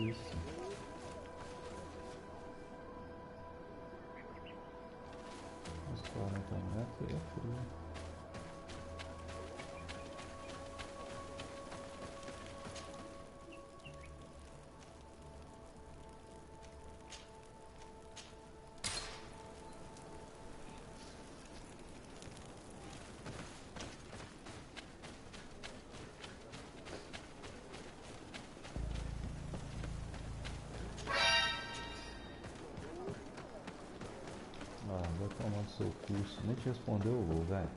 isso. Uns 40 metros e é frio. Vai tomar seu curso. Nem te respondeu o gol, velho.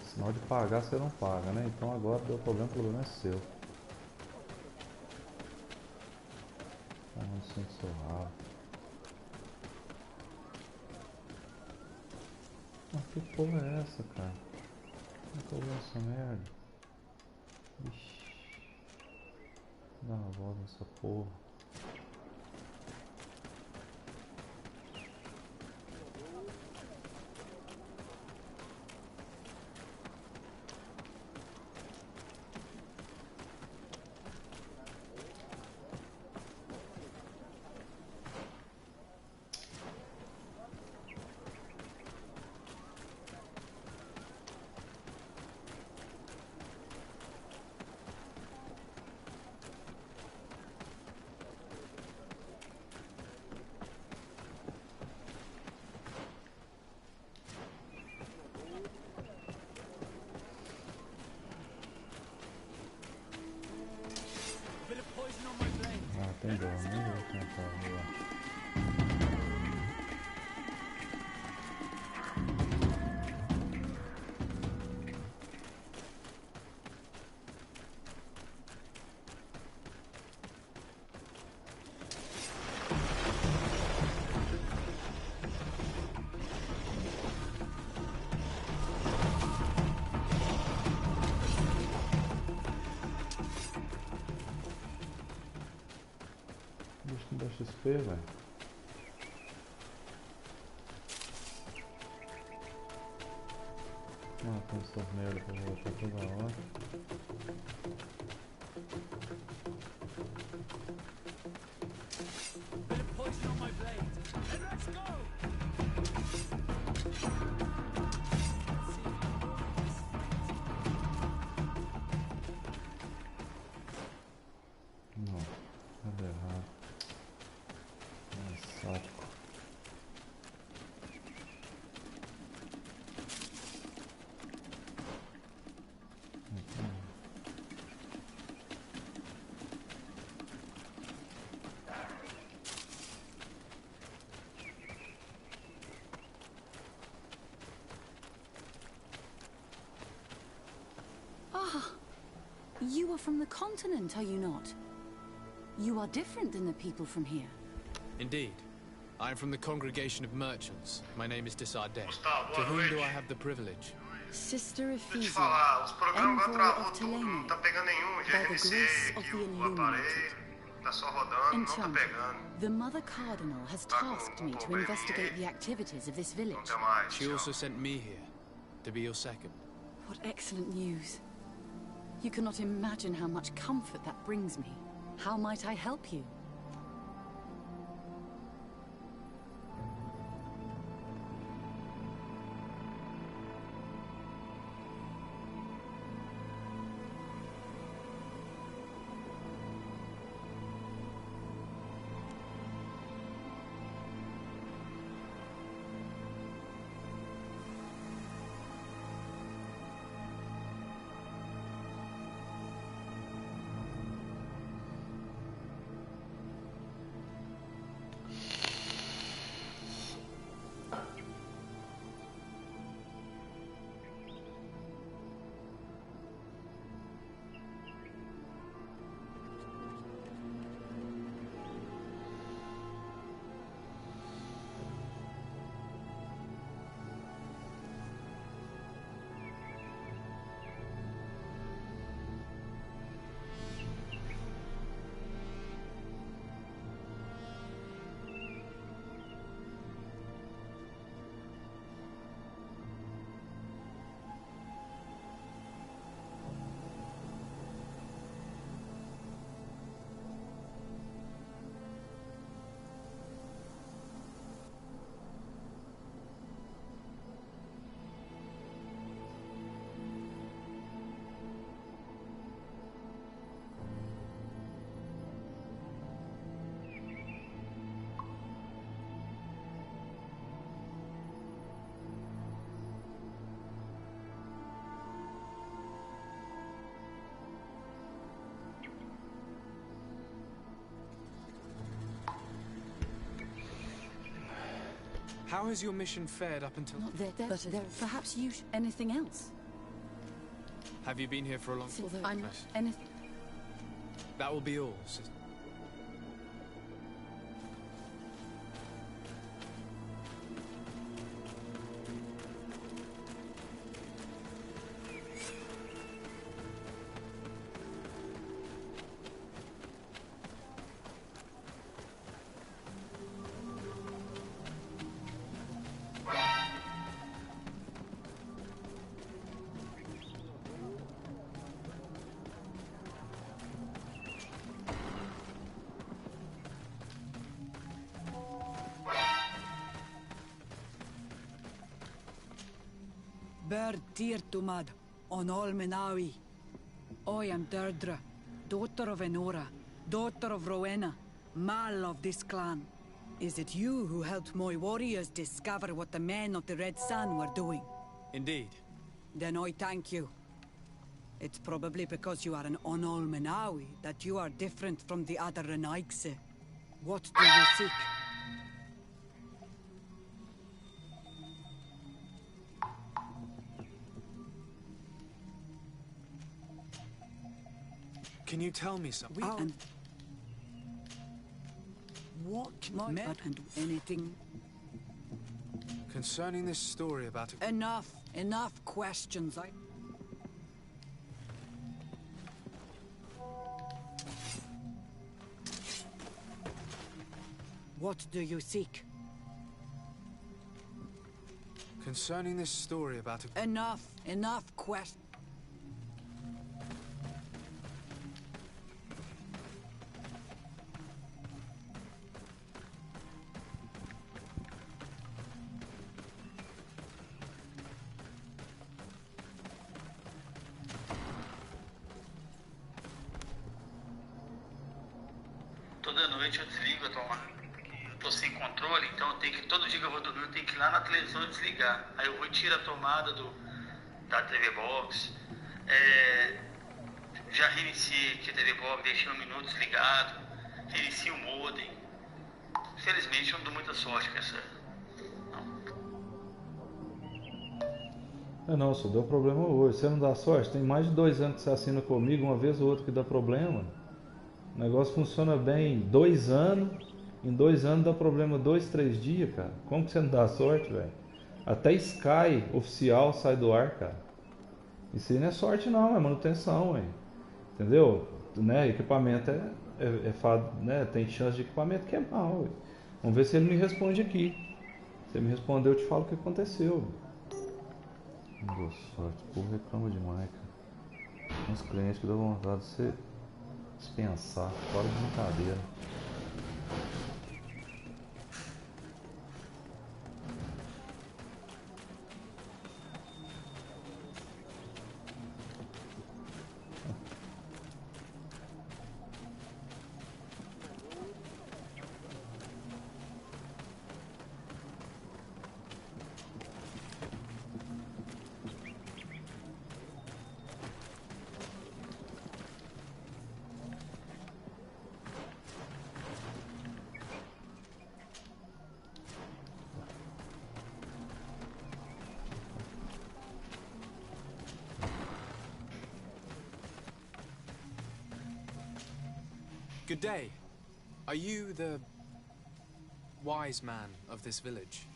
Sinal de pagar você não paga, né? Então agora deu problema é seu. Assim do seu rabo. Mas que porra é essa, cara? Como é que eu vou essa merda? Ixi. Dá uma volta nessa porra. Ah, tem dó, nem vou tentar voar. Bicho não dá XP, velho. Ah, tem essas merda pra voltar toda hora. Não, nada errado. É saco. You are from the continent, are you not? You are different than the people from here. Indeed. I am from the congregation of merchants. My name is Desardet. To whom do I have the privilege? Sister Deixa eu te Ephesian, falar, os programas envoy travou of tudo, não Telene, tá pegando nenhum. Já by the reiniciei grace of aqui the o illuminated. aparelho, tá só rodando, não tá Enchanted, pegando. the Mother Cardinal has Tá com tasked me to probleminha investigate aí. the activities of this Não village. tem mais. She also sent me here, to be your second. What excellent news. You cannot imagine how much comfort that brings me. How might I help you? How has your mission fared up until... Not there, but there. Perhaps you anything else? Have you been here for a long time? I'm Nice. anything. That will be all, sister. Bird dear to mad, on all Menawi. I am Deirdre, daughter of Enora, daughter of Rowena, Mal of this clan. Is it you who helped my warriors discover what the men of the Red Sun were doing? Indeed. Then I thank you. It's probably because you are an Onol Menawi that you are different from the other Renaigse. What do you seek? Can you tell me something? And What can and anything. Concerning this story about a... Enough questions. What do you seek? Concerning this story about a... Enough questions. Toda noite eu desligo a tomada. Eu tô sem controle, então eu tenho que, todo dia que eu vou dormir, eu tenho que ir lá na televisão e desligar. Aí eu vou e tiro a tomada da TV Box. Já reiniciei aqui a TV Box, deixei 1 minuto desligado. Reinicio o modem. Infelizmente eu não dou muita sorte com essa. Não, só deu problema hoje. Você não dá sorte? Tem mais de 2 anos que você assina comigo, uma vez ou outra que dá problema. O negócio funciona bem 2 anos. Em 2 anos dá problema 2, 3 dias, cara. Como que você não dá sorte, velho? Até Sky oficial sai do ar, cara. Isso aí não é sorte não, é manutenção, hein? Entendeu? Né? Equipamento né? Tem chance de equipamento queimar, ué. Vamos ver se ele me responde aqui. Se ele me responder, eu te falo o que aconteceu. Não deu sorte, o povo reclama demais, cara. Uns clientes que dão vontade de você dispensar, fora de brincadeira. Good day. Are you the wise man of this village?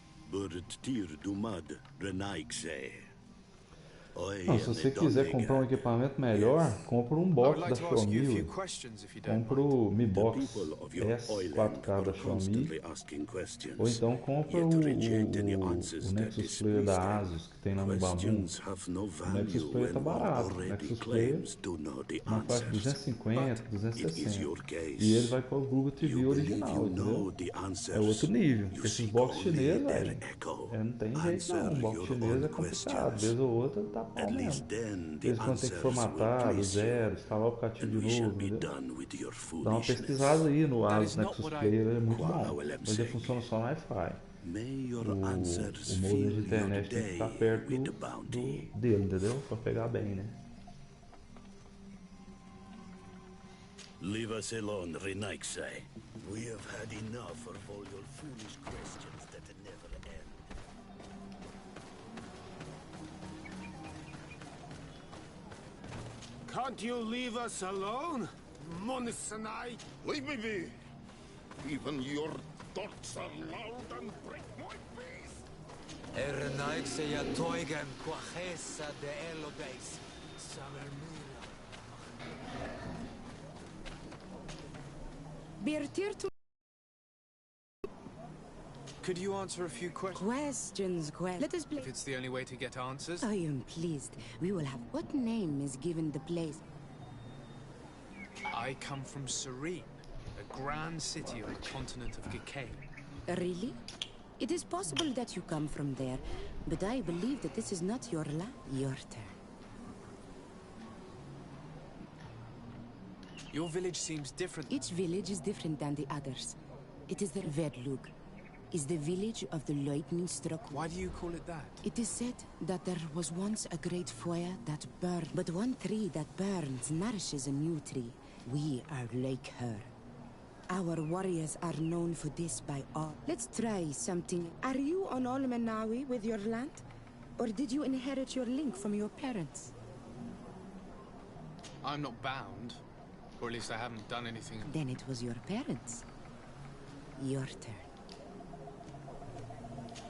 Não, se você quiser comprar um equipamento melhor, compra um box da Xiaomi. Compra o Mi Box S4K da Xiaomi. Ou então compra o Nexus Player da Asus que tem lá no Babu. O Nexus Player tá barato. O Nexus Player na faixa de 250, 260. E ele vai para o Google TV original, entendeu? É outro nível. Esses box chineses, velho, não tem jeito não. O box chinês é complicado. Vez ou outra tá pau mesmo. Eles quando tem que formatar do zero, instalar o aplicativo de novo, entendeu? Dá uma pesquisada aí no Asus Nexus Player, é muito bom. Mas ele funciona só no Wi-Fi. O modem de internet tem que estar perto dele, entendeu? Pra pegar bem, né? Leave us alone, Renaixai. We have had enough of all your foolish questions that never end. Can't you leave us alone, Monisanai? Leave me be. Even your thoughts are loud and break my peace. Ernaik se ya toigan quajesa de elodeis. Sabermila. Bertirtu. Could you answer a few questions? Let us play. If it's the only way to get answers. I am pleased. We will have... What name is given the place? I come from Serene, a grand city on the continent of Gikane. Really? It is possible that you come from there, but I believe that this is not your land. Your turn. Your village seems different. Each village is different than the others. It is the Vedlug. Is the village of the lightning-struck. Why do you call it that? It is said that there was once a great fire that burned. But one tree that burns nourishes a new tree. We are like her. Our warriors are known for this by all. Let's try something. Are you on Olmenawi with your land? Or did you inherit your link from your parents? I'm not bound. Or at least I haven't done anything. Then it was your parents. Your turn.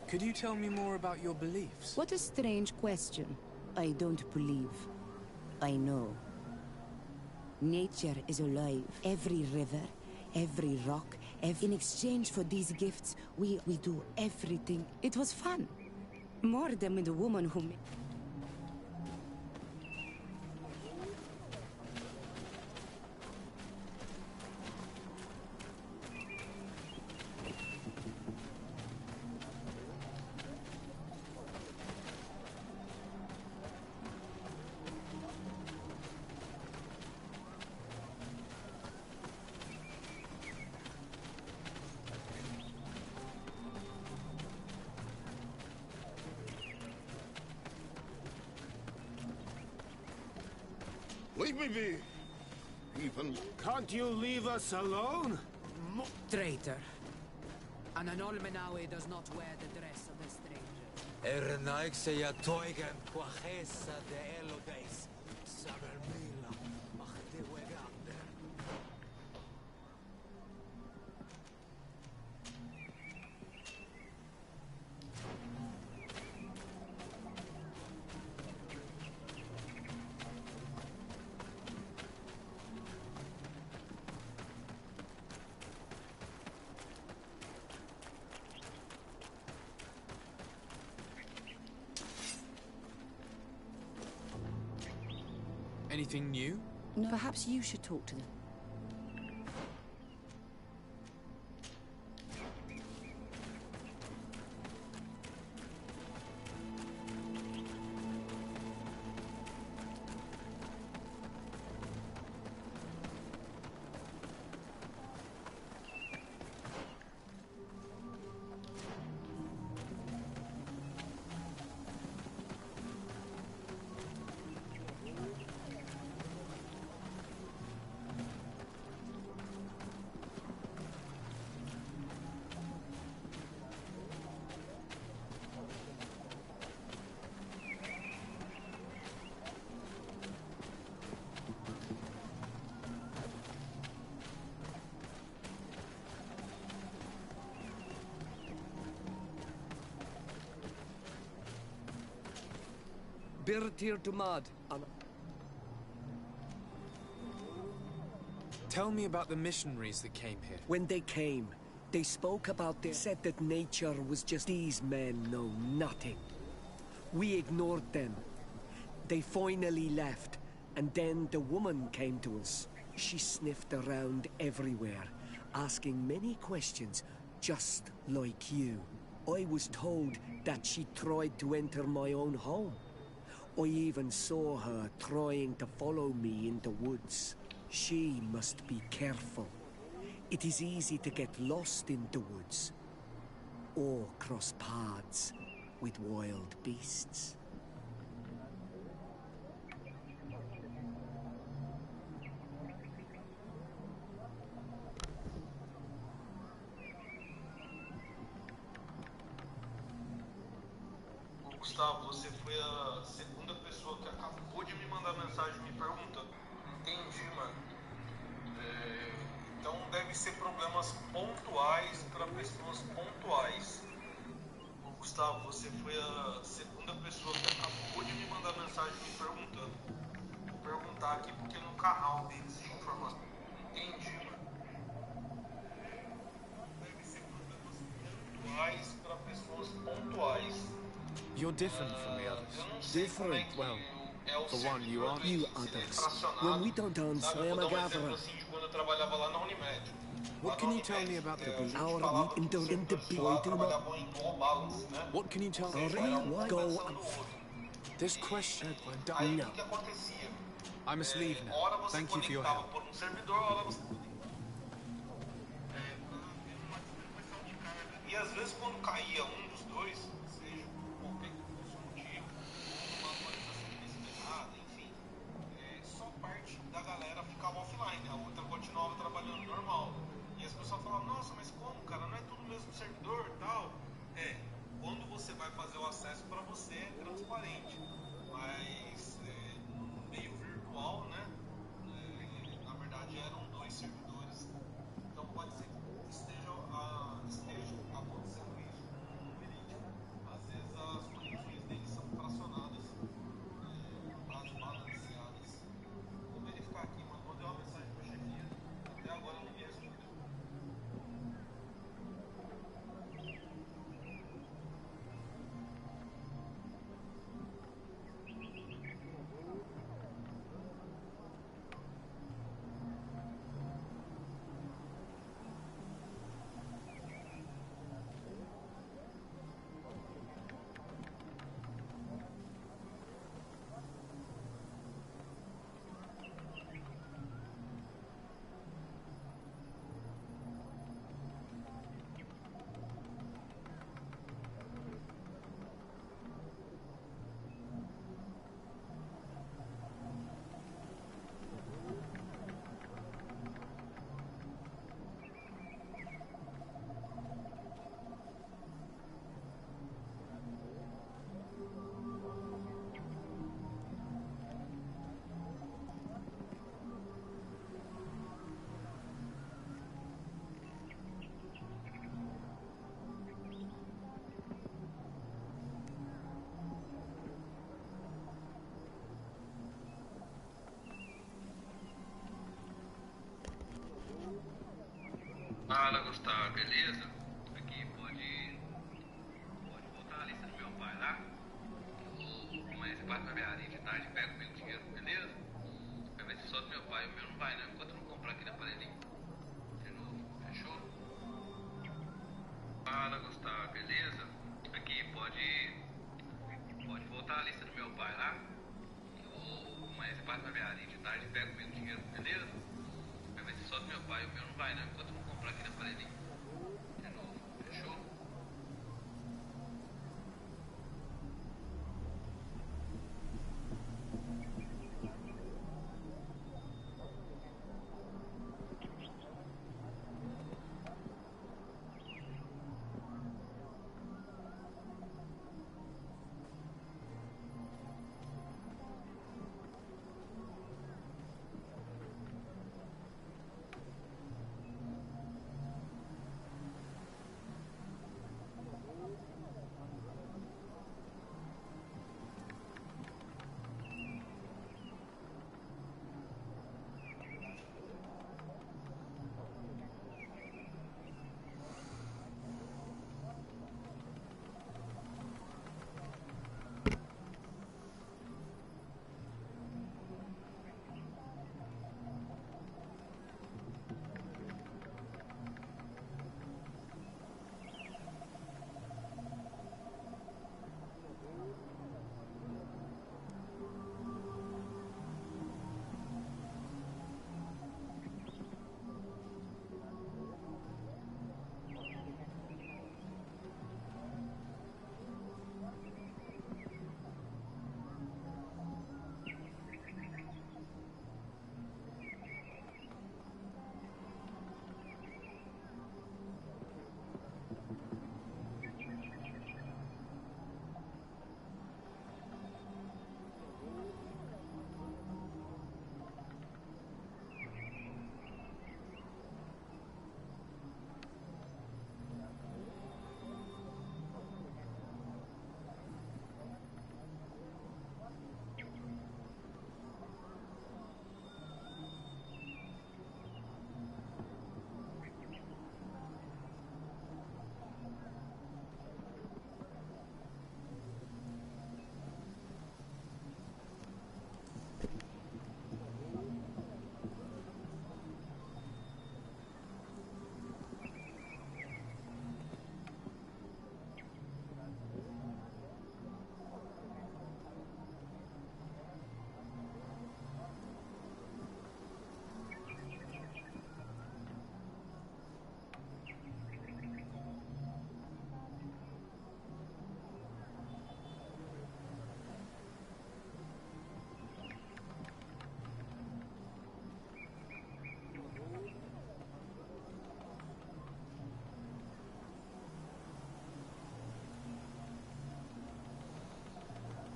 Could you tell me more about your beliefs? What a strange question. I don't believe. I know. Nature is alive. Every river, every rock, in exchange for these gifts, we do everything. It was fun. More than with the woman who... Leave me be. Even... Can't you leave us alone? Traitor. An Olmenawi does not wear the dress of a stranger. Ernaik se ya toigan quajesa de elodeis. Sabermila. Machde wegander. Anything new? No. Perhaps you should talk to them. Birtir to Mad. Tell me about the missionaries that came here. When they came, they spoke about their... said that nature was just... These men know nothing. We ignored them. They finally left, and then the woman came to us. She sniffed around everywhere, asking many questions, just like you. I was told that she tried to enter my own home. I even saw her trying to follow me in the woods. She must be careful. It is easy to get lost in the woods, or cross paths with wild beasts. Gustavo, você foi a segunda pessoa que acabou de me mandar mensagem me perguntando. Entendi, mano. Então deve ser problemas pontuais para pessoas pontuais. Ô, Gustavo, você foi a segunda pessoa que acabou de me mandar mensagem me perguntando. Vou perguntar aqui porque no canal deles de informação. Entendi, mano. Deve ser problemas pontuais para pessoas pontuais. You're different from the others. Eu não sei como é que Well, é o for one, you servidor are. You se ele é others. fracionado. When we don't dance, Sabe, I eu am vou a dar um exemplo gatherer. assim de quando eu trabalhava lá na Unimed. What can you tell me about the belief? Our Falava we que os in the servidores de lá boy do not. trabalhavam em dual balance, né? What can you tell me? Ou seja, era um Go compensando o outro. This question. Aí No. o que acontecia? I must leave now. Hora você Thank you for your conectava help. por um servidor, hora você... E às vezes quando caía um dos dois, seja por qualquer que fosse o motivo, ou uma atualização inesperada, enfim, só parte da galera ficava offline, a outra continuava trabalhando normal. E as pessoas falavam, nossa, mas como, cara, não é tudo o mesmo servidor e tal? Quando você vai fazer o acesso para você é transparente, mas no meio virtual, né, na verdade eram dois servidores, então pode ser que esteja acontecendo isso no verídico. Às vezes as conexões deles são fracionadas, as balanceadas. Vou verificar aqui, mano, mandei uma mensagem para a chefia, até agora não me respondeu. Fala, Gustavo, beleza? Aqui pode voltar a lista do meu pai lá. Amanhã você passa na minha área de tarde e pega comigo o dinheiro, beleza? Vai ver se só do meu pai, o meu não vai não, enquanto eu não comprar aqui na parelinha. De novo, fechou? Fala, Gustavo, beleza? Aqui pode voltar a lista do meu pai lá. Amanhã você passa na minha área de tarde e pega comigo o dinheiro, beleza? Vai ver se só do meu pai, o meu não vai não, enquanto eu não comprar aqui na parelinha. De novo, fechou?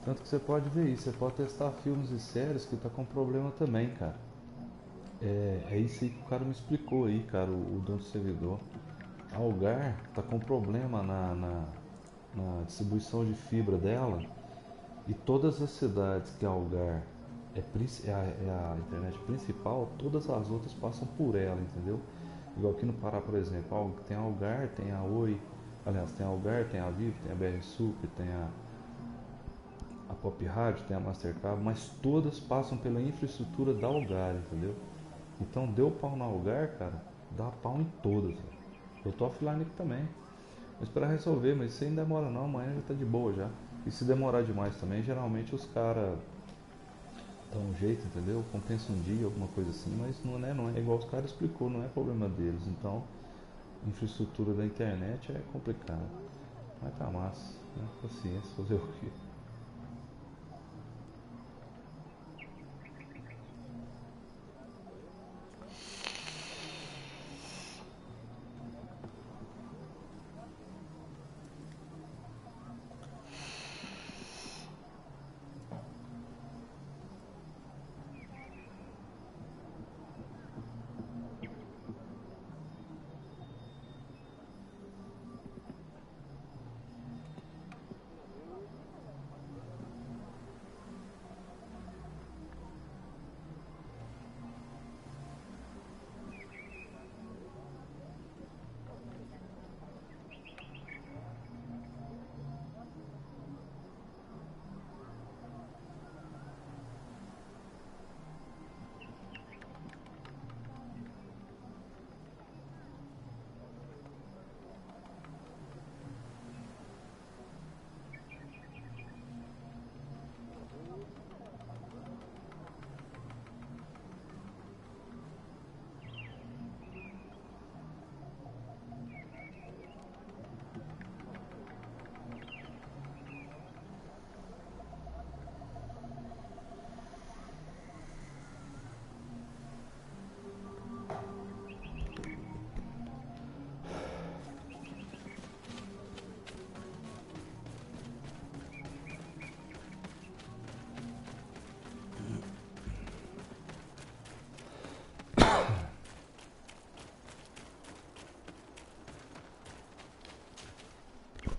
Tanto que você pode ver isso, você pode testar filmes e séries que tá com problema também, cara. É isso aí que o cara me explicou aí, cara, o dono do servidor. A Algar tá com problema na distribuição de fibra dela, e todas as cidades que a Algar é a internet principal, todas as outras passam por ela, entendeu? Igual aqui no Pará, por exemplo, tem a Algar, tem a Oi, aliás, tem a Algar, tem a Vivo, tem a BR Sup, tem a Pop Rádio, tem a Mastercard, mas todas passam pela infraestrutura da Algar, entendeu? Então deu pau na Algar, cara, dá pau em todas, velho. Eu tô offline aqui também. Vou esperar resolver, mas isso aí não demora não, amanhã já tá de boa já. E se demorar demais também, geralmente os caras dão um jeito, entendeu? Compensa um dia, alguma coisa assim, mas não é igual os caras explicou, não é problema deles. Então, infraestrutura da internet é complicado. Mas tá massa, né? Paciência, fazer o quê?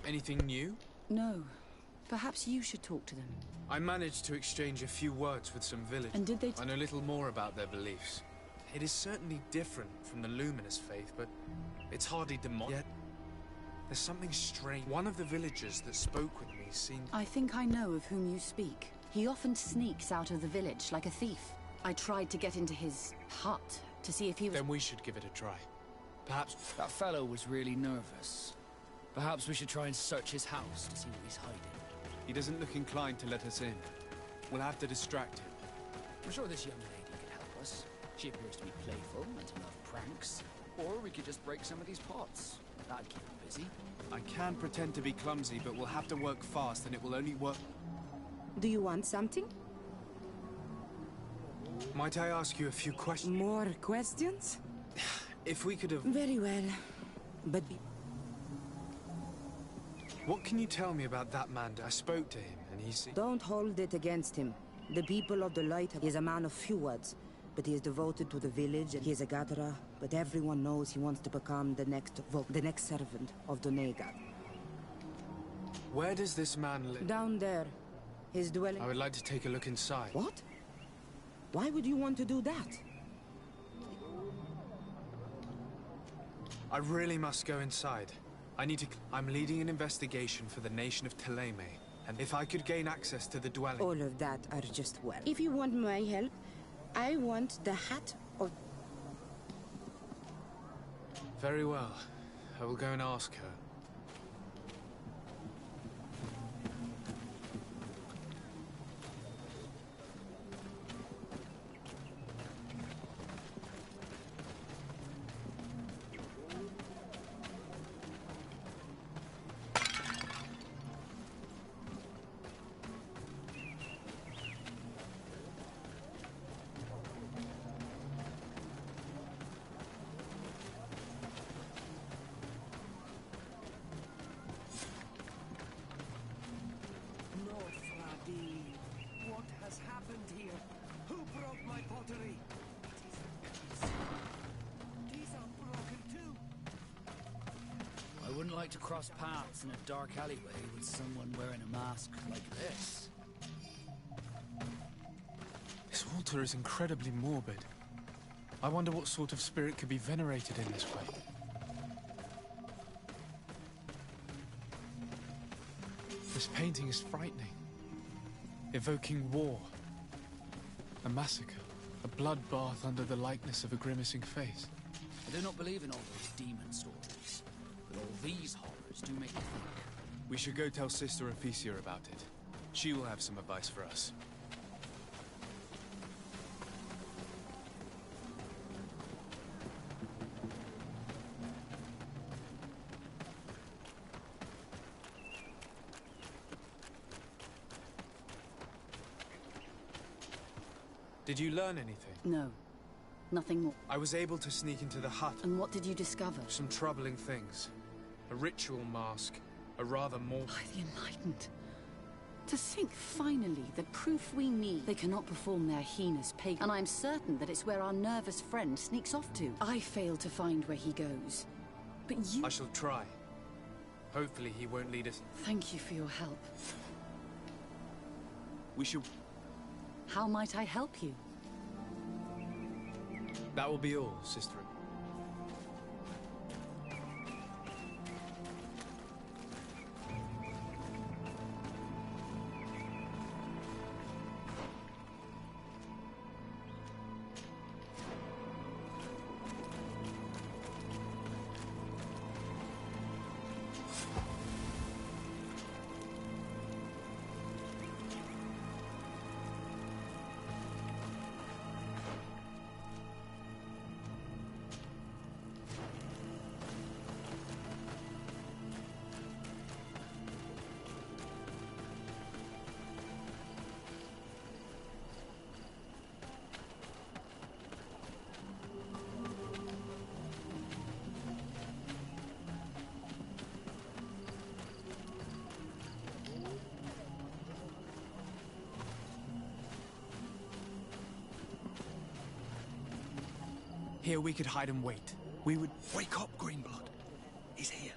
Anything new? No. Perhaps you should talk to them. I managed to exchange a few words with some villagers. And did they I know little more about their beliefs. It is certainly different from the luminous faith, but it's hardly demonic. Yet, there's something strange. One of the villagers that spoke with me seemed... I think I know of whom you speak. He often sneaks out of the village like a thief. I tried to get into his hut to see if he was... Then we should give it a try. Perhaps... That fellow was really nervous. Perhaps we should try and search his house to see what he's hiding. He doesn't look inclined to let us in. We'll have to distract him. I'm sure this young lady can help us. She appears to be playful and to love pranks. Or we could just break some of these pots. That'd keep him busy. I can pretend to be clumsy, but we'll have to work fast, and it will only work... Do you want something? Might I ask you a few questions? More questions? If we could have... Very well. But... What can you tell me about that man? I spoke to him, and he said... Don't hold it against him. The people of the light, he is a man of few words. But he is devoted to the village, and he is a gatherer. But everyone knows he wants to become the next servant of Donega. Where does this man live? Down there. His dwelling... I would like to take a look inside. What? Why would you want to do that? I really must go inside. I'm leading an investigation for the nation of Teleme, and if I could gain access to the dwelling... All of that are just well. If you want my help, I want the hat of... Very well. I will go and ask her. victory. These are broken too. I wouldn't like to cross paths in a dark alleyway with someone wearing a mask like this. This altar is incredibly morbid. I wonder what sort of spirit could be venerated in this way. This painting is frightening, evoking war, a massacre, a bloodbath under the likeness of a grimacing face. I do not believe in all those demon stories, but all these horrors do make me think. We should go tell Sister Ephesia about it. She will have some advice for us. Did you learn anything? No. Nothing more. I was able to sneak into the hut. And what did you discover? Some troubling things. A ritual mask. A rather more... By the Enlightened. To think, finally, the proof we need they cannot perform their heinous pagan. And I'm certain that it's where our nervous friend sneaks off to. I failed to find where he goes. But you... I shall try. Hopefully he won't lead us... Thank you for your help. We should... How might I help you? That will be all, Sister. Here we could hide and wait. We would... Wake up, Greenblood. He's here.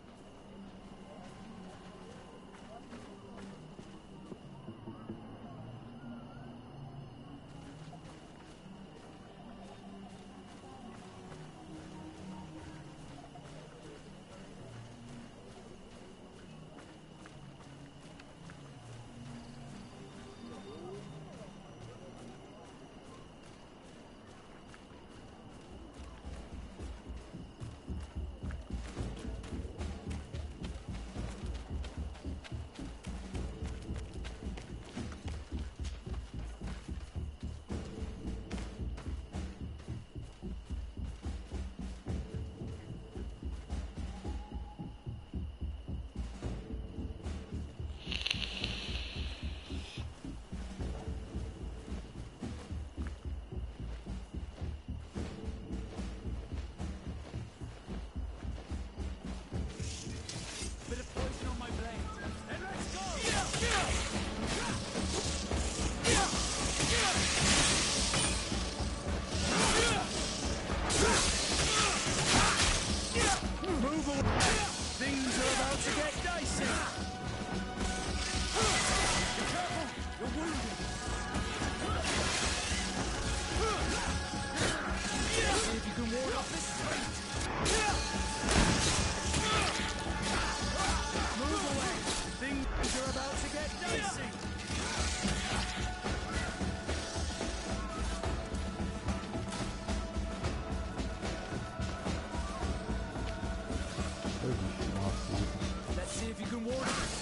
Let's see if you can ward it.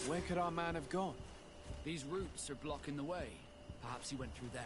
Where could our man have gone? These roots are blocking the way. Perhaps he went through there.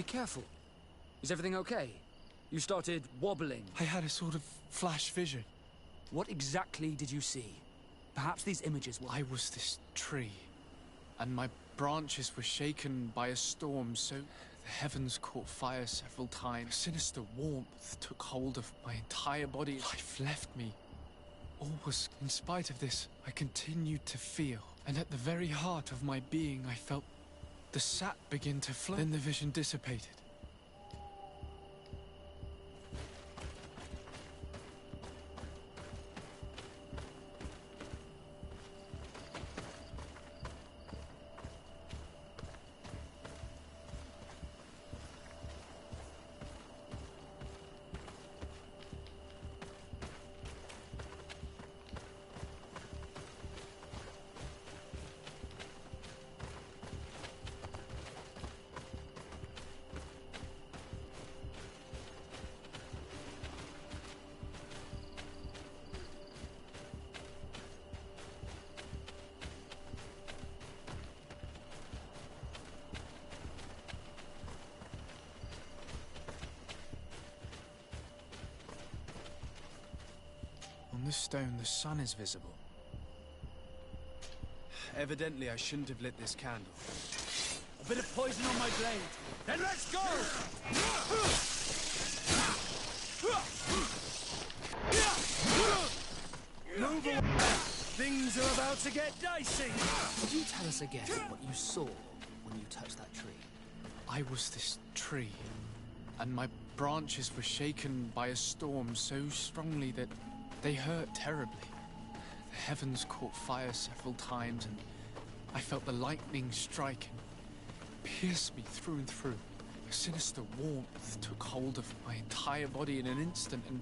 Be careful. Is everything okay? You started wobbling. I had a sort of flash vision. What exactly did you see? Perhaps these images were... I was this tree, and my branches were shaken by a storm, so the heavens caught fire several times. A sinister warmth took hold of my entire body. Life left me. All was... In spite of this, I continued to feel, and at the very heart of my being, I felt the sap begin to flow. Then the vision dissipated. On this stone, the sun is visible. Evidently, I shouldn't have lit this candle. A bit of poison on my blade. Then let's go! Move away! Things are about to get dicey! Could you tell us again what you saw when you touched that tree? I was this tree, and my branches were shaken by a storm so strongly that they hurt terribly. The heavens caught fire several times, and I felt the lightning strike and pierce me through and through. A sinister warmth took hold of my entire body in an instant, and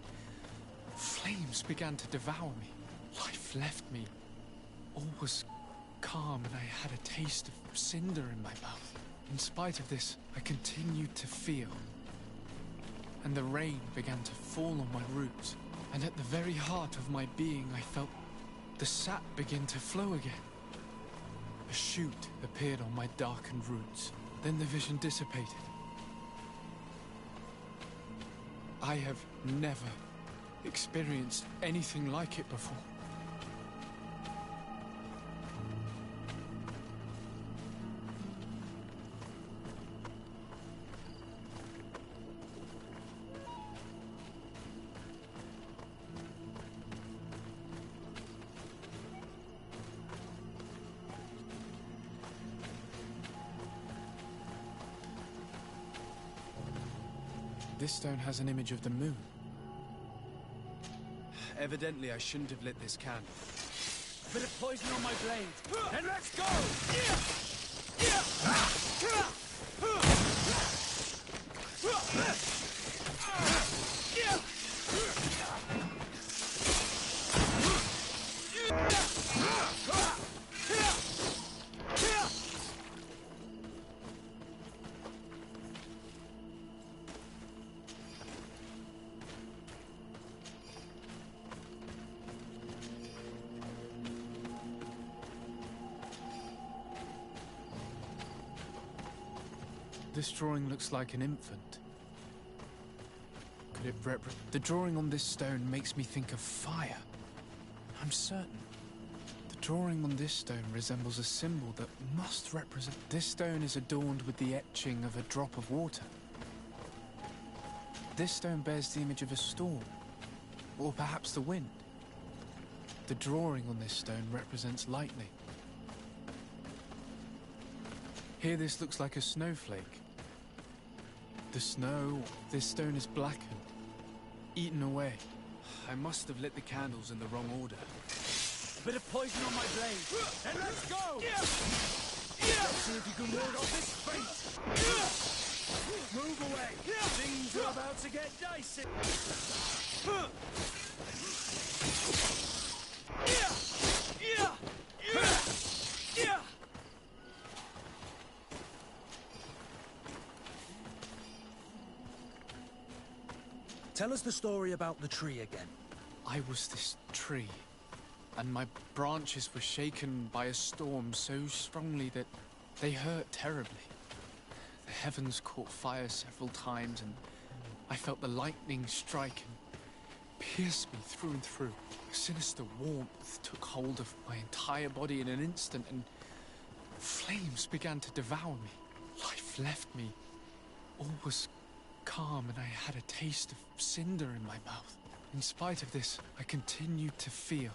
flames began to devour me. Life left me. All was calm, and I had a taste of cinder in my mouth. In spite of this, I continued to feel, and the rain began to fall on my roots. And at the very heart of my being, I felt the sap begin to flow again. A shoot appeared on my darkened roots. Then the vision dissipated. I have never experienced anything like it before. This stone has an image of the moon. Evidently, I shouldn't have lit this candle. A bit of poison on my blade. Then let's go! This drawing looks like an infant. Could it the drawing on this stone makes me think of fire. I'm certain. The drawing on this stone resembles a symbol that must represent... This stone is adorned with the etching of a drop of water. This stone bears the image of a storm, or perhaps the wind. The drawing on this stone represents lightning. Here this looks like a snowflake. The snow, this stone is blackened, eaten away. I must have lit the candles in the wrong order. A bit of poison on my blade. And let's go! Let's see if you can ward off this fate. Move away. Things are about to get dicey. Tell us the story about the tree again. I was this tree, and my branches were shaken by a storm so strongly that they hurt terribly. The heavens caught fire several times, and I felt the lightning strike and pierce me through and through. A sinister warmth took hold of my entire body in an instant, and flames began to devour me. Life left me. All was calm, and I had a taste of cinder in my mouth. In spite of this, I continued to feel.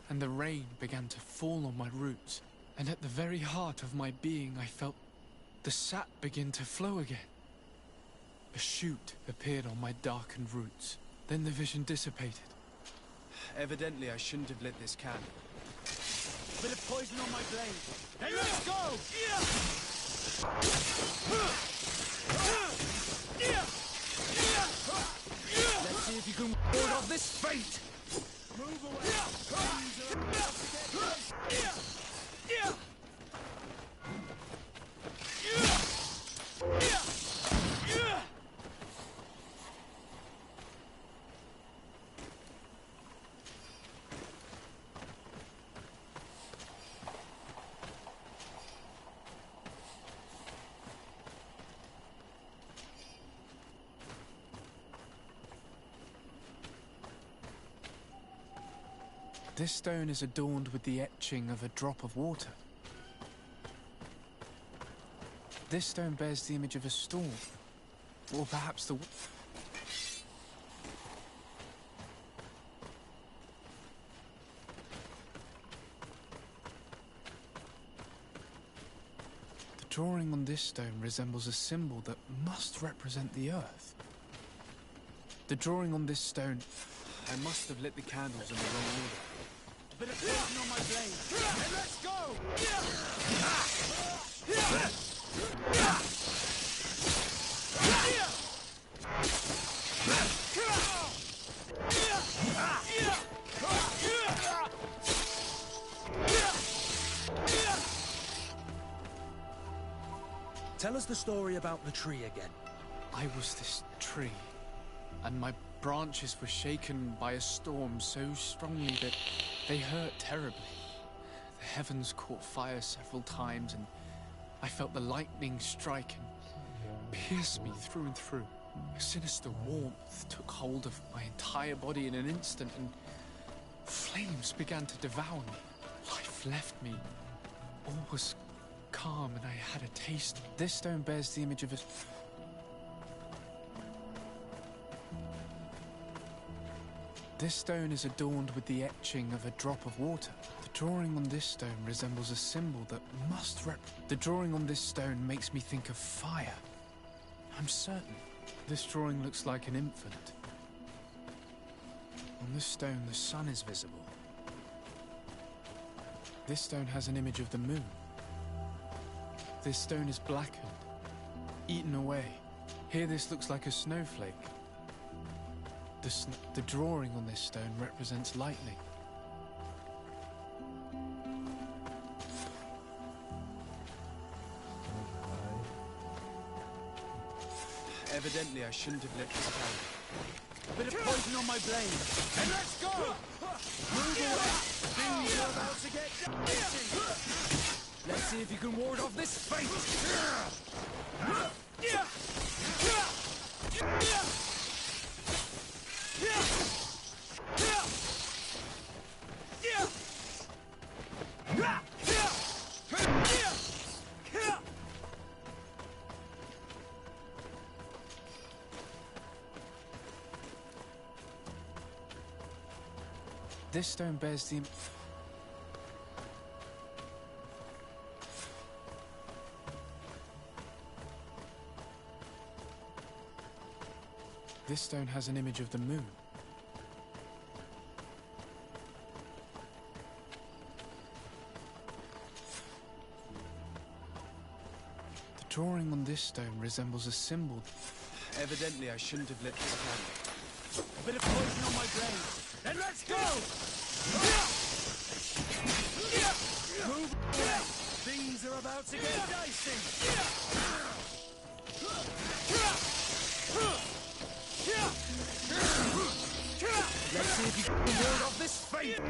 And the rain began to fall on my roots, and at the very heart of my being I felt the sap begin to flow again. A shoot appeared on my darkened roots. Then the vision dissipated. Evidently, I shouldn't have lit this candle. Bit of poison on my blade. Hey, let's go! Let's see if you can ward off this fate! Move away! This stone is adorned with the etching of a drop of water. This stone bears the image of a storm, or perhaps the... The drawing on this stone resembles a symbol that must represent the earth. The drawing on this stone... I must have lit the candles in the wrong order. Bit of poison on my blade. Hey, let's go! Tell us the story about the tree again. I was this tree, and my branches were shaken by a storm so strongly that they hurt terribly. The heavens caught fire several times, and I felt the lightning strike and pierce me through and through. A sinister warmth took hold of my entire body in an instant, and flames began to devour me. Life left me. All was calm, and I had a taste. This stone bears the image of a... This stone is adorned with the etching of a drop of water. The drawing on this stone resembles a symbol that must The drawing on this stone makes me think of fire. I'm certain. This drawing looks like an infant. On this stone, the sun is visible. This stone has an image of the moon. This stone is blackened, eaten away. Here this looks like a snowflake. The drawing on this stone represents lightning. Evidently, I shouldn't have lit this candle. Bit of poison on my blade. And let's go! Move away! Things are about to get dicey. Let's see if you can ward off this fate. This stone bears the... This stone has an image of the moon. The drawing on this stone resembles a symbol. Evidently, I shouldn't have lit this candle. A bit of poison on my blade. And let's go! Move away! Things are about to get dicey! Let's see if you can ward off this fate!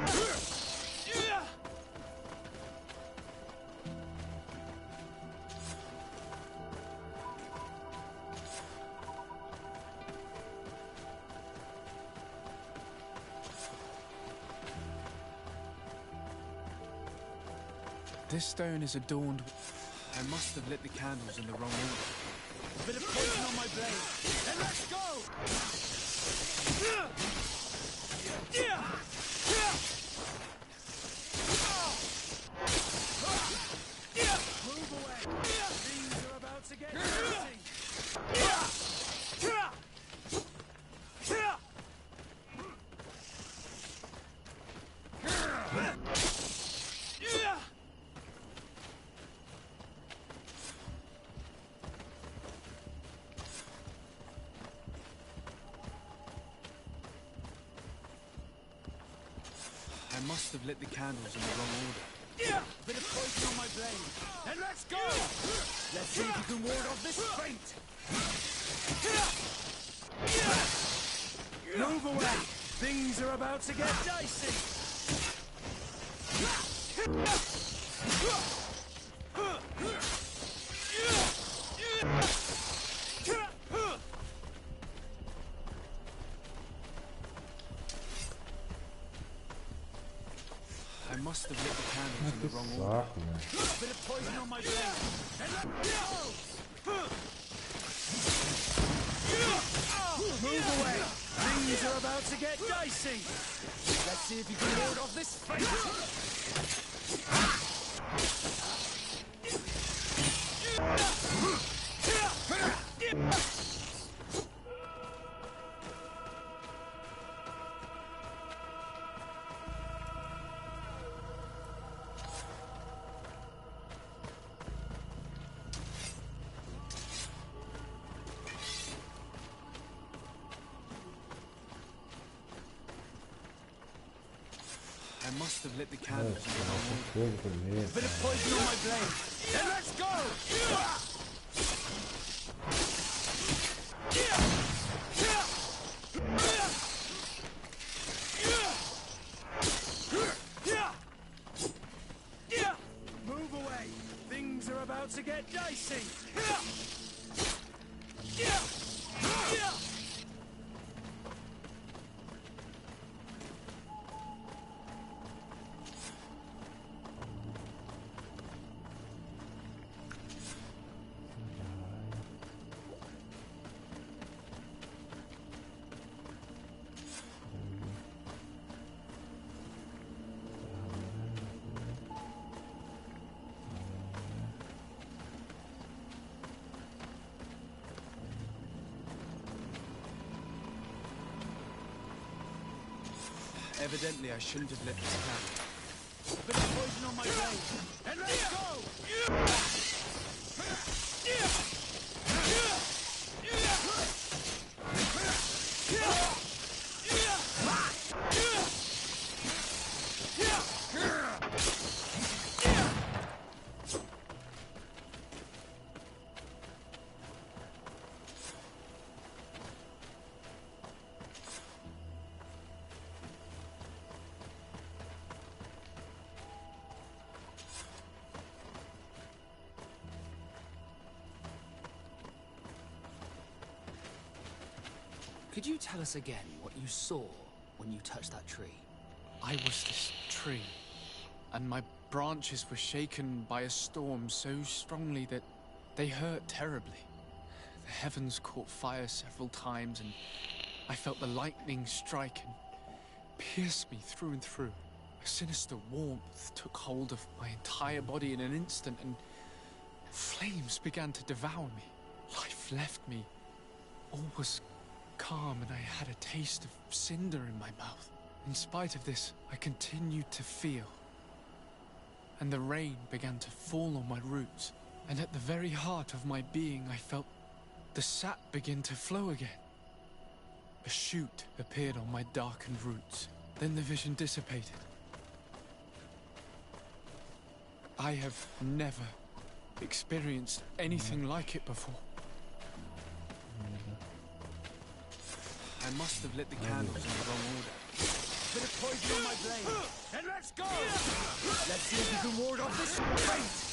This stone is adorned with... I must have lit the candles in the wrong order. A bit of poison on my blade. Then let's go! Move away! Things are about to get messy! I must have lit the candles in the wrong order. A bit of poison on my blade. And let's go! Let's see if you can ward off this fate! Move away! Things are about to get dicey! I must have lit the candles in the wrong order. A bit of poison on my blade. And let's go! Move away! Things are about to get dicey! Let's see if you can ward off this fate! I must have lit the candles in the wrong order. A bit of poison on my blade. Then let's go! Move away. Things are about to get dicey. Evidently, I shouldn't have lit this candle. A bit of poison on my blade. And let's go! Could you tell us again what you saw when you touched that tree? I was this tree, and my branches were shaken by a storm so strongly that they hurt terribly. The heavens caught fire several times, and I felt the lightning strike and pierce me through and through. A sinister warmth took hold of my entire body in an instant, and flames began to devour me. Life left me. All was calm, and I had a taste of cinder in my mouth. In spite of this, I continued to feel. And the rain began to fall on my roots. And at the very heart of my being, I felt the sap begin to flow again. A shoot appeared on my darkened roots. Then the vision dissipated. I have never experienced anything like it before. I must have lit the candles in the wrong order. Bit of poison on my blade. And let's go! Let's see if you can ward off this fate!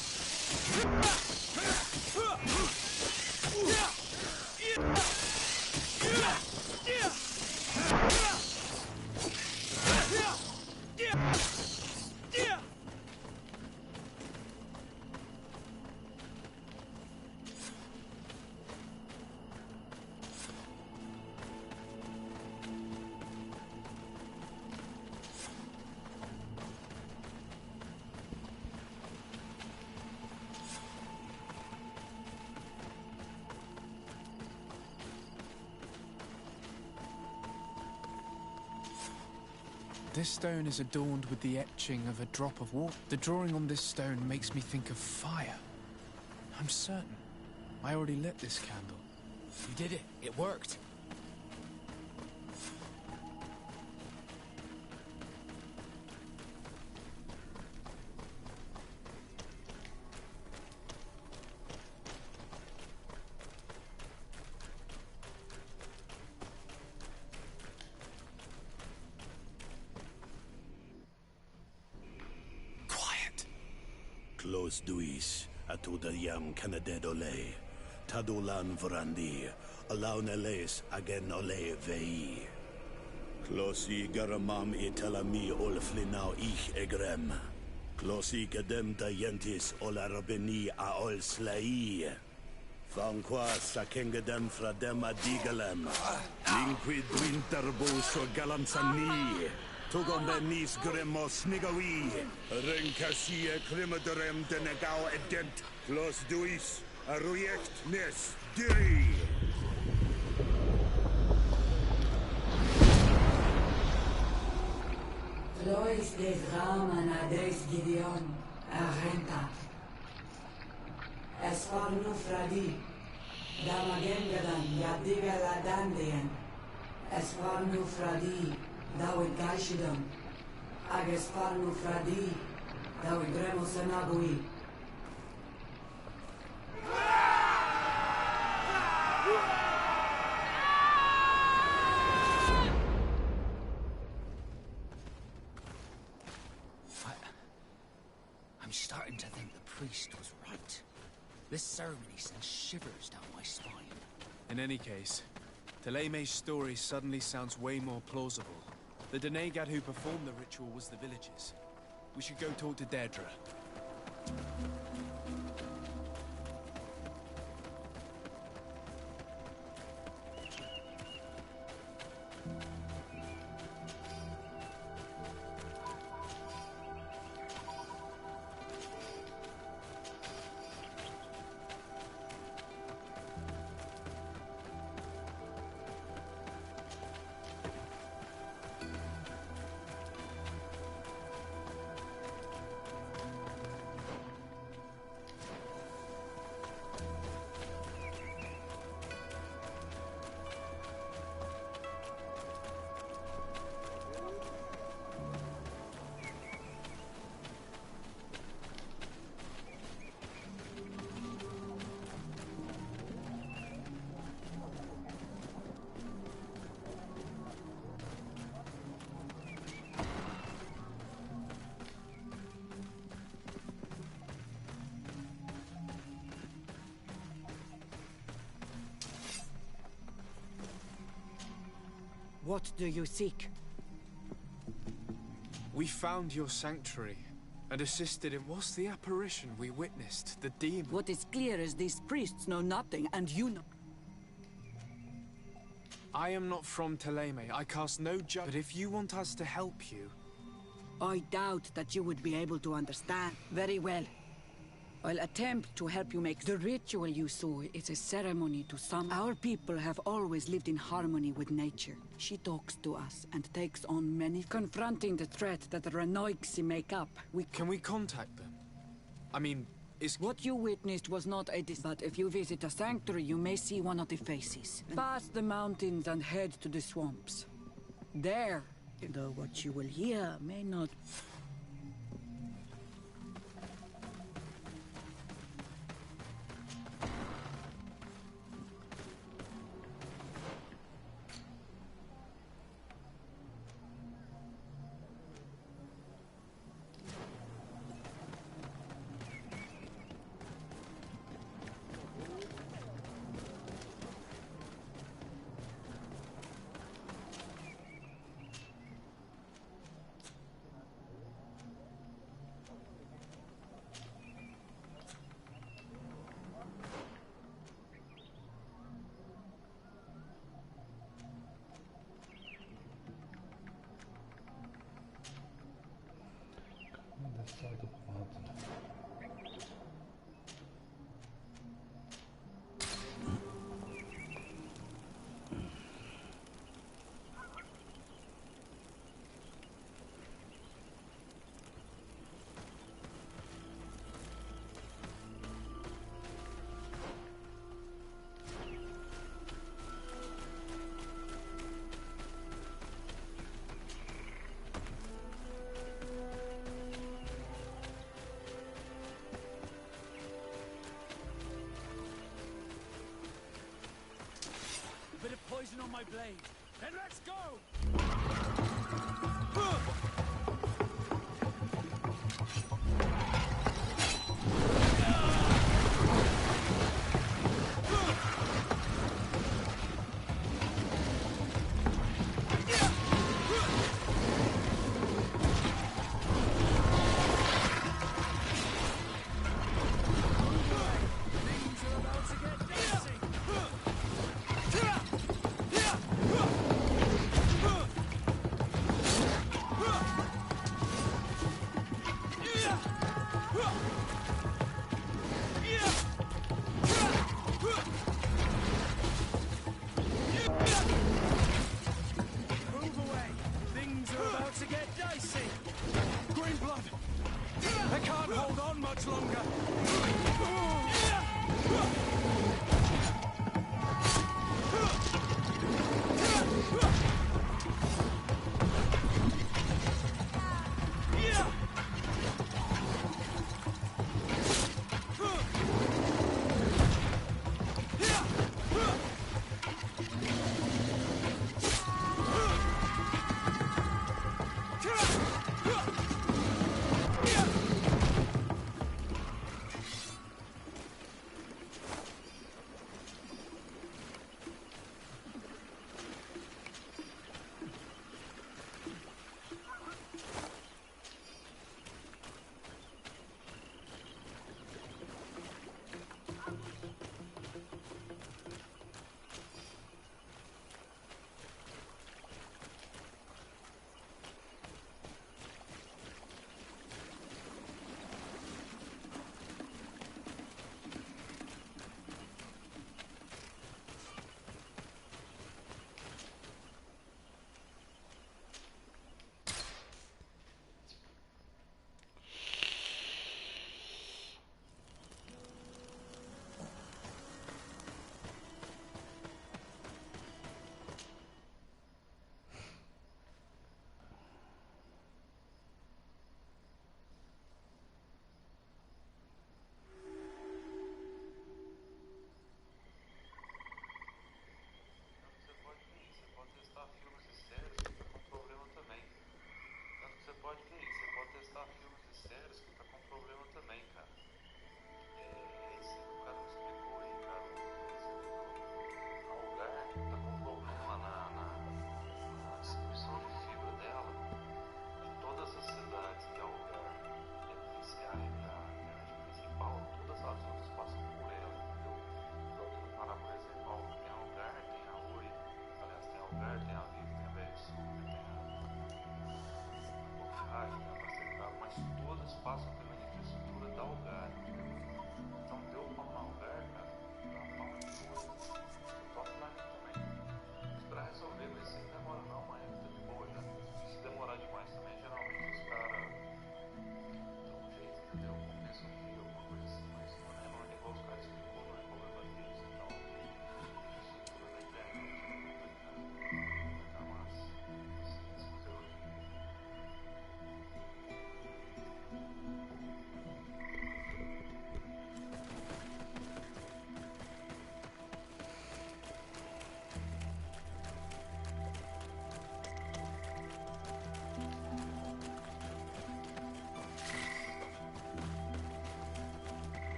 This stone is adorned with the etching of a drop of water. The drawing on this stone makes me think of fire. I'm certain. I already lit this candle. You did it. It worked. Close duis, atuda yam canadedole, tadulan vrandi, alaun eles agen ole vei. Closi garamam italami olflinau ich egrem. Closi gadem dayentis olarabeni a ol slai. Fanqua sakengadem fradem adigalem. Linquid winterbo so galamsani. Tugombenis gremos nigawi. Renkasie krimaderem denegau edent. Los duis, arujekt nes diri. Lois des Raman ades Gideon, Arenta. Esparnu Fradi, Damagengadan, Yadiga Ladandian. Esparnu Fradi, Dawi Gaishidam. Agesparnu Fradi, Dawi Gremos Anagui. I'm starting to think the priest was right. This ceremony sends shivers down my spine. In any case, Teleme's story suddenly sounds way more plausible. The Denegad who performed the ritual was the villagers. We should go talk to Deirdre. What do you seek? We found your sanctuary and assisted in what's the apparition we witnessed, the demon. What is clear is these priests know nothing, and you know. I am not from Teleme. I cast no judgment. But if you want us to help you... I doubt that you would be able to understand. Very well. I'll attempt to help you make the ritual you saw. It's a ceremony to some. Our people have always lived in harmony with nature. She talks to us and takes on many. Confronting the threat that the Renoixi make up, Can we contact them? I mean, What you witnessed was not a but if you visit a sanctuary, you may see one of the faces. Pass the mountains and head to the swamps. There, though what you will hear may not... poison on my blade. Then let's go!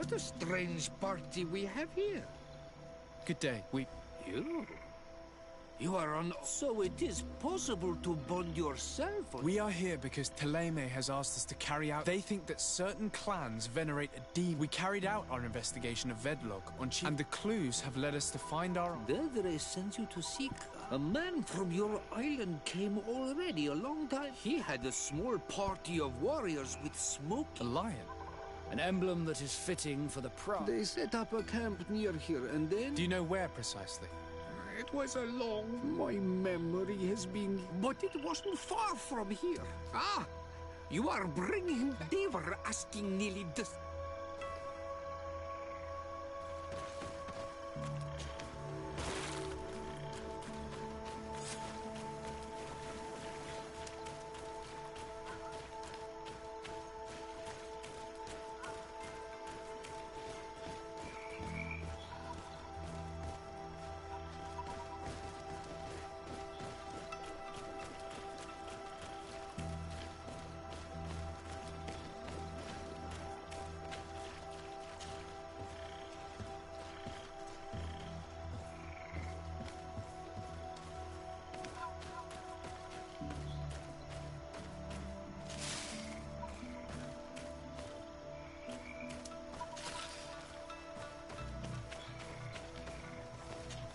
What a strange party we have here. Good day. You? You are on... So it is possible to bond yourself? We are here because Teleme has asked us to carry out... They think that certain clans venerate a demon. We carried out our investigation of Vedlog on Chi, and the clues have led us to find our... Dedre sends you to seek. A man from your island came already a long time. He had a small party of warriors with smoke. A lion? An emblem that is fitting for the pride. They set up a camp near here, and then... Do you know where precisely? It was a long... My memory has been... But it wasn't far from here. Ah! You are bringing... They were asking nearly the...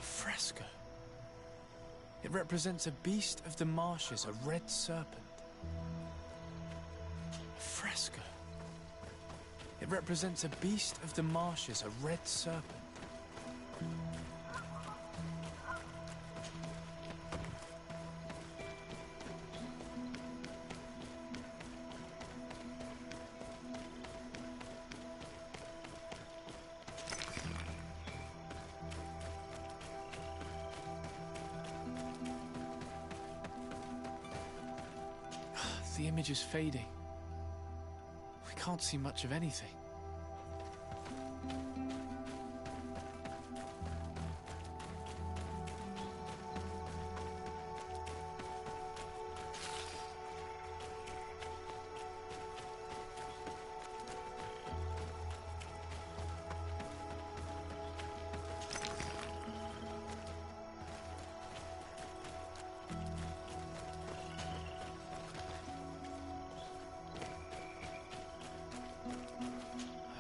Fresco. It represents a beast of the marshes, a red serpent. Fresco. It represents a beast of the marshes, a red serpent. The image is fading. We can't see much of anything.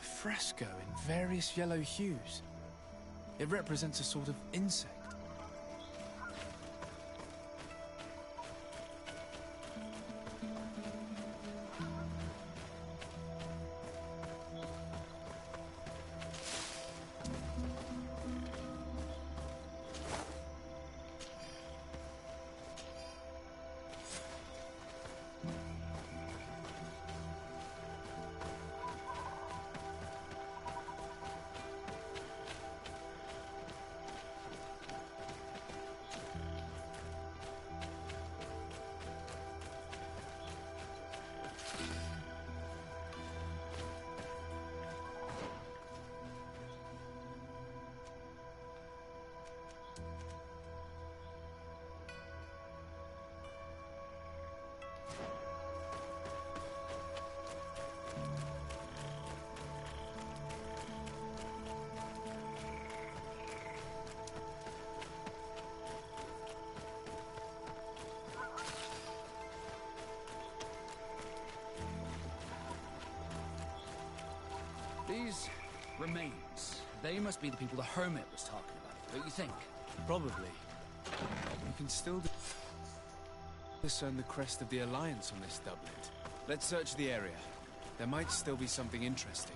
Fresco in various yellow hues. It represents a sort of insect. These remains, they must be the people the hermit was talking about, don't you think? Probably. You can still discern the crest of the Alliance on this doublet. Let's search the area. There might still be something interesting.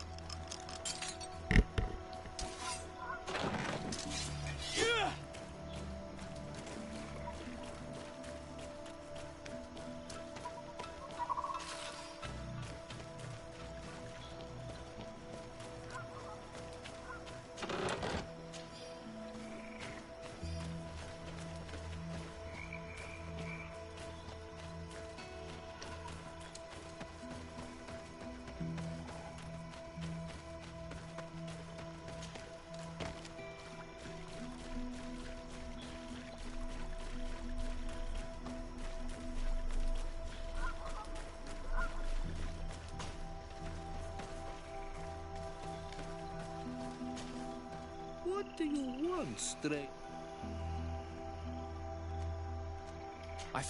What do you want, stray?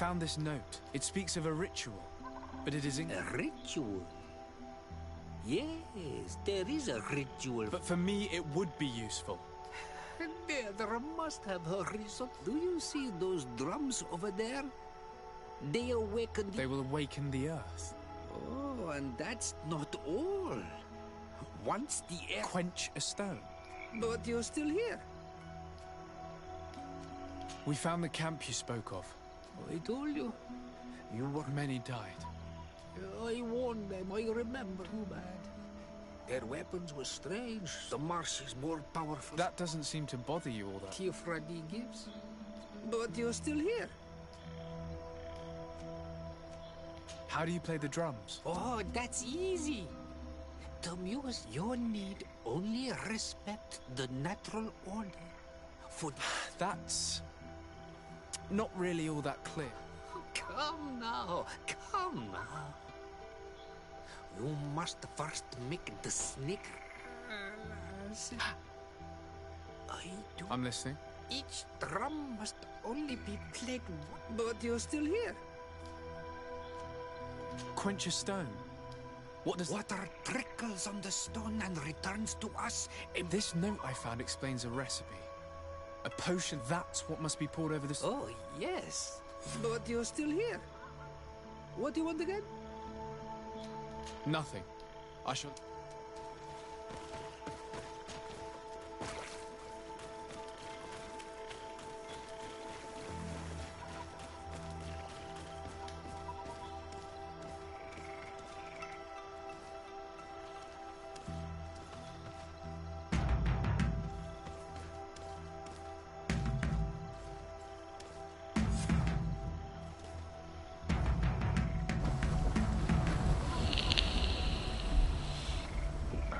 found this note. It speaks of a ritual, but it is in... A ritual? Yes, there is a ritual. But for me, it would be useful. There must have a reason. Do you see those drums over there? They awaken the... They will awaken the earth. Oh, and that's not all. Once the air... Quench a stone. But you're still here. We found the camp you spoke of. I told you. You were... Many died. I warned them, I remember. Too bad. Their weapons were strange. The marsh is more powerful. That doesn't seem to bother you all that. Theophrady gives. But you're still here. How do you play the drums? Oh, that's easy. The music. You need only respect the natural order. For that's not really all that clear. Come now, come now. You must first make the snake. I'm listening. Each drum must only be played once. But you're still here. Quench a stone. What does... Water trickles on the stone and returns to us. This note I found explains a recipe. A potion, that's what must be poured over the... Oh, yes. But you're still here. What do you want again? Nothing. I shall...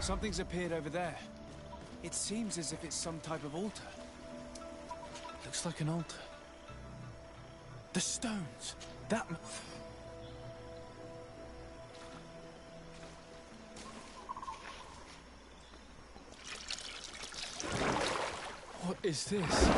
Something's appeared over there. It seems as if it's some type of altar. Looks like an altar. The stones! That... What is this?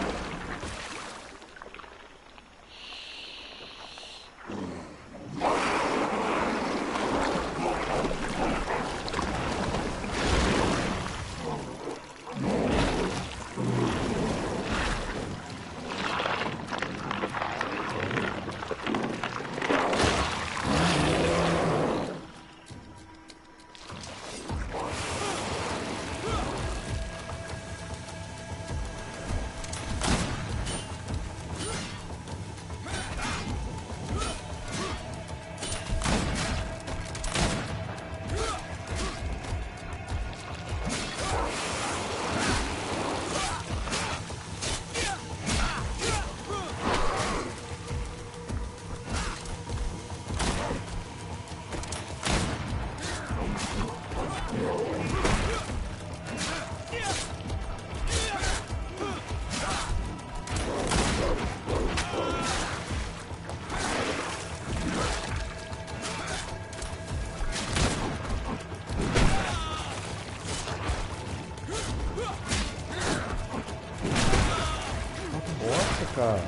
Cara.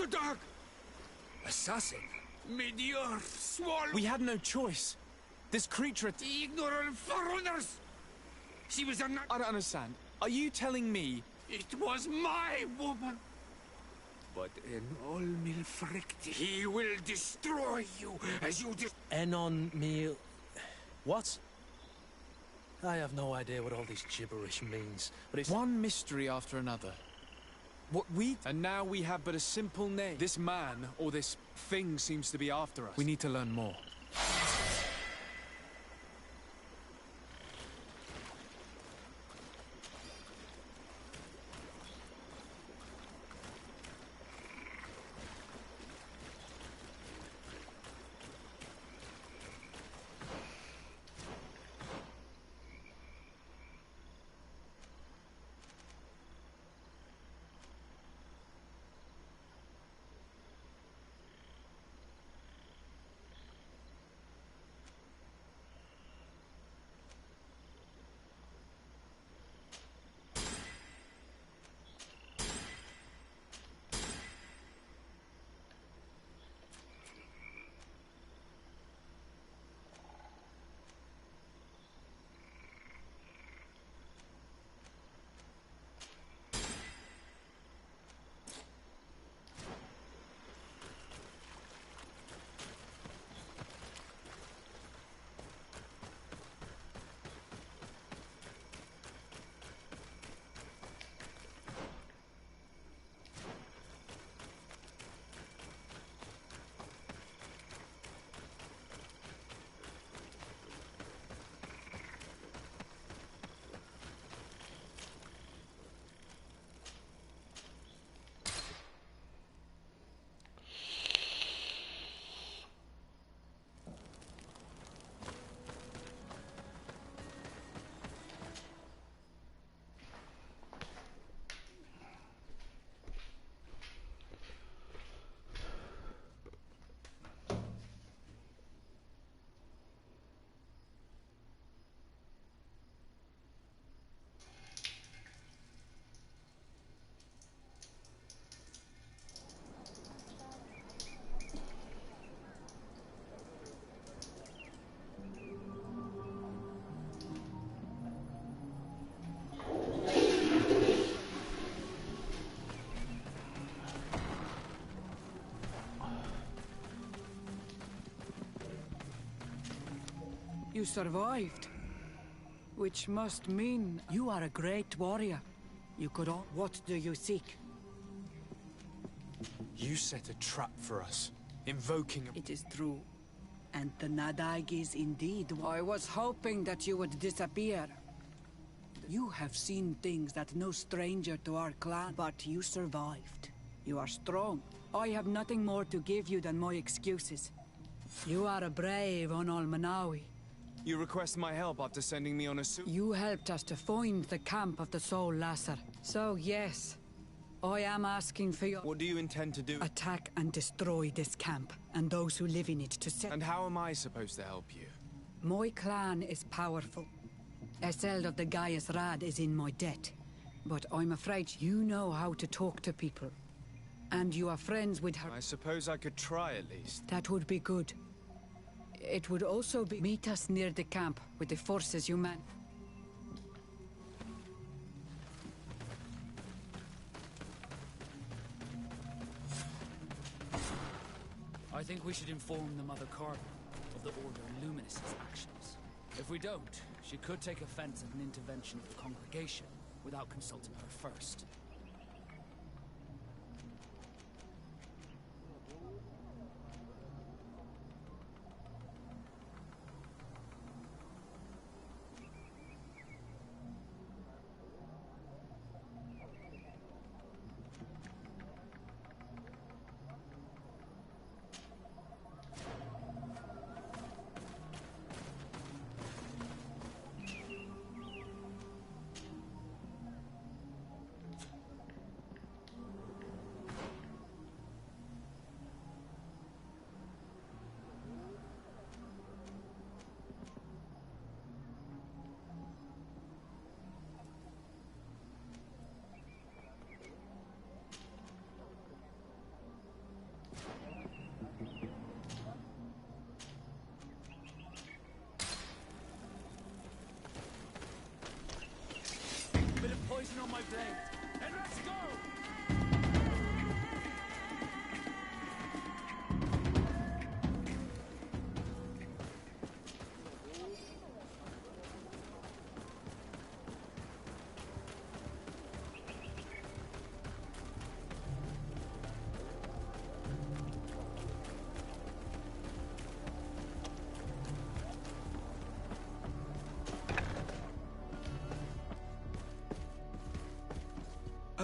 dog! Assassin? Meteor swallow! We had no choice. This creature... The ignorant foreigners! She was a... I don't understand. Are you telling me... It was my woman! But in all Milfricti, he will destroy you as you did... Enon Mil... What? I have no idea what all this gibberish means, but it's... One mystery after another. What we... And now we have but a simple name. This man, or this thing, seems to be after us. We need to learn more. You survived. Which must mean you are a great warrior. You could all... What do you seek? You set a trap for us, invoking... It is true. And the Nadag is indeed... I was hoping that you would disappear. You have seen things that no stranger to our clan, but you survived. You are strong. I have nothing more to give you than my excuses. You are a brave Onol Manawi. You request my help after sending me on a You helped us to find the camp of the Soul Lasser. So yes, I am asking for your... What do you intend to do? Attack and destroy this camp, and those who live in it to set... And how am I supposed to help you? My clan is powerful. Eseld of the Gaius Rad is in my debt. But I'm afraid you know how to talk to people. And you are friends with her... I suppose I could try at least. That would be good. It would also be... Meet us near the camp with the forces you man... I think we should inform the Mother Cardinal of the Order Luminous' actions. If we don't, she could take offense at an intervention of the congregation without consulting her first.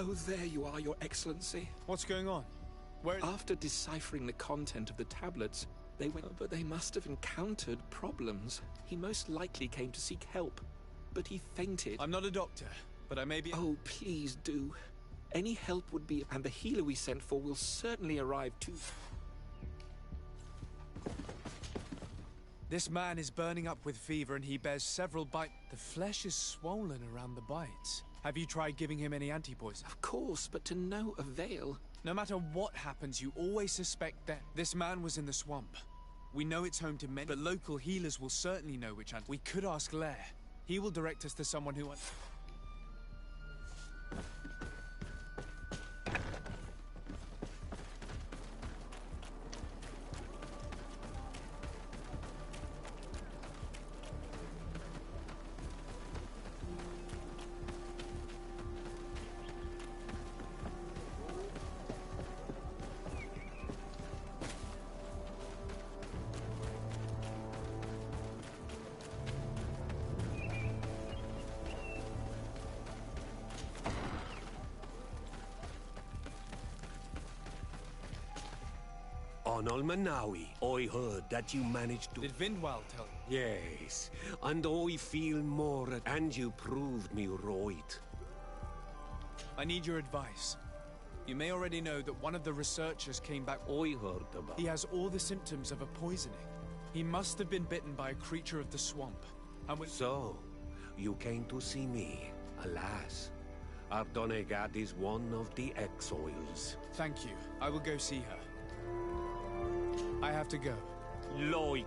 Oh, there you are, Your Excellency. What's going on? Where? After deciphering the content of the tablets, they went, but they must have encountered problems. He most likely came to seek help, but he fainted. I'm not a doctor, but I may be... Oh, please do. Any help would be... And the healer we sent for will certainly arrive too. This man is burning up with fever and he bears several bites. The flesh is swollen around the bites. Have you tried giving him any anti-poison? Of course, but to no avail. No matter what happens, you always suspect that this man was in the swamp. We know it's home to many, but local healers will certainly know which We could ask Lair. He will direct us to someone who... On Olmanawi, I heard that you managed to... Did Vindwal tell you? Yes, and I feel more and you proved me right. I need your advice. You may already know that one of the researchers came back... I heard about... He has all the symptoms of a poisoning. He must have been bitten by a creature of the swamp. And when... So, you came to see me. Alas, Ardonegat is one of the exiles. Thank you. I will go see her. I have to go. Loix.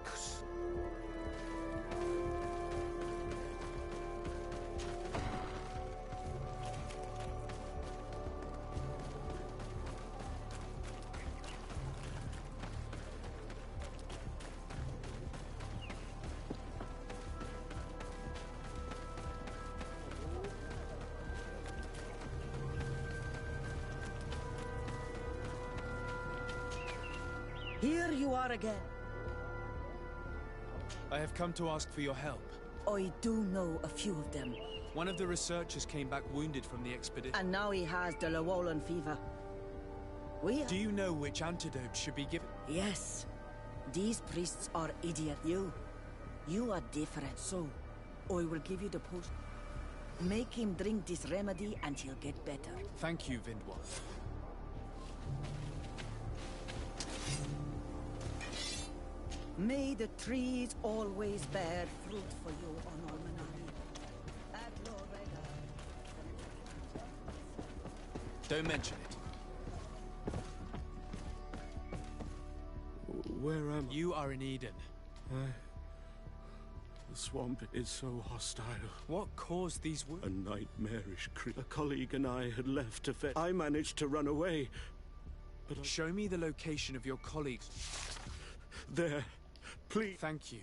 Here you are again. I have come to ask for your help. I do know a few of them. One of the researchers came back wounded from the expedition. And now he has the Llewellyn fever. Do you know which antidote should be given? Yes. These priests are idiots. You are different. So, I will give you the potion. Make him drink this remedy and he'll get better. Thank you, Vindwal. May the trees always bear fruit for you on Almanari. Ad Lorega. Don't mention it. Where am I? You are in Eden. The swamp is so hostile. What caused these wounds? A nightmarish creature. A colleague and I had left to fetch. I managed to run away, but Show me the location of your colleagues. There. Please. Thank you.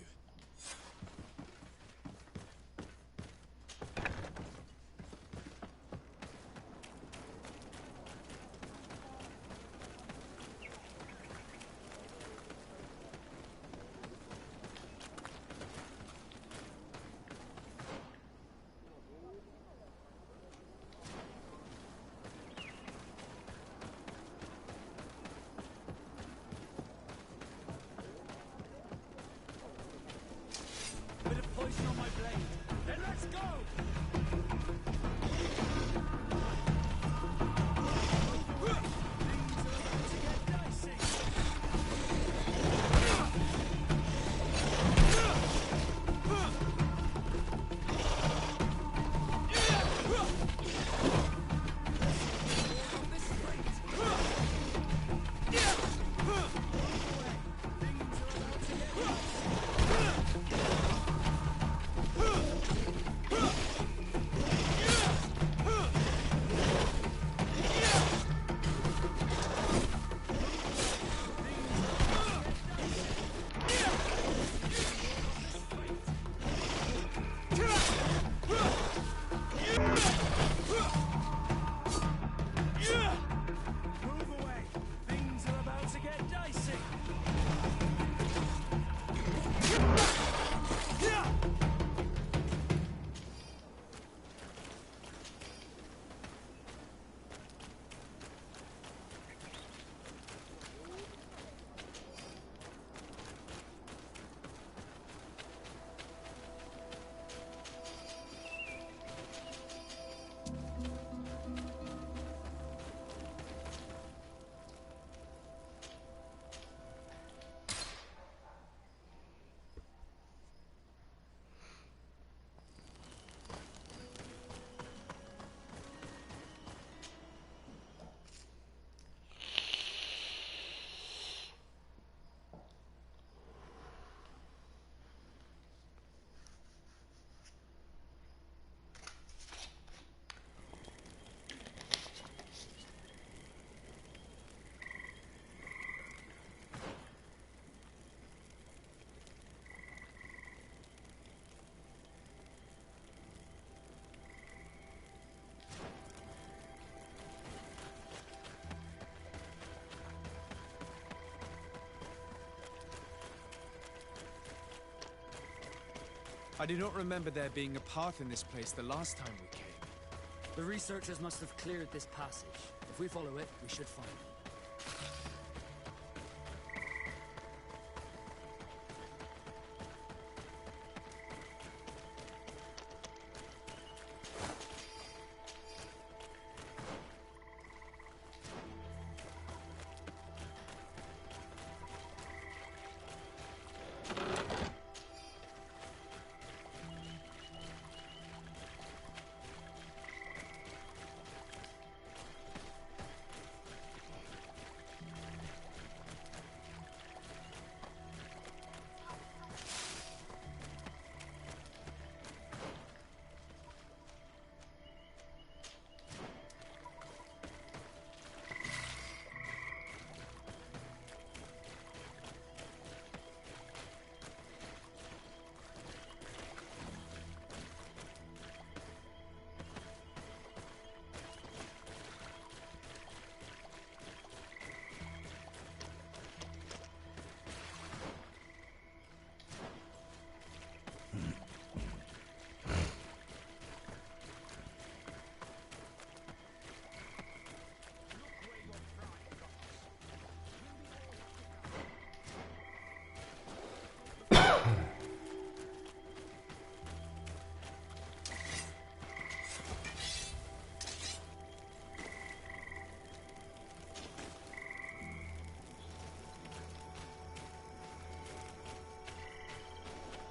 I do not remember there being a path in this place the last time we came. The researchers must have cleared this passage. If we follow it, we should find it.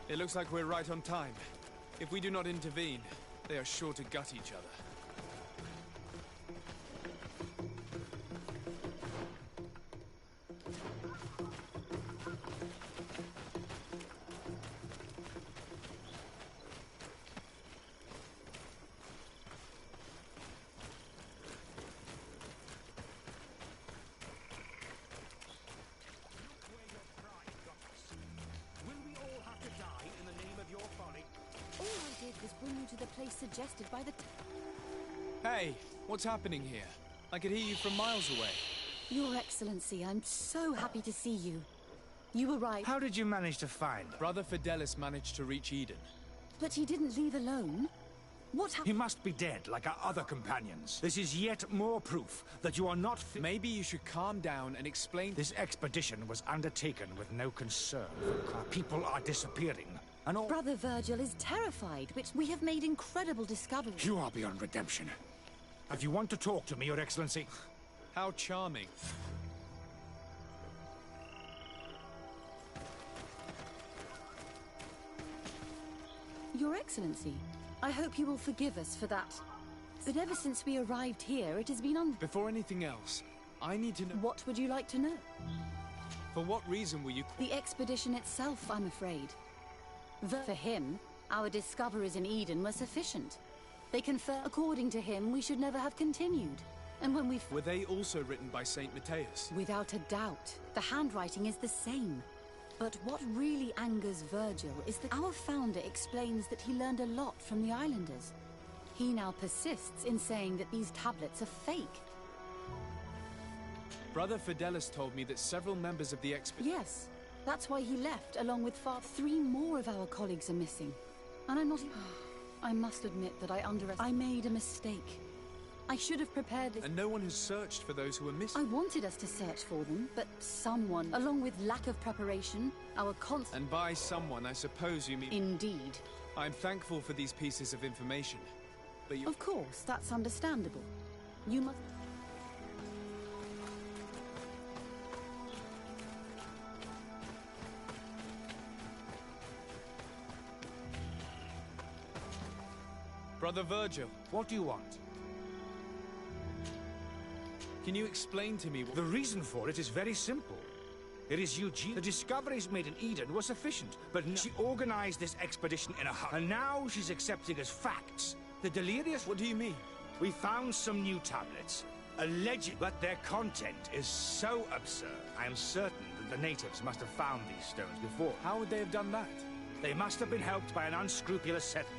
It looks like we're right on time. If we do not intervene, they are sure to gut each other. Suggested by the... Hey, what's happening here? I could hear you from miles away. Your Excellency, I'm so happy to see you. You were right. How did you manage to find them? Brother Fidelis managed to reach Eden. But he didn't leave alone. What happened? He must be dead, like our other companions. This is yet more proof that you are not Maybe you should calm down and explain... This expedition was undertaken with no concern. Our people are disappearing. And all... Brother Virgil is terrified, which we have made incredible discoveries. You are beyond redemption. If you want to talk to me, Your Excellency... How charming. Your Excellency, I hope you will forgive us for that. But ever since we arrived here, it has been Before anything else, I need to know... What would you like to know? For what reason were you... The expedition itself, I'm afraid. For him, our discoveries in Eden were sufficient. They confer... According to him, we should never have continued. And when we... Were they also written by Saint Matthias? Without a doubt. The handwriting is the same. But what really angers Virgil is that our founder explains that he learned a lot from the islanders. He now persists in saying that these tablets are fake. Brother Fidelis told me that several members of the expedition... Yes. That's why he left, along with 3 more of our colleagues are missing. And I'm not... I must admit that I made a mistake. I should have prepared this... And no one has searched for those who are missing. I wanted us to search for them, but someone, along with lack of preparation, our constant... And by someone, I suppose you mean... Indeed. I'm thankful for these pieces of information, but you... Of course, that's understandable. You must... Brother Virgil. What do you want? Can you explain to me what... The reason for it is very simple. It is Eugene. The discoveries made in Eden were sufficient, but she organized this expedition in a hurry. And now she's accepting as facts the delirious... What do you mean? We found some new tablets, alleged, but their content is so absurd. I am certain that the natives must have found these stones before. How would they have done that? They must have been helped by an unscrupulous settler.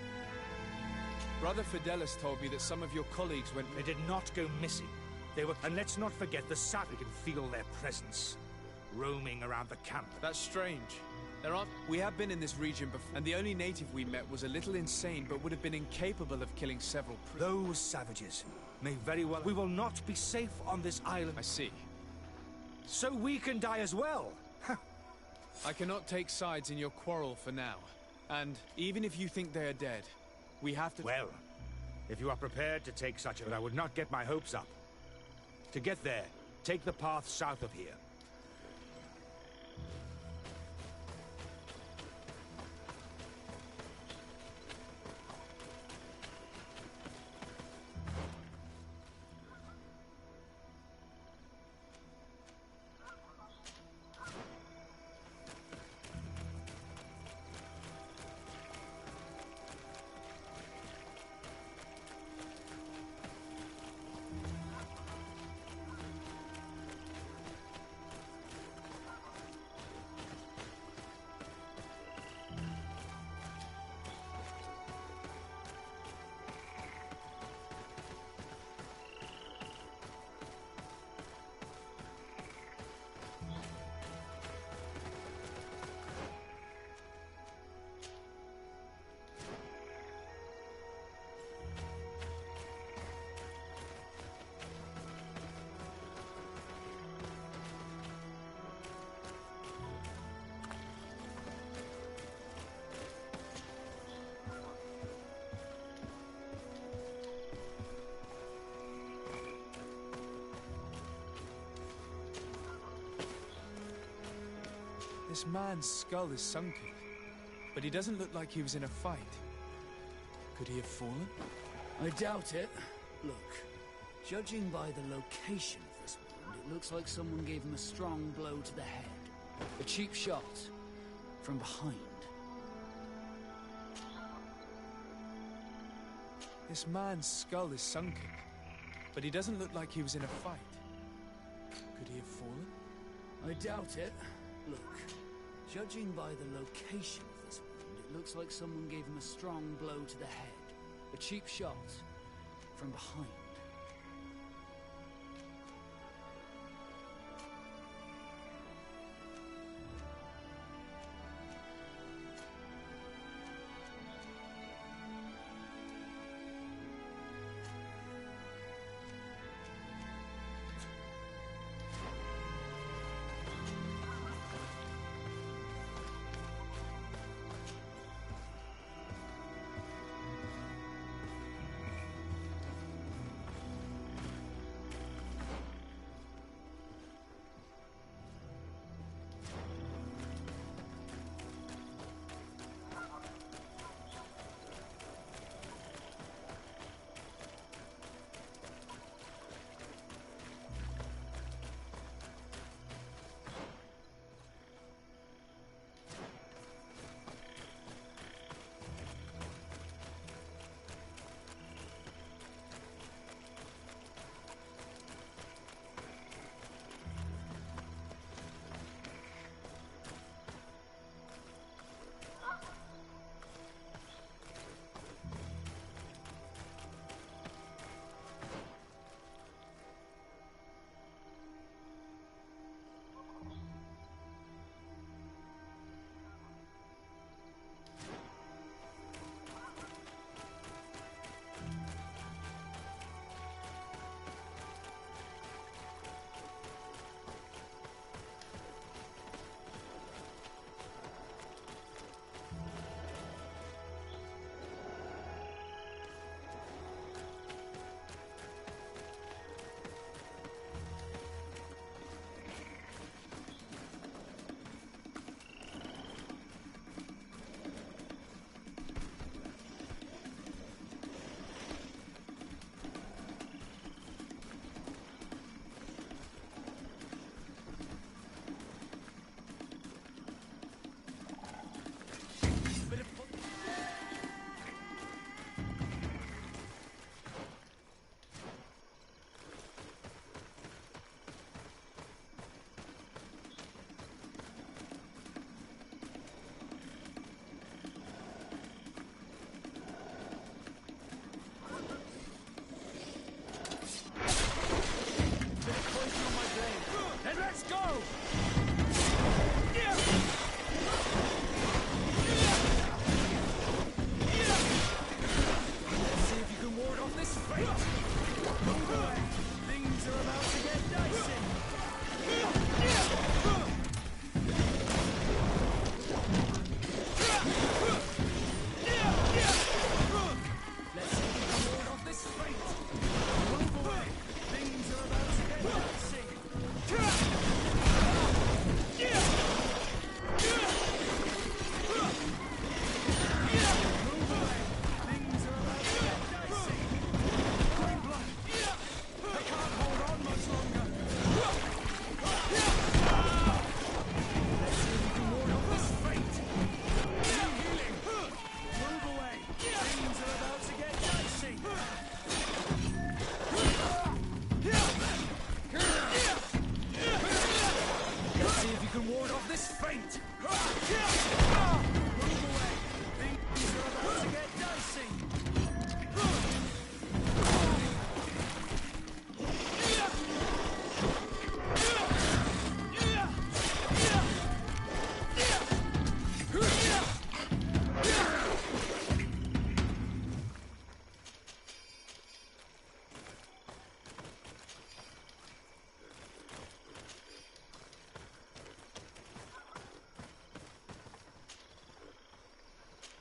Brother Fidelis told me that some of your colleagues went... They did not go missing. They were... And let's not forget the savage can feel their presence, roaming around the camp. That's strange. We have been in this region before, and the only native we met was a little insane, but would have been incapable of killing several Those savages may very well... We will not be safe on this island. I see. So we can die as well. I cannot take sides in your quarrel for now. And even if you think they are dead, we have to... Well, if you are prepared to take such a... I would not get my hopes up. To get there, take the path south of here. This man's skull is sunken, but he doesn't look like he was in a fight. Could he have fallen? I doubt it. Look, judging by the location of this wound, it looks like someone gave him a strong blow to the head. A cheap shot from behind. This man's skull is sunken, but he doesn't look like he was in a fight. Could he have fallen? I doubt it. Look, judging by the location of this wound, it looks like someone gave him a strong blow to the head. A cheap shot from behind.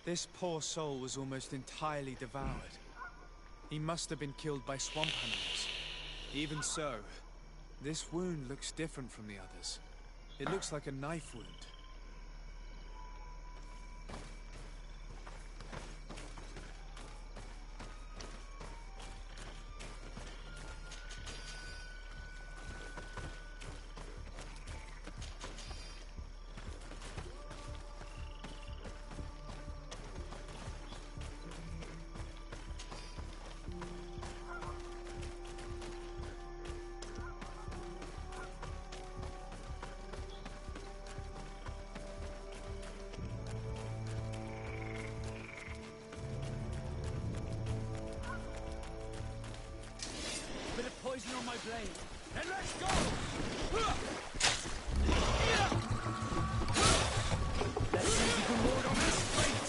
This poor soul was almost entirely devoured. He must have been killed by swamp animals. Even so, this wound looks different from the others. It looks like a knife wound. Bit of poison on my blade. And let's go! Let's see if you can ward on this fate.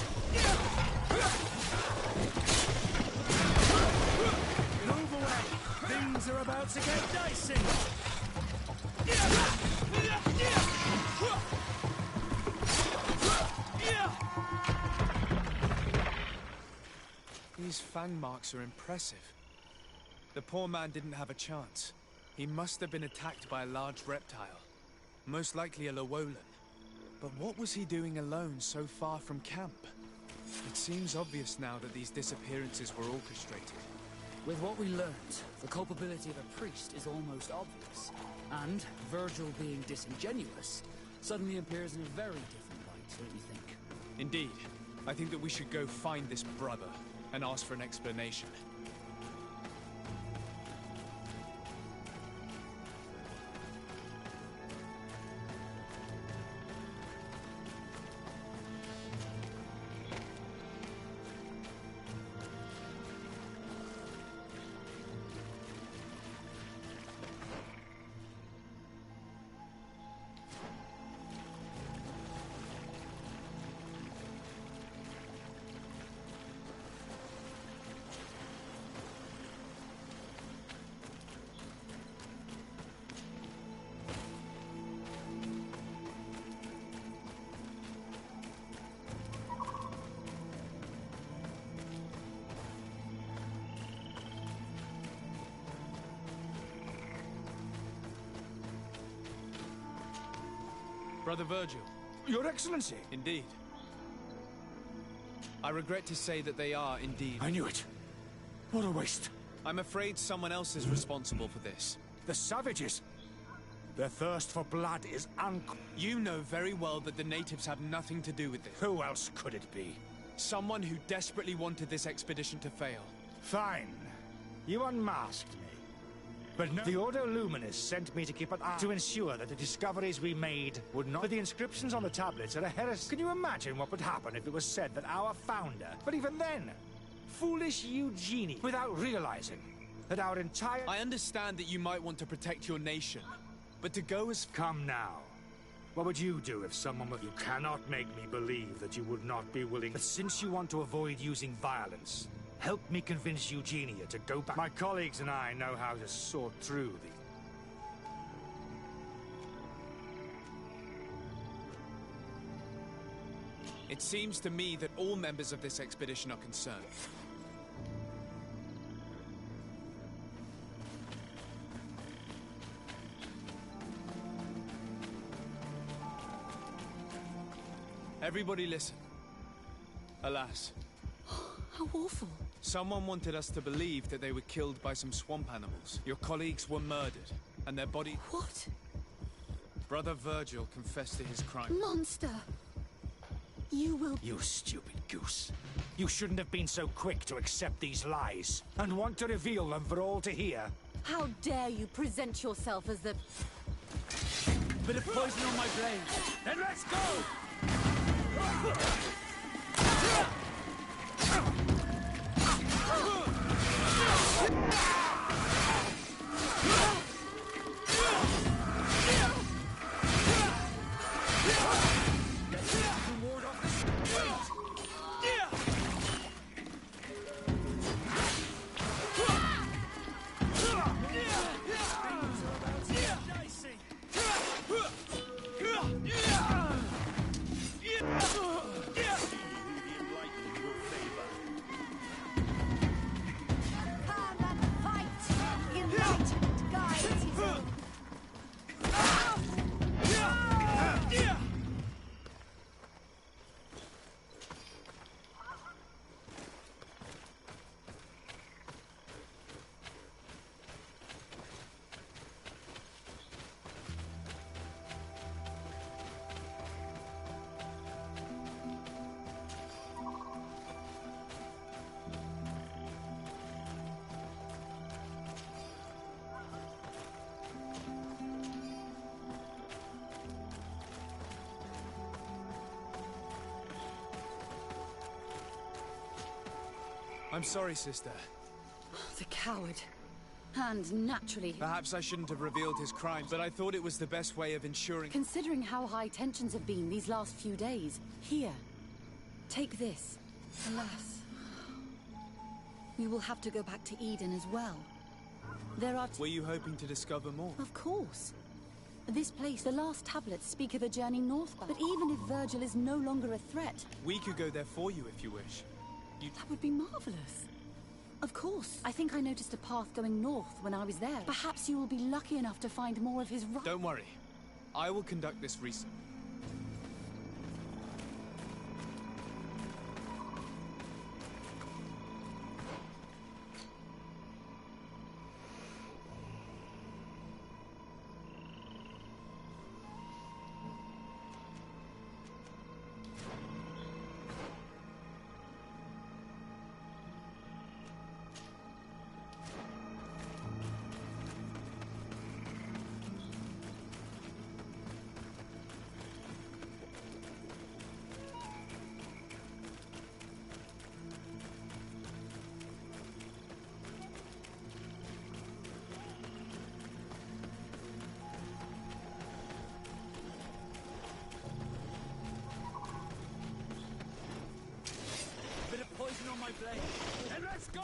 Move away. Things are about to get dicey. These fang marks are impressive. The poor man didn't have a chance. He must have been attacked by a large reptile. Most likely a Llewellyn. But what was he doing alone so far from camp? It seems obvious now that these disappearances were orchestrated. With what we learned, the culpability of a priest is almost obvious. And Virgil being disingenuous suddenly appears in a very different light, don't you think? Indeed. I think that we should go find this brother and ask for an explanation. Brother Virgil. Your Excellency! Indeed. I regret to say that they are indeed... I knew it. What a waste. I'm afraid someone else is responsible for this. The savages. Their thirst for blood is You know very well that the natives have nothing to do with this. Who else could it be? Someone who desperately wanted this expedition to fail. Fine. You unmasked me. But no, the Ordo Luminis sent me to keep an eye to ensure that the discoveries we made would not... But the inscriptions on the tablets are a heresy. Can you imagine what would happen if it was said that our founder, but even then, foolish Eugenie, without realizing that our entire... I understand that you might want to protect your nation, but to go as... Come now. What would you do if someone were... You cannot make me believe that you would not be willing... But since you want to avoid using violence, help me convince Eugenia to go back. My colleagues and I know how to sort through the... It seems to me that all members of this expedition are concerned. Everybody listen. Alas. How awful. Someone wanted us to believe that they were killed by some swamp animals. Your colleagues were murdered, and their body... What? Brother Virgil confessed to his crime. Monster! You will... You stupid goose. You shouldn't have been so quick to accept these lies, and want to reveal them for all to hear. How dare you present yourself as the... Bit of poison on my blade. Then let's go! I'm sorry, sister. The coward. And naturally... Perhaps I shouldn't have revealed his crimes, but I thought it was the best way of ensuring... Considering how high tensions have been these last few days. Here. Take this. Alas. We will have to go back to Eden as well. There are... Were you hoping to discover more? Of course. This place, the last tablets speak of a journey northbound. But even if Virgil is no longer a threat... We could go there for you if you wish. That would be marvelous. Of course. I think I noticed a path going north when I was there. Perhaps you will be lucky enough to find more of his... Don't worry. I will conduct this research. Poison on my blade. Then let's go!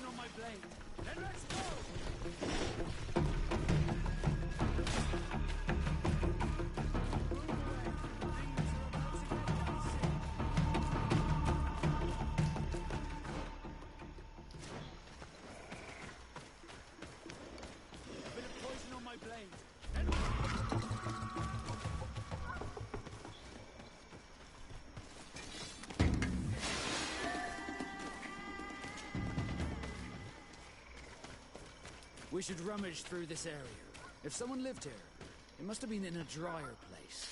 On my blade. Then let's go! We should rummage through this area. If someone lived here, it must have been in a drier place.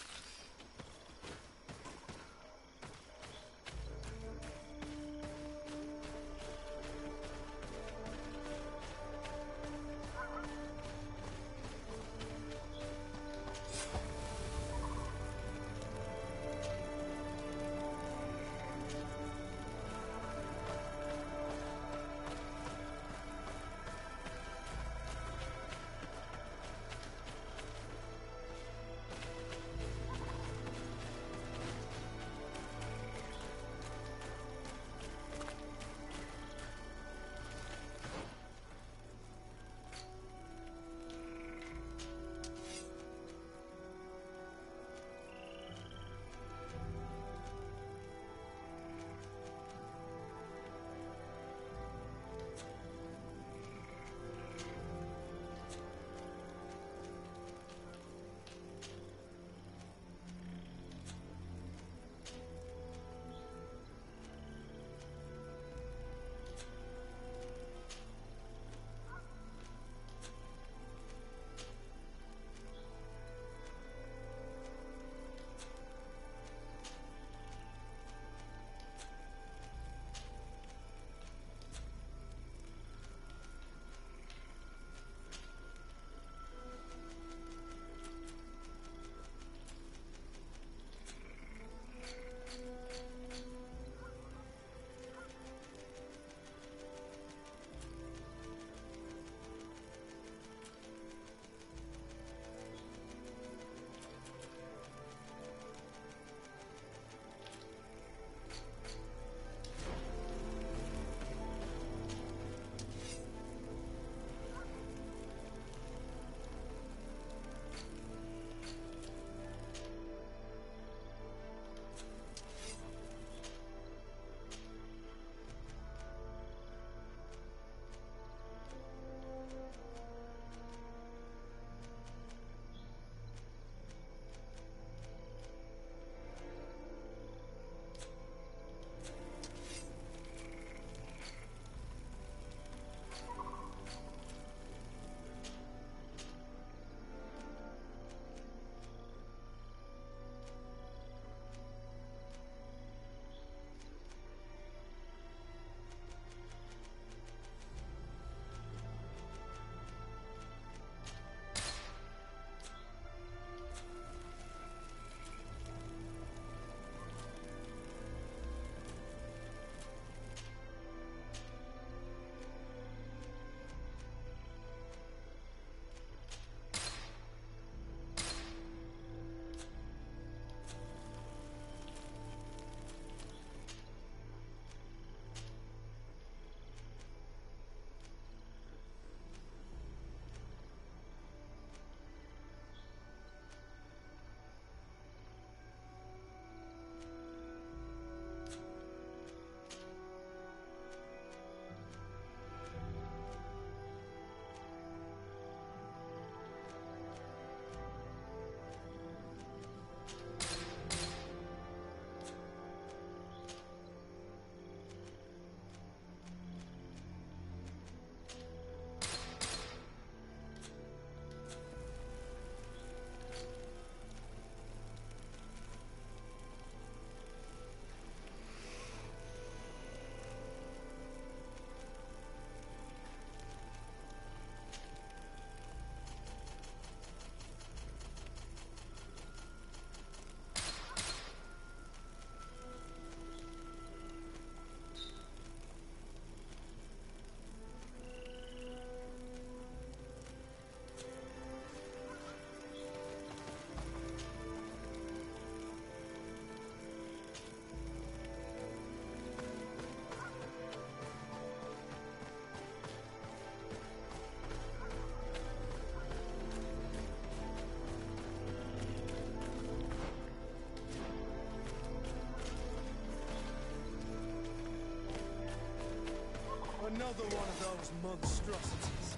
Another one of those monstrosities.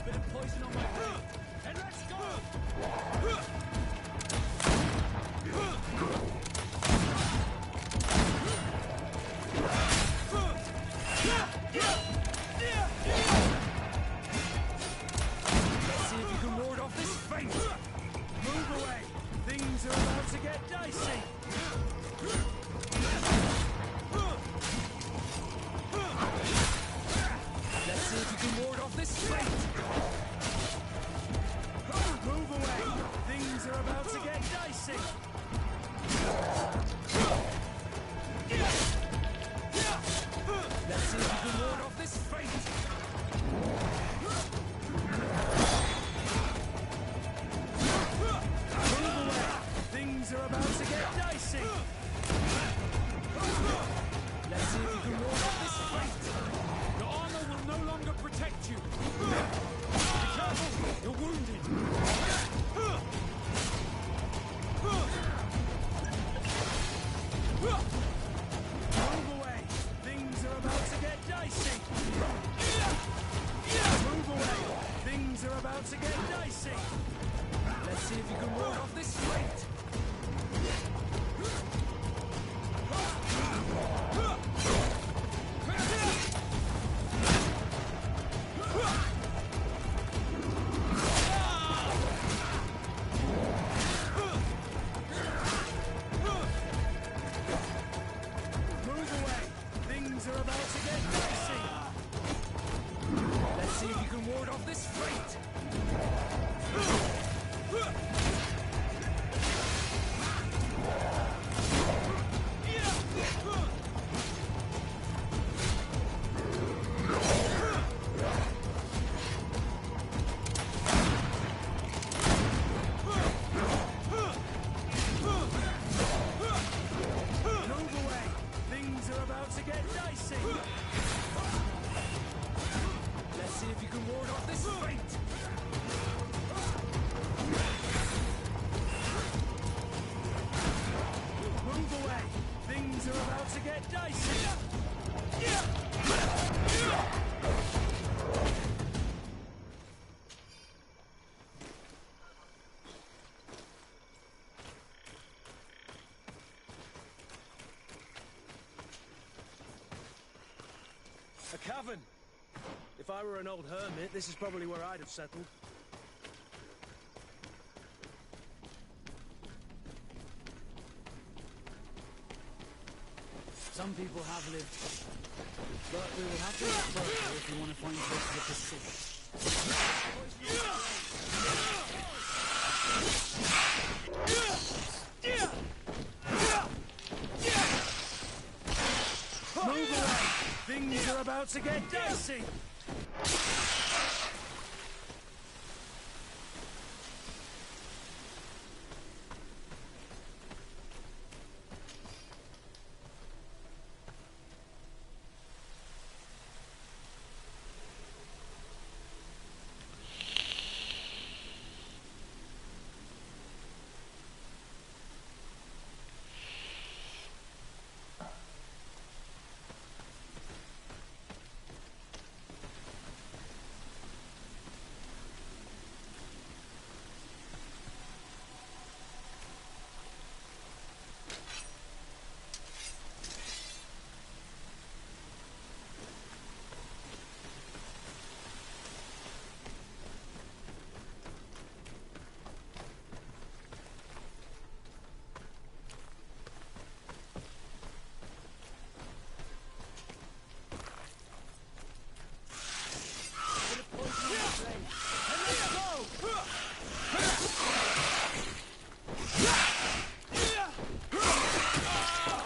Bit of poison on my brain. And let's go! Let's see if you can ward off this feint. Move away. Things are about to get dicey. Let's see if you can ward off this feint. Move away. Things are about to get dicey. Let's see if you can ward off this feint. Move away. Things are about to get dicey. Let's see if you can ward off this feint. Your armor will no longer protect you. Be careful, you're wounded. Move away. Things are about to get dicey. Move away. Things are about to get dicey. Let's see if you can ward off this feint. Move away. Things are about to get dicey. Let's see if you can ward off this feint. Move away. Things are about to get dicey. Let's see if you can ward off this feint. Move away. Things are about to get dicey. A cavern. If I were an old hermit, this is probably where I'd have settled. Some people have lived, but we will have to look further if you want to find places of the sea. Move away! Things are about to get dicey!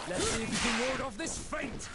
Let's see if you can ward off this feint!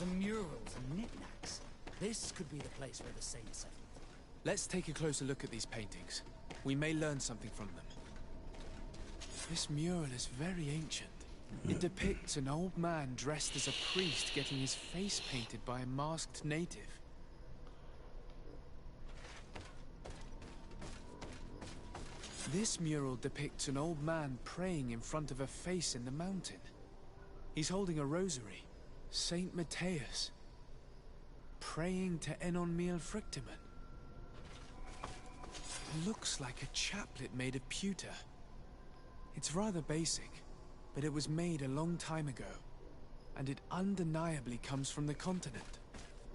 Some murals and knickknacks. This could be the place where the saints settled. Let's take a closer look at these paintings. We may learn something from them. This mural is very ancient. It depicts an old man dressed as a priest getting his face painted by a masked native. This mural depicts an old man praying in front of a face in the mountain. He's holding a rosary. Saint Matthias. Praying to Enon Miel Frictimen. Looks like a chaplet made of pewter. It's rather basic, but it was made a long time ago, and it undeniably comes from the continent.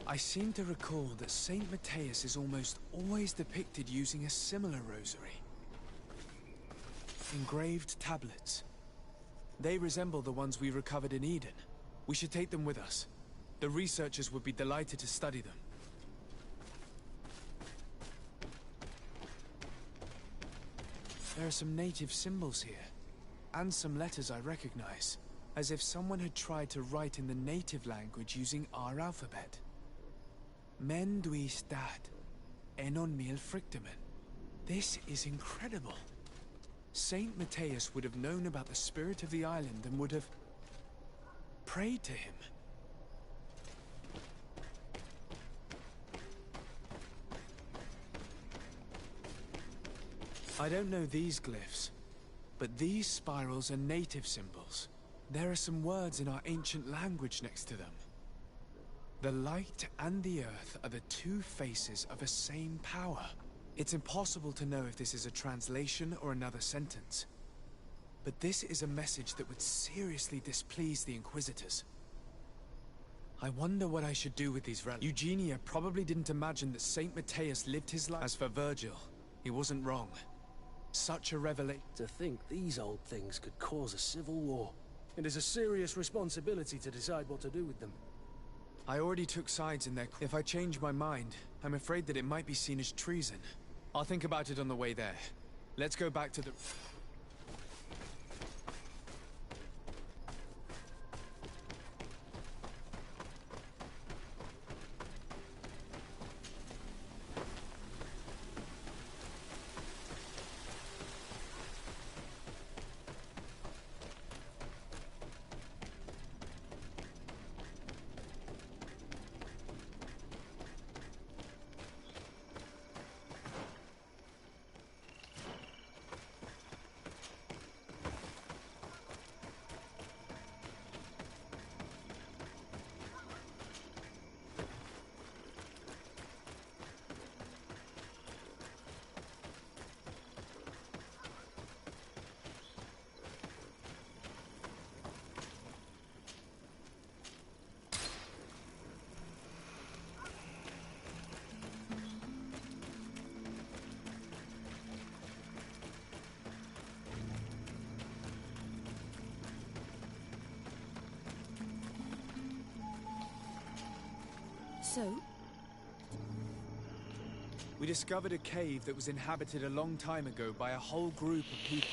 I seem to recall that Saint Matthias is almost always depicted using a similar rosary. Engraved tablets. They resemble the ones we recovered in Eden. We should take them with us. The researchers would be delighted to study them. There are some native symbols here, and some letters I recognize, as if someone had tried to write in the native language using our alphabet. Men duis dat, enon mil frictimen. This is incredible. Saint Matthias would have known about the spirit of the island and would have prayed to him. I don't know these glyphs, but these spirals are native symbols. There are some words in our ancient language next to them. The light and the earth are the two faces of a same power. It's impossible to know if this is a translation or another sentence. But this is a message that would seriously displease the Inquisitors. I wonder what I should do with these relics. Eugenia probably didn't imagine that Saint Matthias lived his life. As for Virgil, he wasn't wrong. Such a revelation. To think these old things could cause a civil war. It is a serious responsibility to decide what to do with them. I already took sides in their... If I change my mind, I'm afraid that it might be seen as treason. I'll think about it on the way there. Let's go back to the... So? We discovered a cave that was inhabited a long time ago by a whole group of people,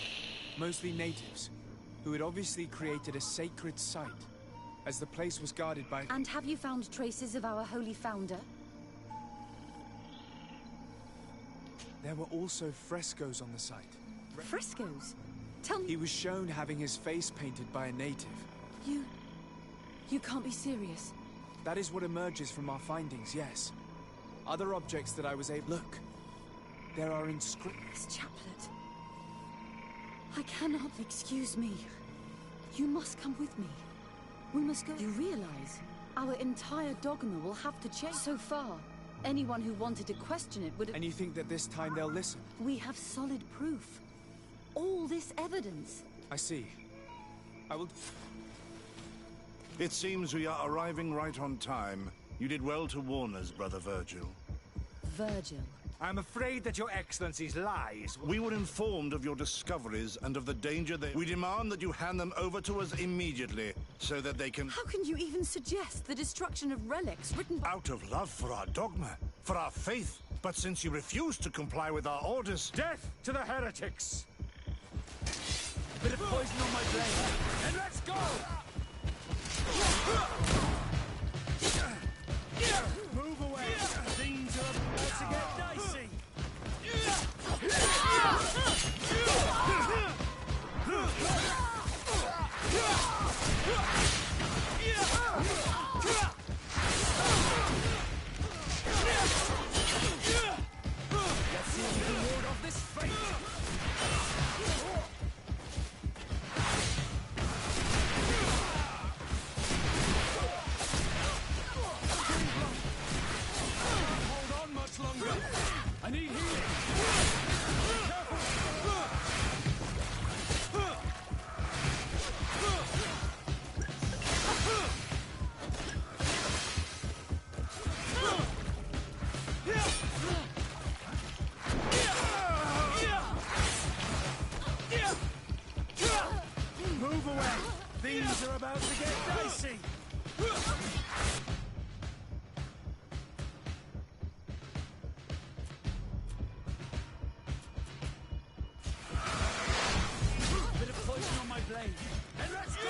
mostly natives, who had obviously created a sacred site, as the place was guarded by... And have you found traces of our holy founder? There were also frescoes on the site. Frescoes? Tell me... He was shown having his face painted by a native. You can't be serious. That is what emerges from our findings, yes. Other objects that I was able... Look. There are inscriptions... This chaplet... I cannot... Excuse me. You must come with me. We must go... You realize our entire dogma will have to change. So far, anyone who wanted to question it would have... And you think that this time they'll listen? We have solid proof. All this evidence. I see. I will... It seems we are arriving right on time. You did well to warn us, Brother Virgil. Virgil. I'm afraid that your Excellency's lies... We were informed of your discoveries and of the danger they... We demand that you hand them over to us immediately, so that they can... How can you even suggest the destruction of relics written by... Out of love for our dogma, for our faith. But since you refuse to comply with our orders... Death to the heretics! A bit of poison on my blade, and let's go! Move away! Things are about to get dicey! Let's see if you can ward off this fate! Hold on much longer! I need healing! Move away! Things are about to get dicey! Bit of poison on my blade. And let's go!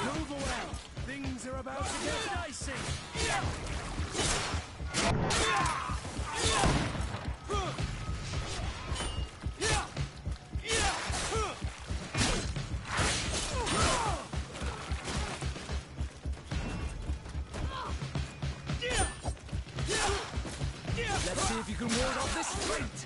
Move away! Things are about to get dicey! Let's see if you can ward off this fate!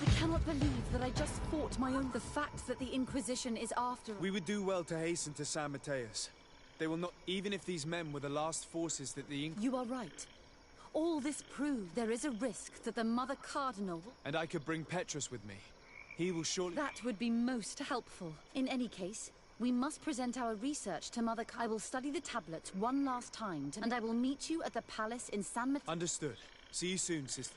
I cannot believe that I just fought my own. The fact that the Inquisition is after us. We would do well to hasten to San Mateus. They will not, even if these men were the last forces that the You are right. All this proves there is a risk that the Mother Cardinal... And I could bring Petrus with me. He will surely... That would be most helpful. In any case, we must present our research to Mother... I will study the tablets one last time, and I will meet you at the palace in San Mateus. Understood. See you soon, sister.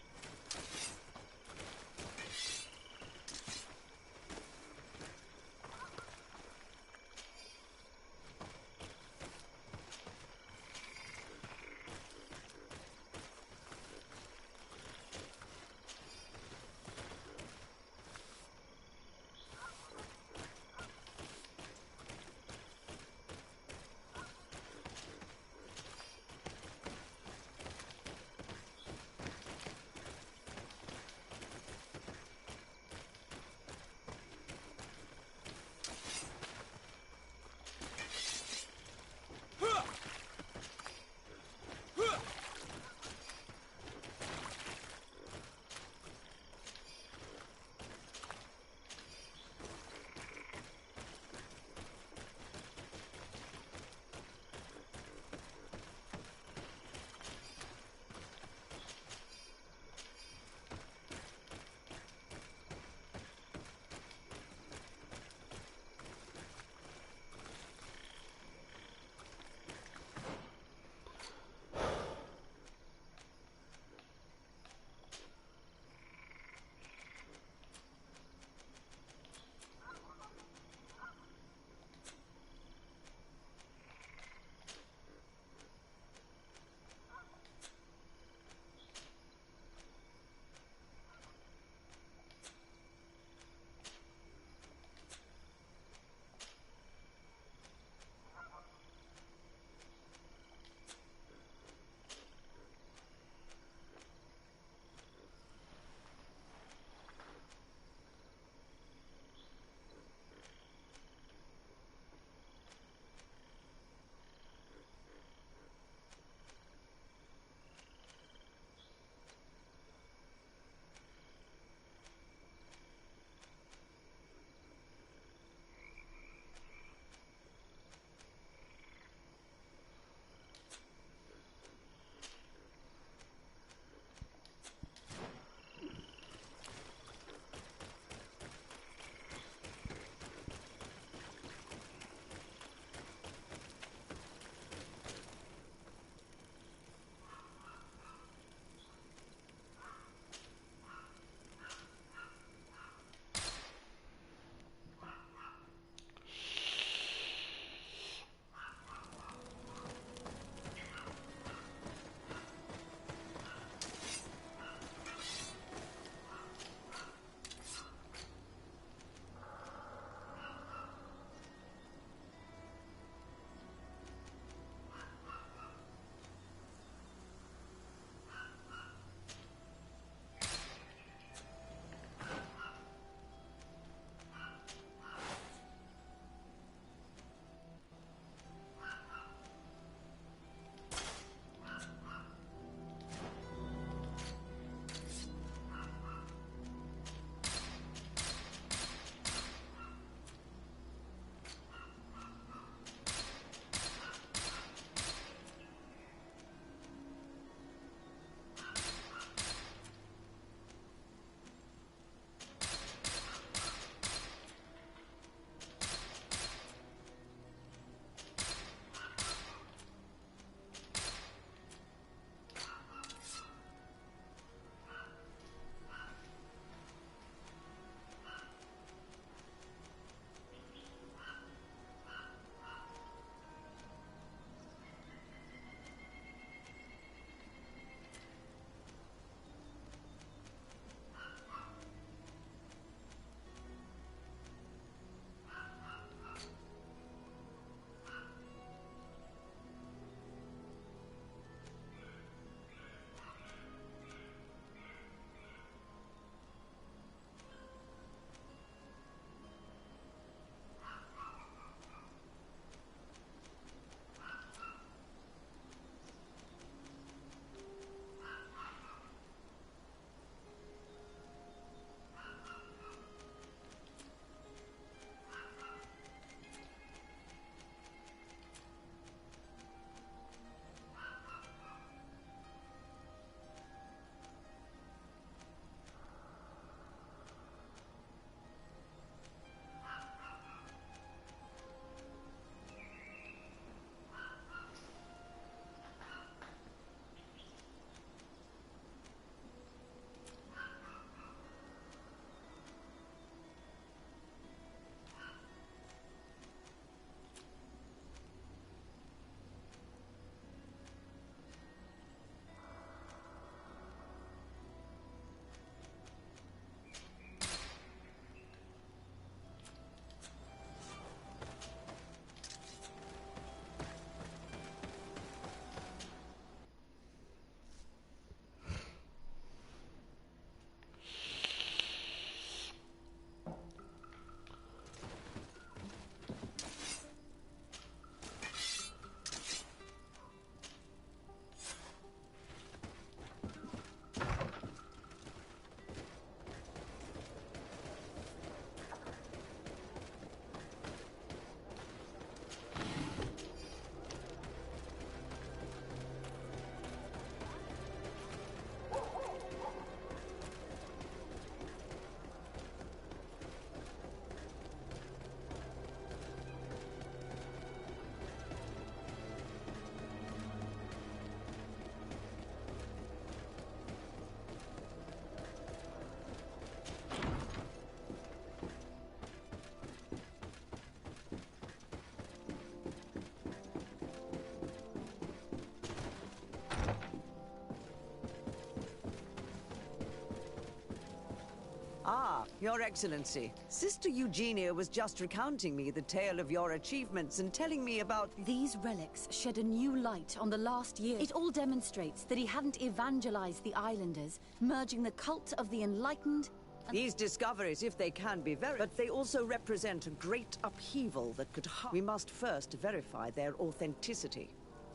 Ah, Your Excellency. Sister Eugenia was just recounting me the tale of your achievements and telling me about... These relics shed a new light on the last year. It all demonstrates that he hadn't evangelized the islanders, merging the cult of the enlightened... These discoveries, if they can be verified, but they also represent a great upheaval that could harm. We must first verify their authenticity.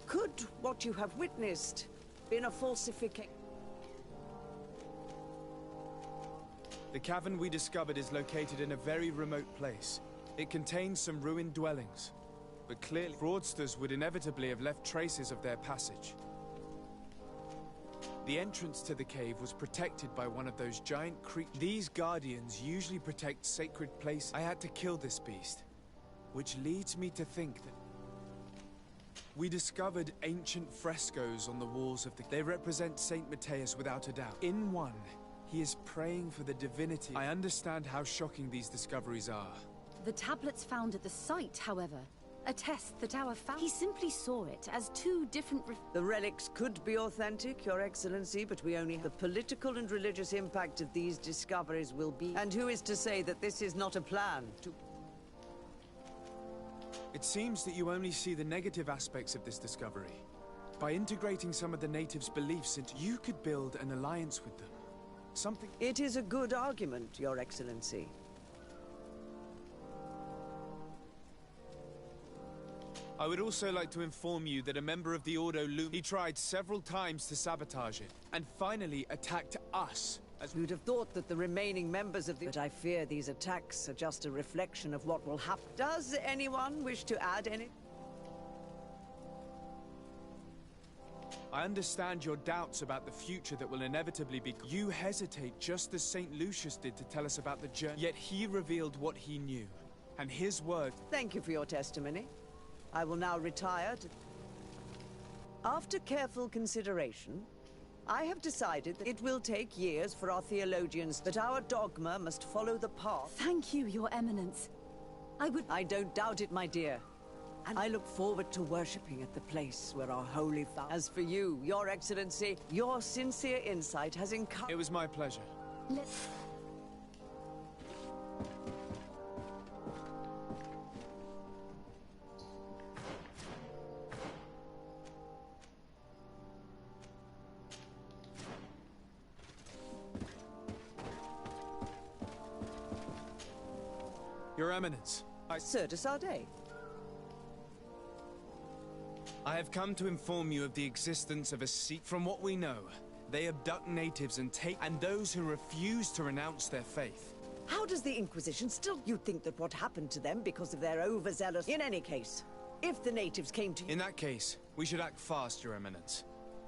Could what you have witnessed been a falsification? The cavern we discovered is located in a very remote place. It contains some ruined dwellings, but clearly fraudsters would inevitably have left traces of their passage. The entrance to the cave was protected by one of those giant creatures. These guardians usually protect sacred places. I had to kill this beast, which leads me to think that we discovered ancient frescoes on the walls of the... They represent Saint Matthias without a doubt. In one, he is praying for the divinity. I understand how shocking these discoveries are. The tablets found at the site, however, attest that our He simply saw it as two different... The relics could be authentic, Your Excellency, but we only... The political and religious impact of these discoveries will be... And who is to say that this is not a plan to... It seems that you only see the negative aspects of this discovery. By integrating some of the natives' beliefs into... You could build an alliance with them. Something... It is a good argument, Your Excellency. I would also like to inform you that a member of the Ordo He tried several times to sabotage it, and finally attacked us. You'd have thought that the remaining members of the... But I fear these attacks are just a reflection of what will happen. Does anyone wish to add any... I understand your doubts about the future that will inevitably be... You hesitate just as St. Lucius did to tell us about the journey. Yet he revealed what he knew, and his word... Thank you for your testimony. I will now retire to... After careful consideration, I have decided that it will take years for our theologians, but our dogma must follow the path. Thank you, Your Eminence. I don't doubt it, my dear. And I look forward to worshipping at the place where our holy father... As for you, Your Excellency, your sincere insight has encouraged... It was my pleasure. Let's... Your Eminence, Sir de Sardet. I have come to inform you of the existence of a secret. From what we know, they abduct natives and take... and those who refuse to renounce their faith. How does the Inquisition still... You think that what happened to them because of their overzealous... In any case, if the natives came to... In that case, we should act fast, Your Eminence.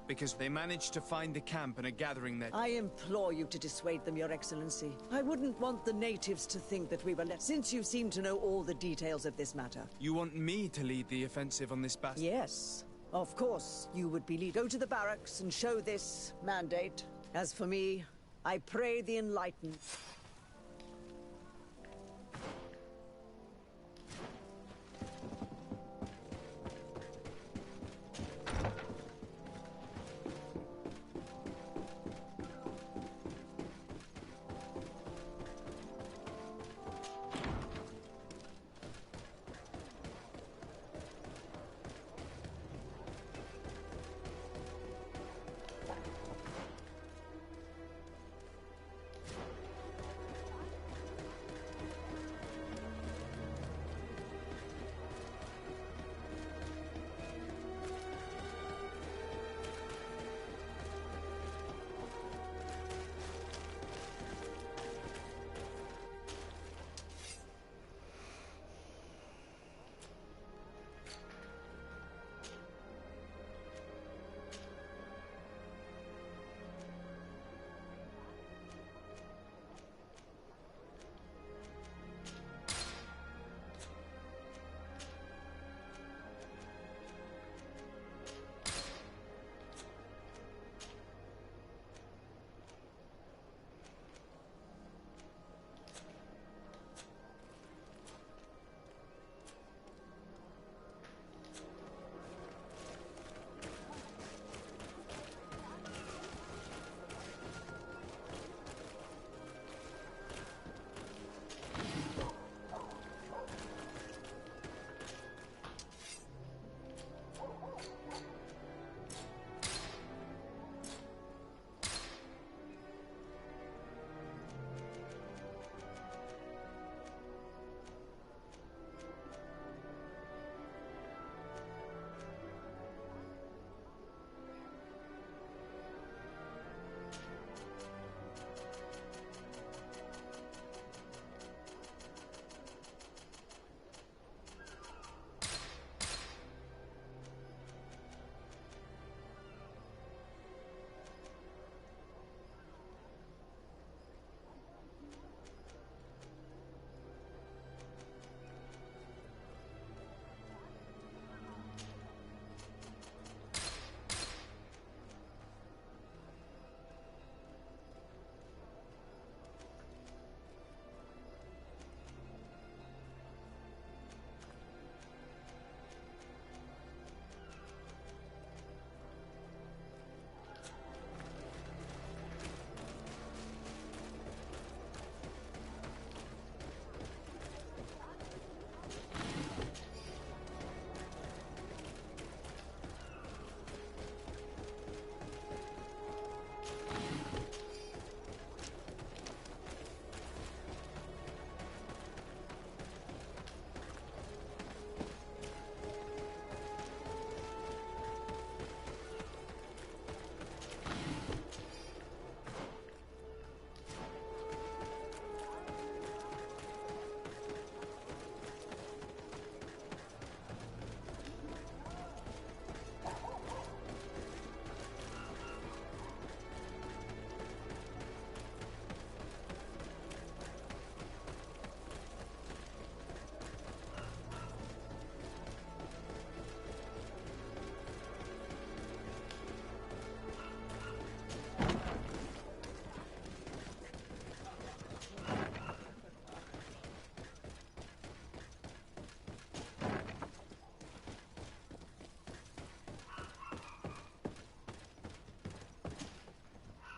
Because they managed to find the camp and are gathering their... I implore you to dissuade them, Your Excellency. I wouldn't want the natives to think that we were left... Since you seem to know all the details of this matter. You want me to lead the offensive on this bastion? Yes. Of course, you would be lead. Go to the barracks and show this mandate. As for me, I pray the enlightened...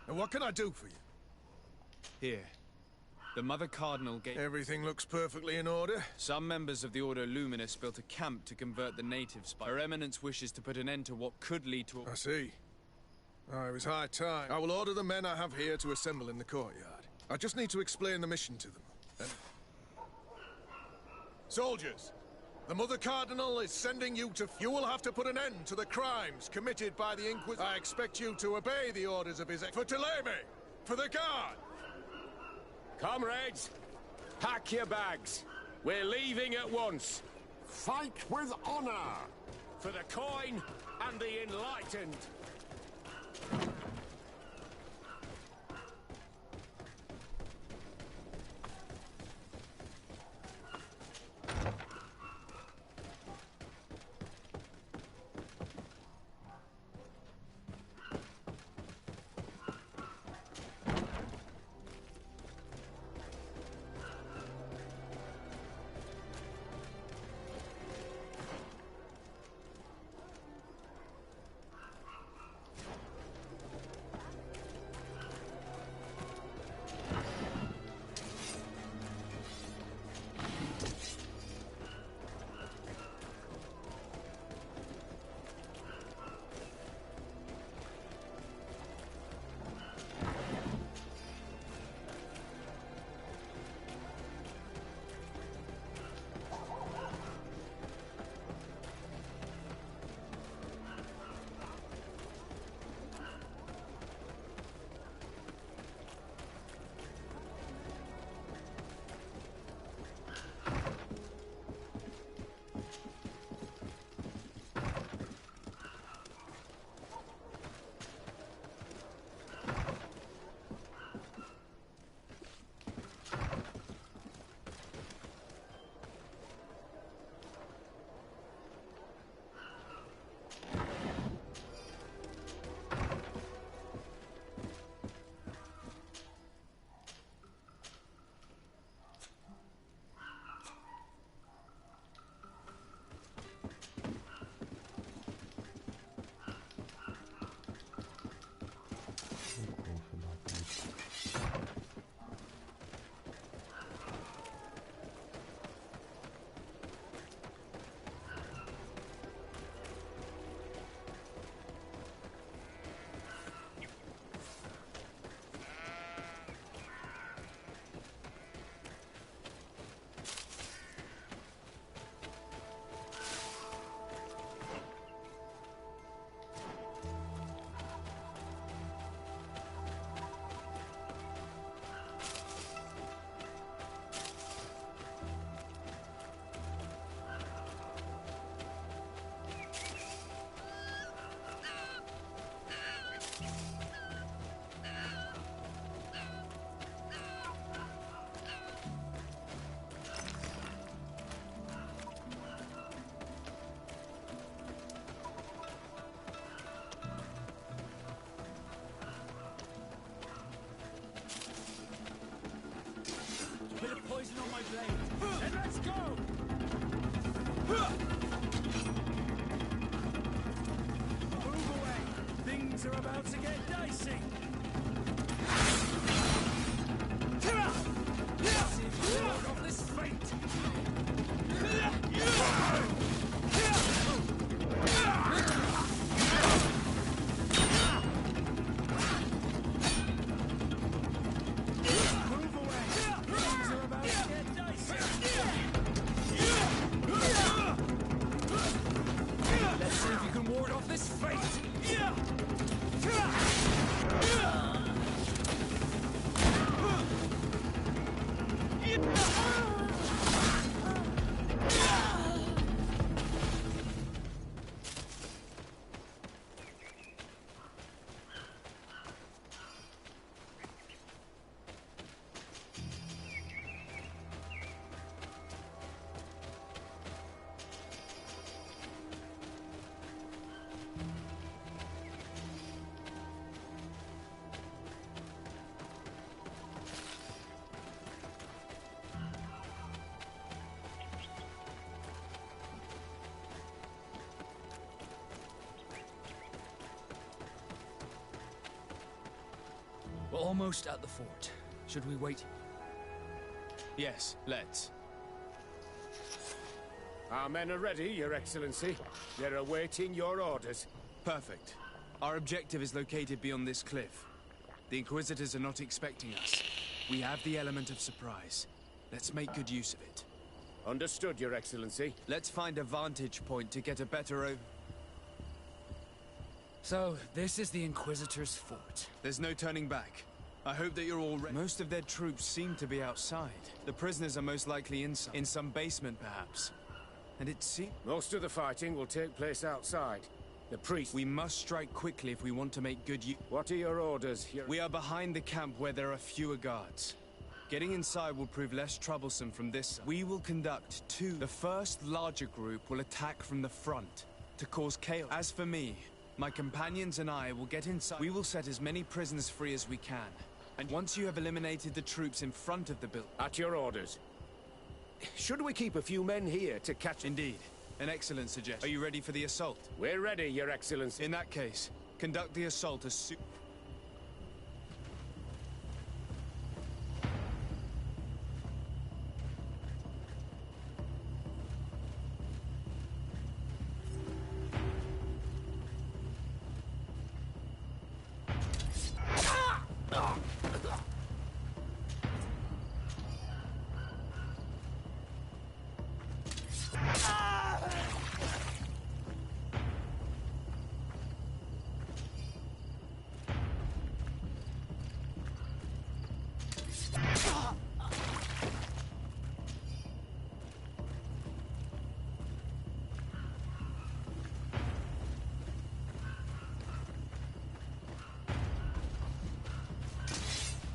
And what can I do for you? Here. The Mother Cardinal gave... Everything looks perfectly in order. Some members of the Ordo Luminous built a camp to convert the natives, but Her Eminence wishes to put an end to what could lead to... I see. It was high time. I will order the men I have here to assemble in the courtyard. I just need to explain the mission to them. And... Soldiers, the Mother Cardinal is sending you to... You will have to put an end to the crimes committed by the Inquisition. I expect you to obey the orders of his... For Teleme! For the guard! Comrades, pack your bags. We're leaving at once. Fight with honor! For the coin and the enlightened. Bit of poison on my blade. Then let's go! Move away. Things are about to get dicey. See if you can ward off this fate. Let's see if you can ward off this fate! We're almost at the fort. Should we wait? Yes, let's. Our men are ready, Your Excellency. They're awaiting your orders. Perfect. Our objective is located beyond this cliff. The Inquisitors are not expecting us. We have the element of surprise. Let's make good use of it. Understood, Your Excellency. Let's find a vantage point to get a better So, this is the Inquisitor's fort. There's no turning back. I hope that you're all ready. Most of their troops seem to be outside. The prisoners are most likely inside. In some basement, perhaps. And it seems... Most of the fighting will take place outside. The priest... We must strike quickly if we want to make good use... What are your orders here? We are behind the camp where there are fewer guards. Getting inside will prove less troublesome from this side. We will conduct two. The first larger group will attack from the front to cause chaos. As for me, my companions and I will get inside. We will set as many prisoners free as we can. And once you have eliminated the troops in front of the building... At your orders. Should we keep a few men here to catch... Indeed. An excellent suggestion. Are you ready for the assault? We're ready, Your Excellency. In that case, conduct the assault as soon...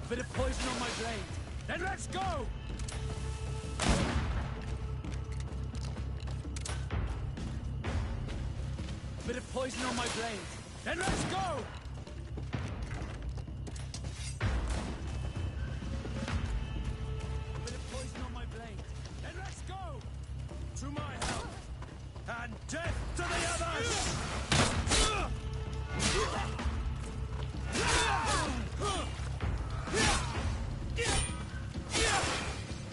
Bit of poison on my blade. Then let's go! Bit of poison on my blade. Then let's go! Bit of poison on my blade. Then let's go! To my help! And death to the others!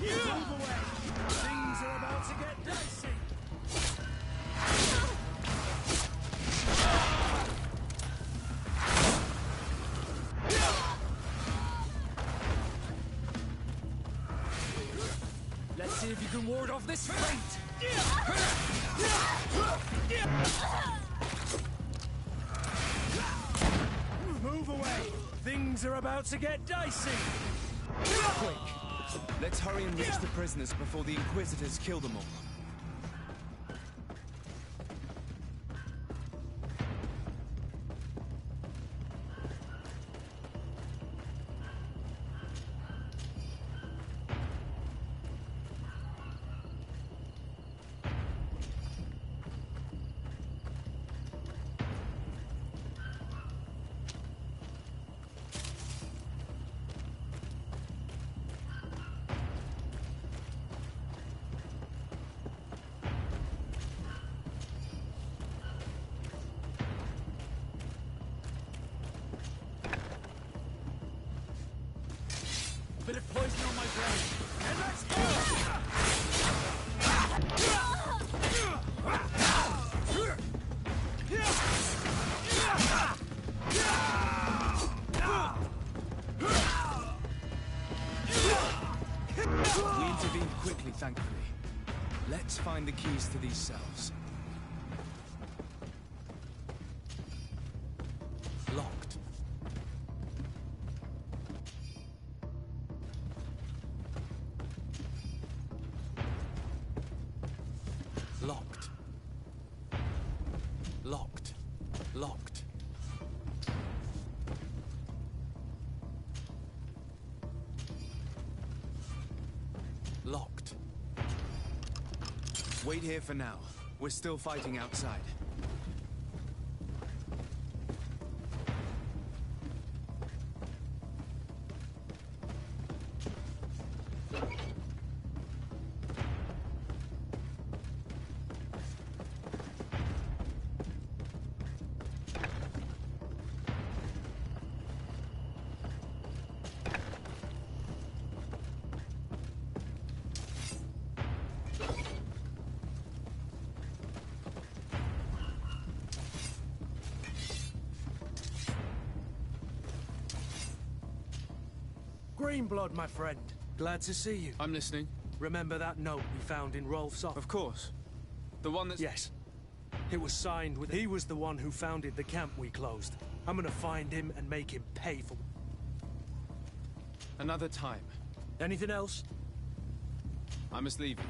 Move away! Things are about to get dicey! Let's see if you can ward off this fate! Move away! Things are about to get dicey! Quick! Let's hurry and reach the prisoners before the Inquisitors kill them all. Bit of poison on my blade. And let's go! We intervened quickly, thankfully. Let's find the keys to these cells. Locked. Locked. Locked. Locked. Locked. Wait here for now. We're still fighting outside. Greenblood, my friend. Glad to see you. I'm listening. Remember that note we found in Rolf's office? Of course. The one that's... Yes. It was signed with... He was the one who founded the camp we closed. I'm gonna find him and make him pay for... Another time. Anything else? I must leave you.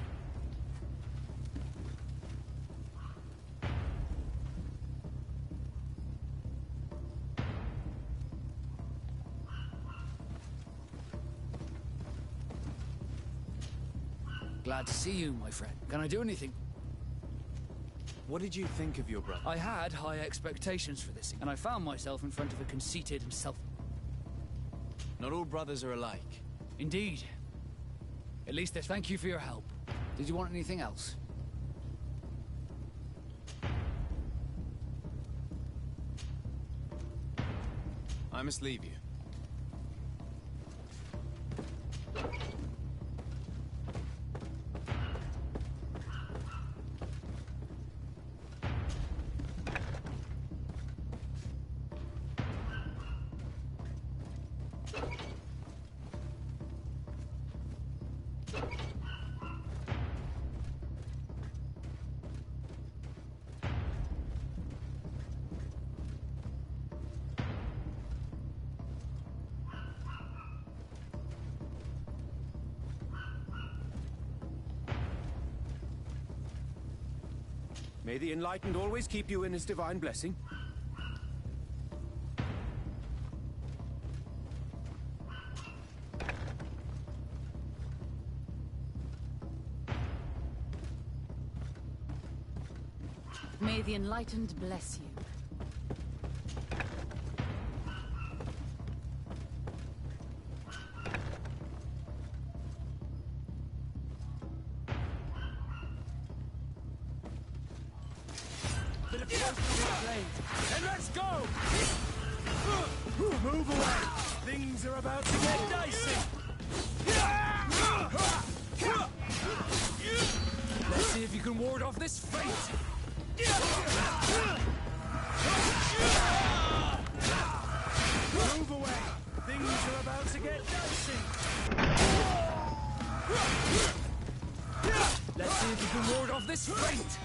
Glad to see you, my friend. Can I do anything? What did you think of your brother? I had high expectations for this, and I found myself in front of a conceited and self... Not all brothers are alike. Indeed. At least there's... Thank you for your help. Did you want anything else? I must leave you. May the Enlightened always keep you in his divine blessing. May the Enlightened bless you. And let's go! Move away! Things are about to get dicey! Let's see if you can ward off this fate! Move away! Things are about to get dicey! Let's see if you can ward off this fate!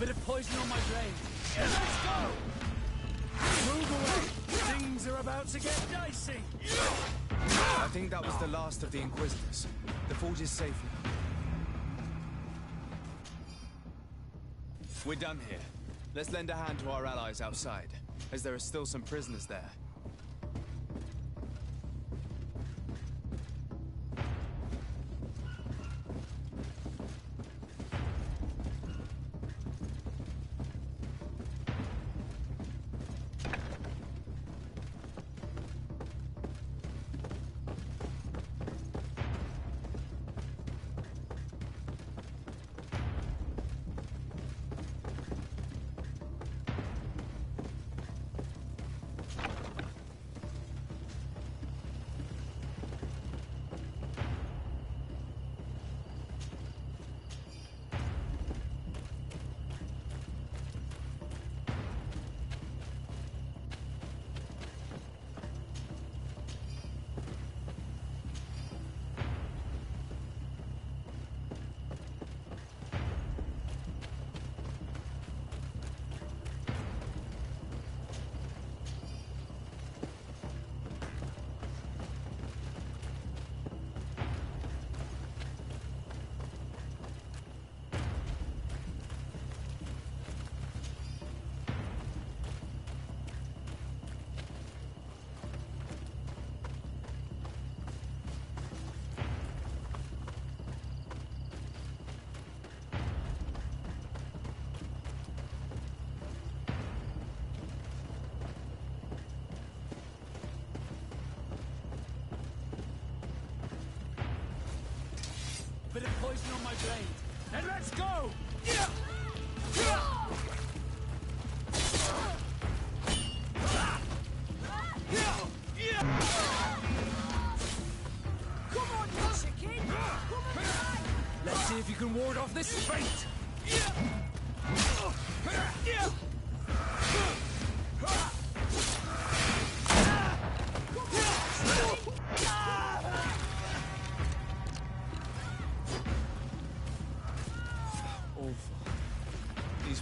Bit of poison on my blade. Let's go! Move away! Things are about to get dicey! I think that was the last of the Inquisitors. The fort is safe now. We're done here. Let's lend a hand to our allies outside, as there are still some prisoners there. Bit of poison on my blade. And let's go! Come on, you chicken! Come and try! Let's see if you can ward off this fate!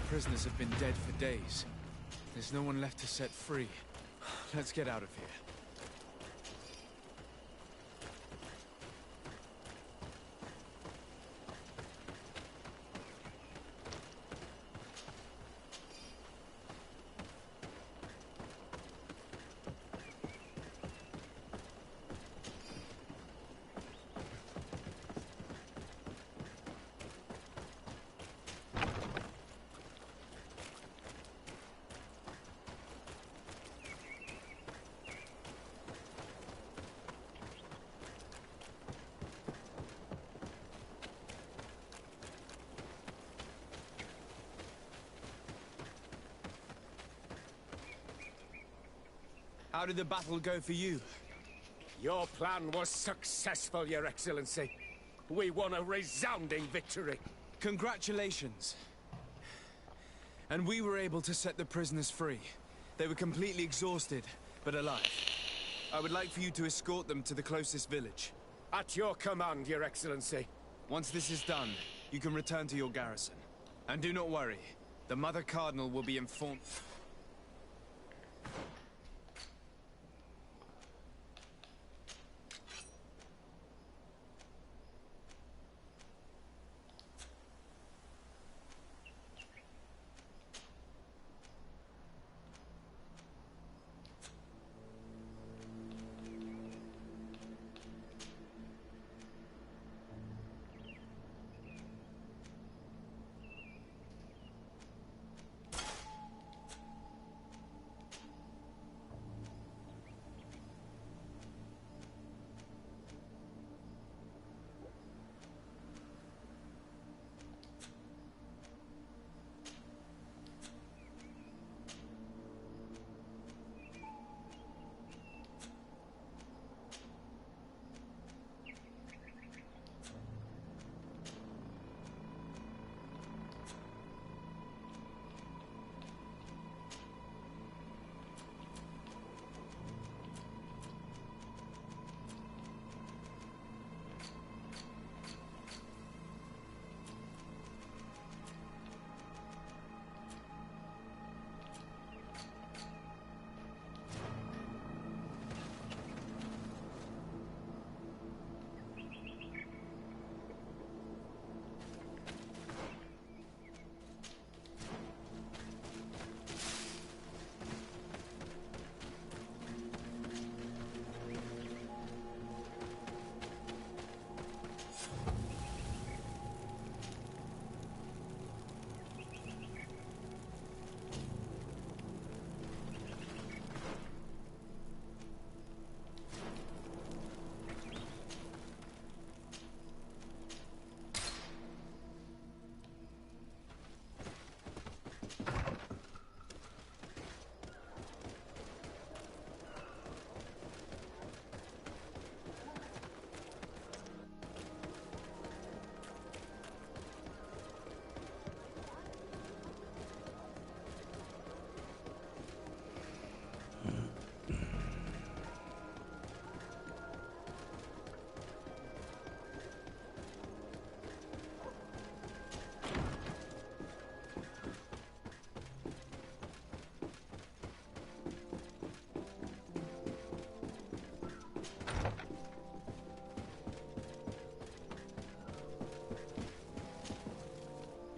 Prisoners have been dead for days. There's no one left to set free. Let's get out of here. How did the battle go for you? Your plan was successful, Your Excellency. We won a resounding victory. Congratulations. And we were able to set the prisoners free. They were completely exhausted, but alive. I would like for you to escort them to the closest village. At your command, Your Excellency. Once this is done, you can return to your garrison. And do not worry, the Mother Cardinal will be informed.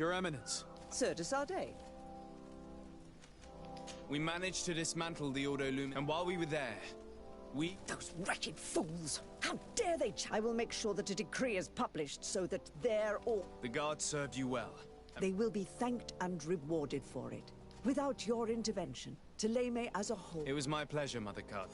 Your Eminence. Sir de Sardet. We managed to dismantle the Ordo Lumen, and while we were there, Those wretched fools! How dare they! I will make sure that a decree is published so that they're all... The guards served you well. They will be thanked and rewarded for it. Without your intervention, Thélème as a whole... It was my pleasure, Mother Card.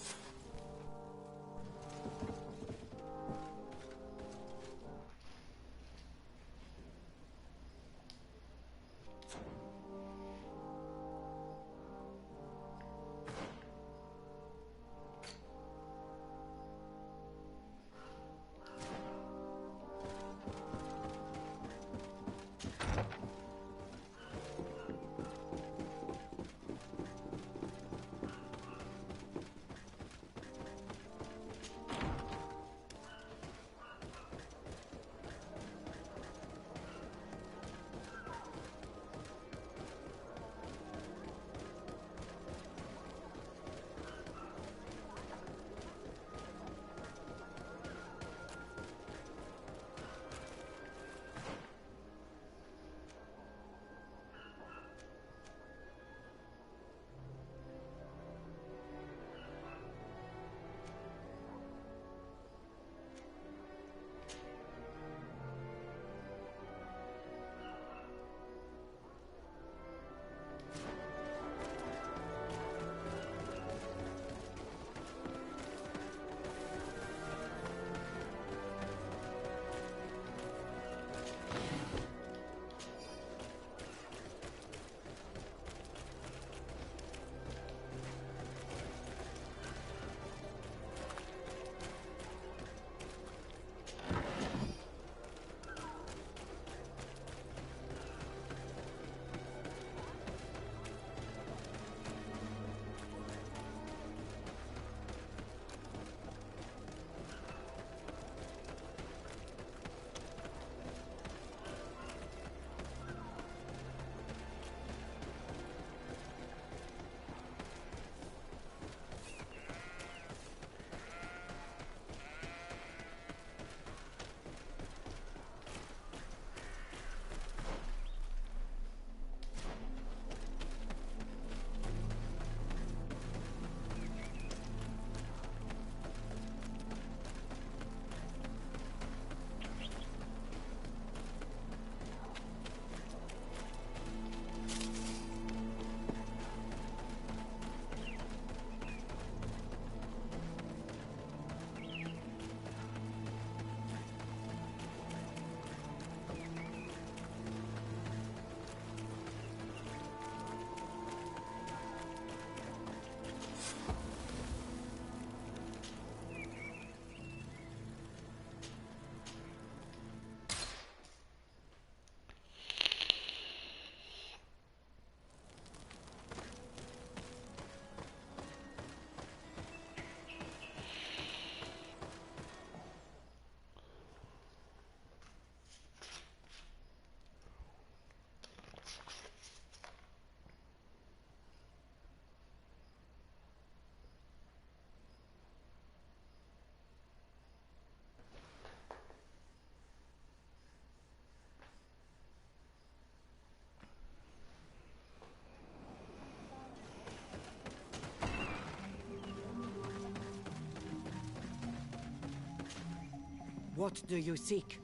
What do you seek?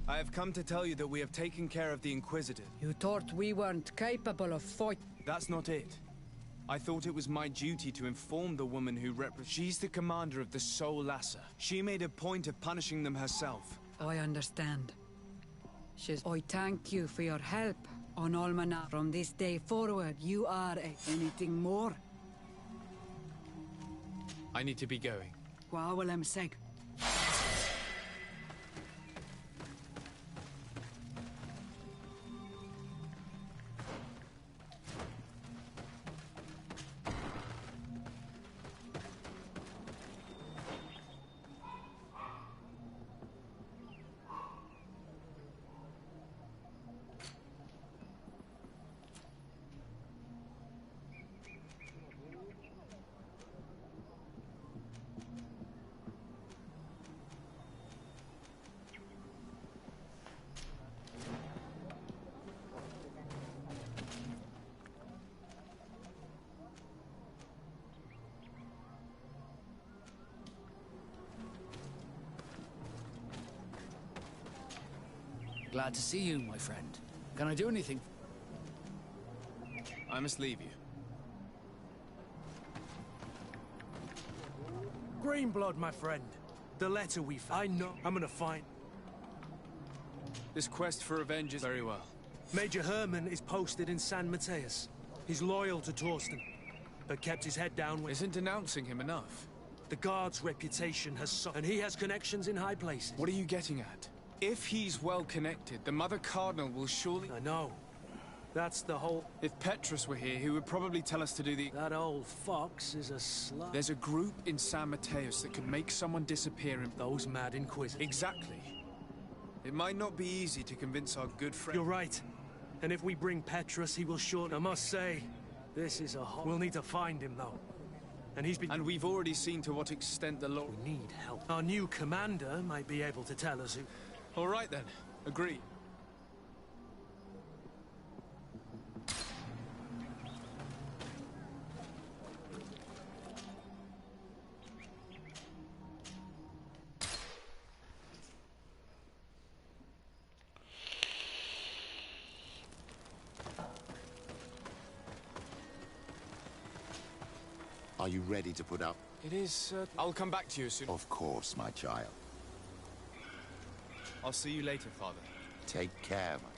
I have come to tell you that we have taken care of the Inquisitor. You thought we weren't capable of fight. That's not it. I thought it was my duty to inform the woman who She's the commander of the Soul Lasser. She made a point of punishing them herself. I understand. I thank you for your help on Almanar. From this day forward, you are anything more. I need to be going. Gwawalem seg. Glad to see you, my friend. Can I do anything? I must leave you. Greenblood, my friend. The letter we found. I know. I'm gonna find... This quest for revenge is very well. Major Herman is posted in San Mateus. He's loyal to Torsten, but kept his head down when... Isn't denouncing him enough? The guard's reputation has suffered, and he has connections in high places. What are you getting at? If he's well connected, the Mother Cardinal will surely... I know. That's the whole... If Petrus were here, he would probably tell us to do the... That old fox is a slut. There's a group in San Mateus that could make someone disappear in... Those mad inquisitors. Exactly. It might not be easy to convince our good friend... You're right. And if we bring Petrus, he will surely... I must say, this is a hot... We'll need to find him, though. And he's been... And we've already seen to what extent the law... We need help. Our new commander might be able to tell us who... All right, then. Agreed. Are you ready to put up? It is, I'll come back to you soon. Of course, my child. I'll see you later, Father. Take care, my...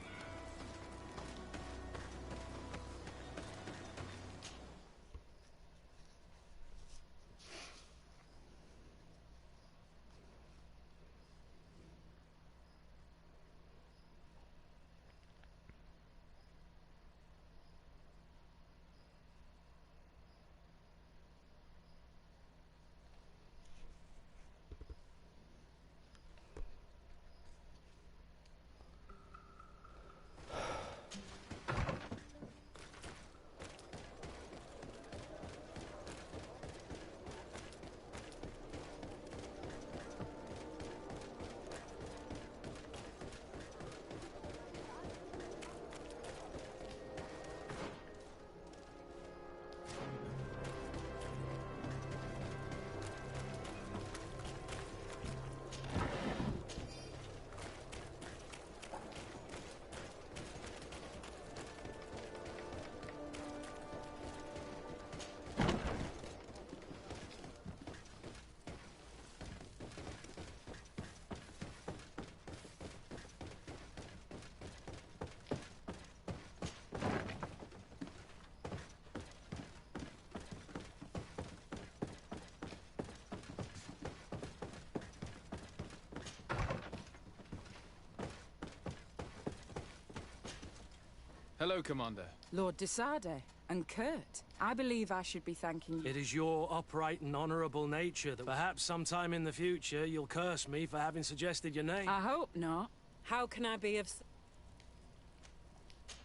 Hello, Commander. Lord de Sade and Kurt. I believe I should be thanking you. It is your upright and honorable nature that perhaps sometime in the future you'll curse me for having suggested your name. I hope not. How can I be of...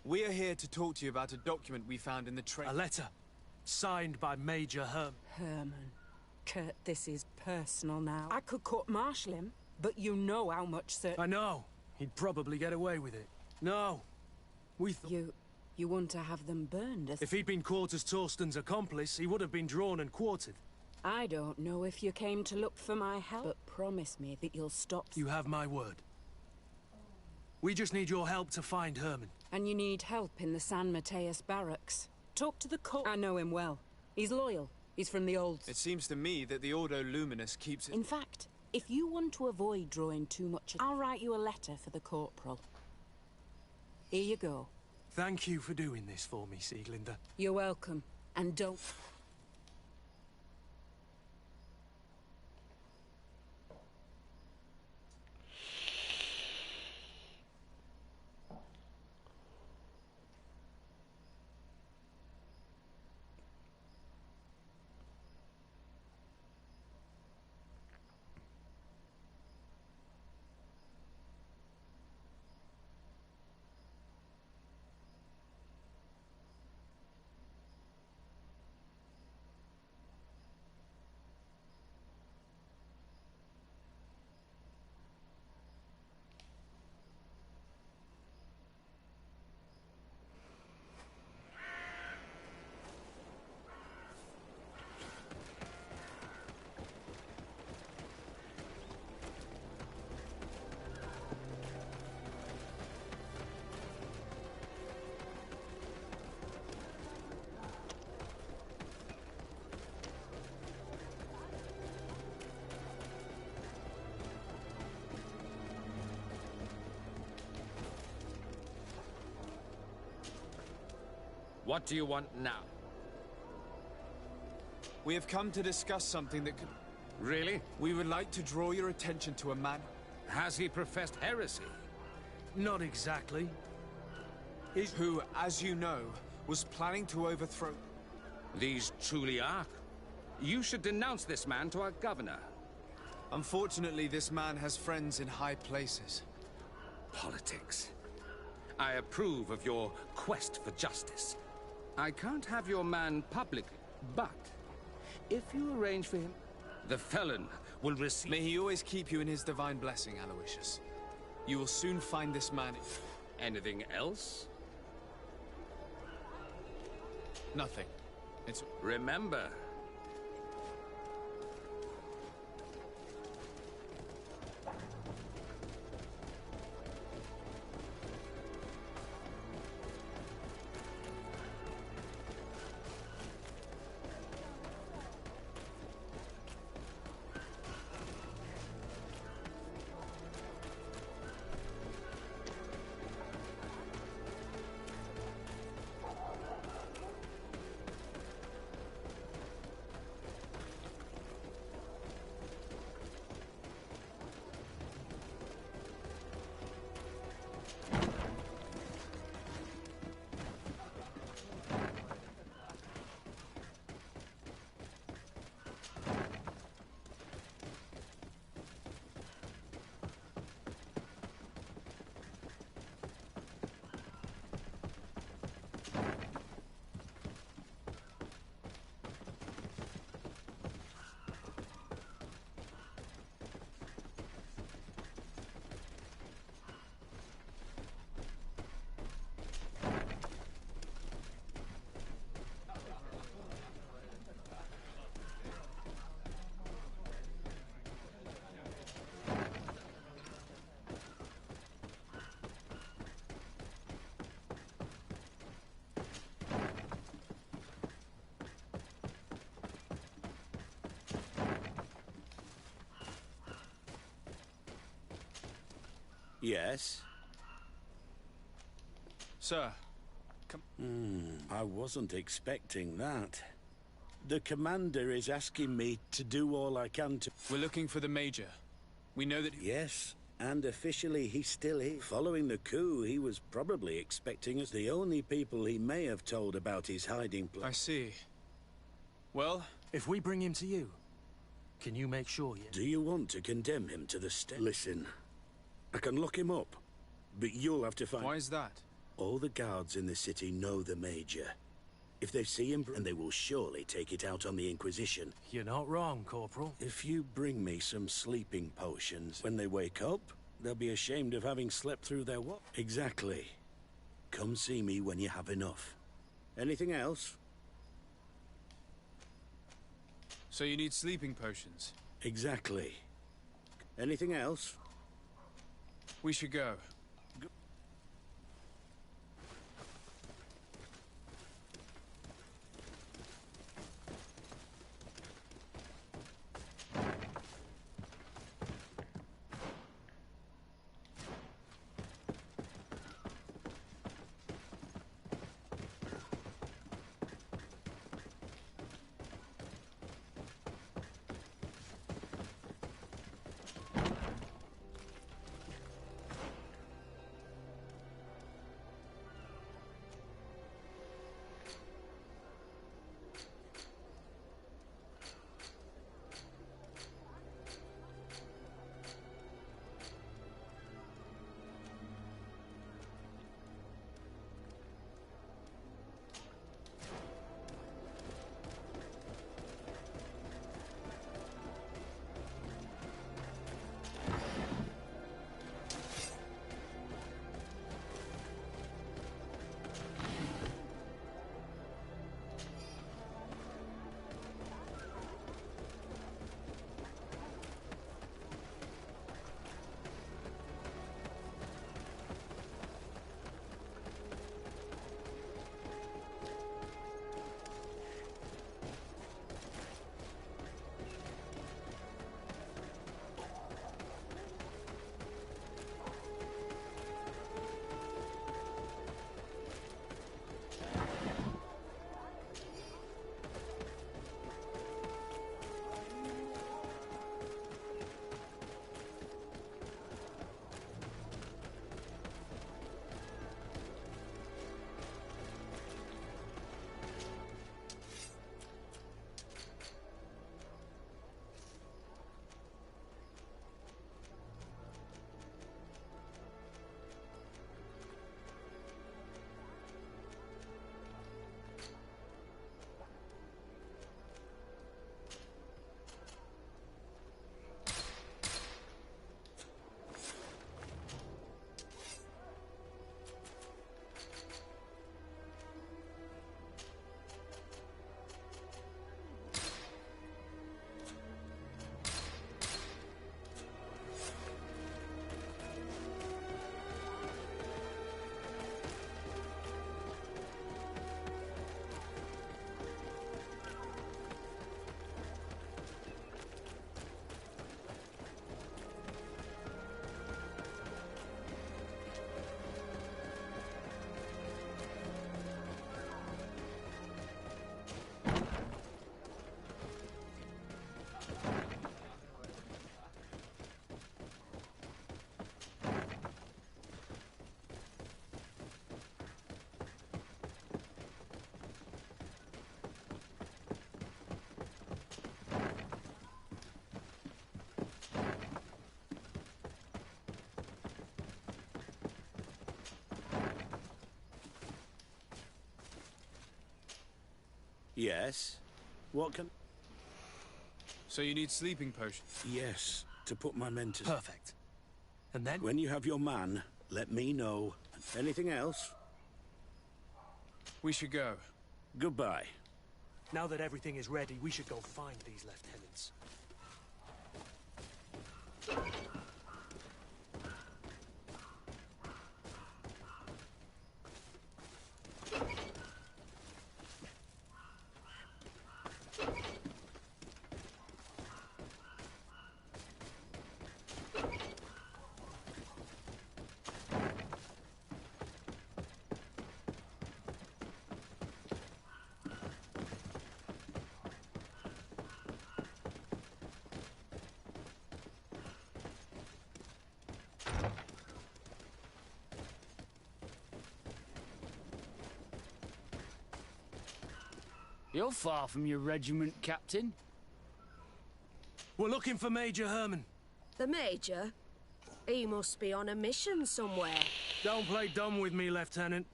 We are here to talk to you about a document we found in the train. A letter, signed by Major Herman. Kurt, this is personal now. I could court-martial him, but you know how much I know. He'd probably get away with it. No. We You want to have them burned? If he'd been caught as Torsten's accomplice, he would have been drawn and quartered. I don't know if you came to look for my help, but promise me that you'll stop... You have my word. We just need your help to find Herman. And you need help in the San Mateus barracks. Talk to the court. I know him well. He's loyal. He's from the old... It seems to me that the Ordo Luminous keeps it... In fact, if you want to avoid drawing too much... I'll write you a letter for the corporal. Here you go. Thank you for doing this for me, Sieglinde. You're welcome. And don't... What do you want now? We have come to discuss something that could... Really? We would like to draw your attention to a man... Has he professed heresy? Not exactly. Who, as you know, was planning to overthrow... These truly are. You should denounce this man to our governor. Unfortunately, this man has friends in high places. Politics. I approve of your quest for justice. I can't have your man publicly, but if you arrange for him, the felon will receive... May he always keep you in his divine blessing, Aloysius. You will soon find this man... Anything else? Nothing. It's... Remember... Yes? Sir, I wasn't expecting that. The commander is asking me to do all I can to... We're looking for the Major. We know that... Yes, and officially he's still here. Following the coup, he was probably expecting us. The only people he may have told about his hiding place. I see. Well... If we bring him to you, can you make sure you... Do you want to condemn him to the stake? Listen... I can lock him up, but you'll have to find... Why is that? All the guards in the city know the Major. If they see him, and they will surely take it out on the Inquisition. You're not wrong, Corporal. If you bring me some sleeping potions, when they wake up, they'll be ashamed of having slept through their what? Exactly. Come see me when you have enough. Anything else? So you need sleeping potions? Exactly. Anything else? We should go. Yes. What can... So you need sleeping potions? Yes, to put my men to... Perfect. And then? When you have your man, let me know. Anything else? We should go. Goodbye. Now that everything is ready, we should go find these lieutenants. You're far from your regiment, Captain. We're looking for Major Herman. The Major? He must be on a mission somewhere. Don't play dumb with me, Lieutenant.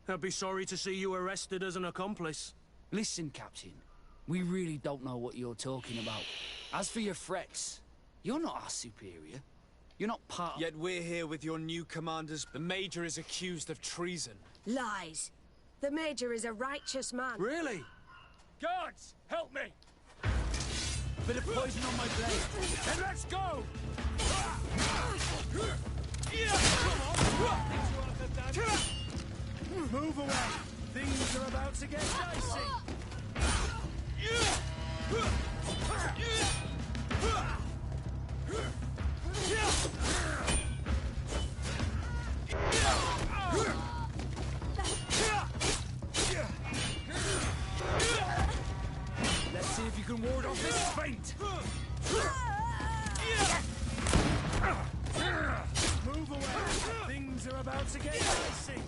I'd be sorry to see you arrested as an accomplice. Listen, Captain. We really don't know what you're talking about. As for your threats, you're not our superior. You're not part of... Yet we're here with your new commanders. The Major is accused of treason. Lies. The Major is a righteous man. Really? Guards, help me! Bit of poison on my blade. Then let's go! Move away! Things are about to get dicey! Let's see if you can ward off this feint. Move away! Things are about to get dicey!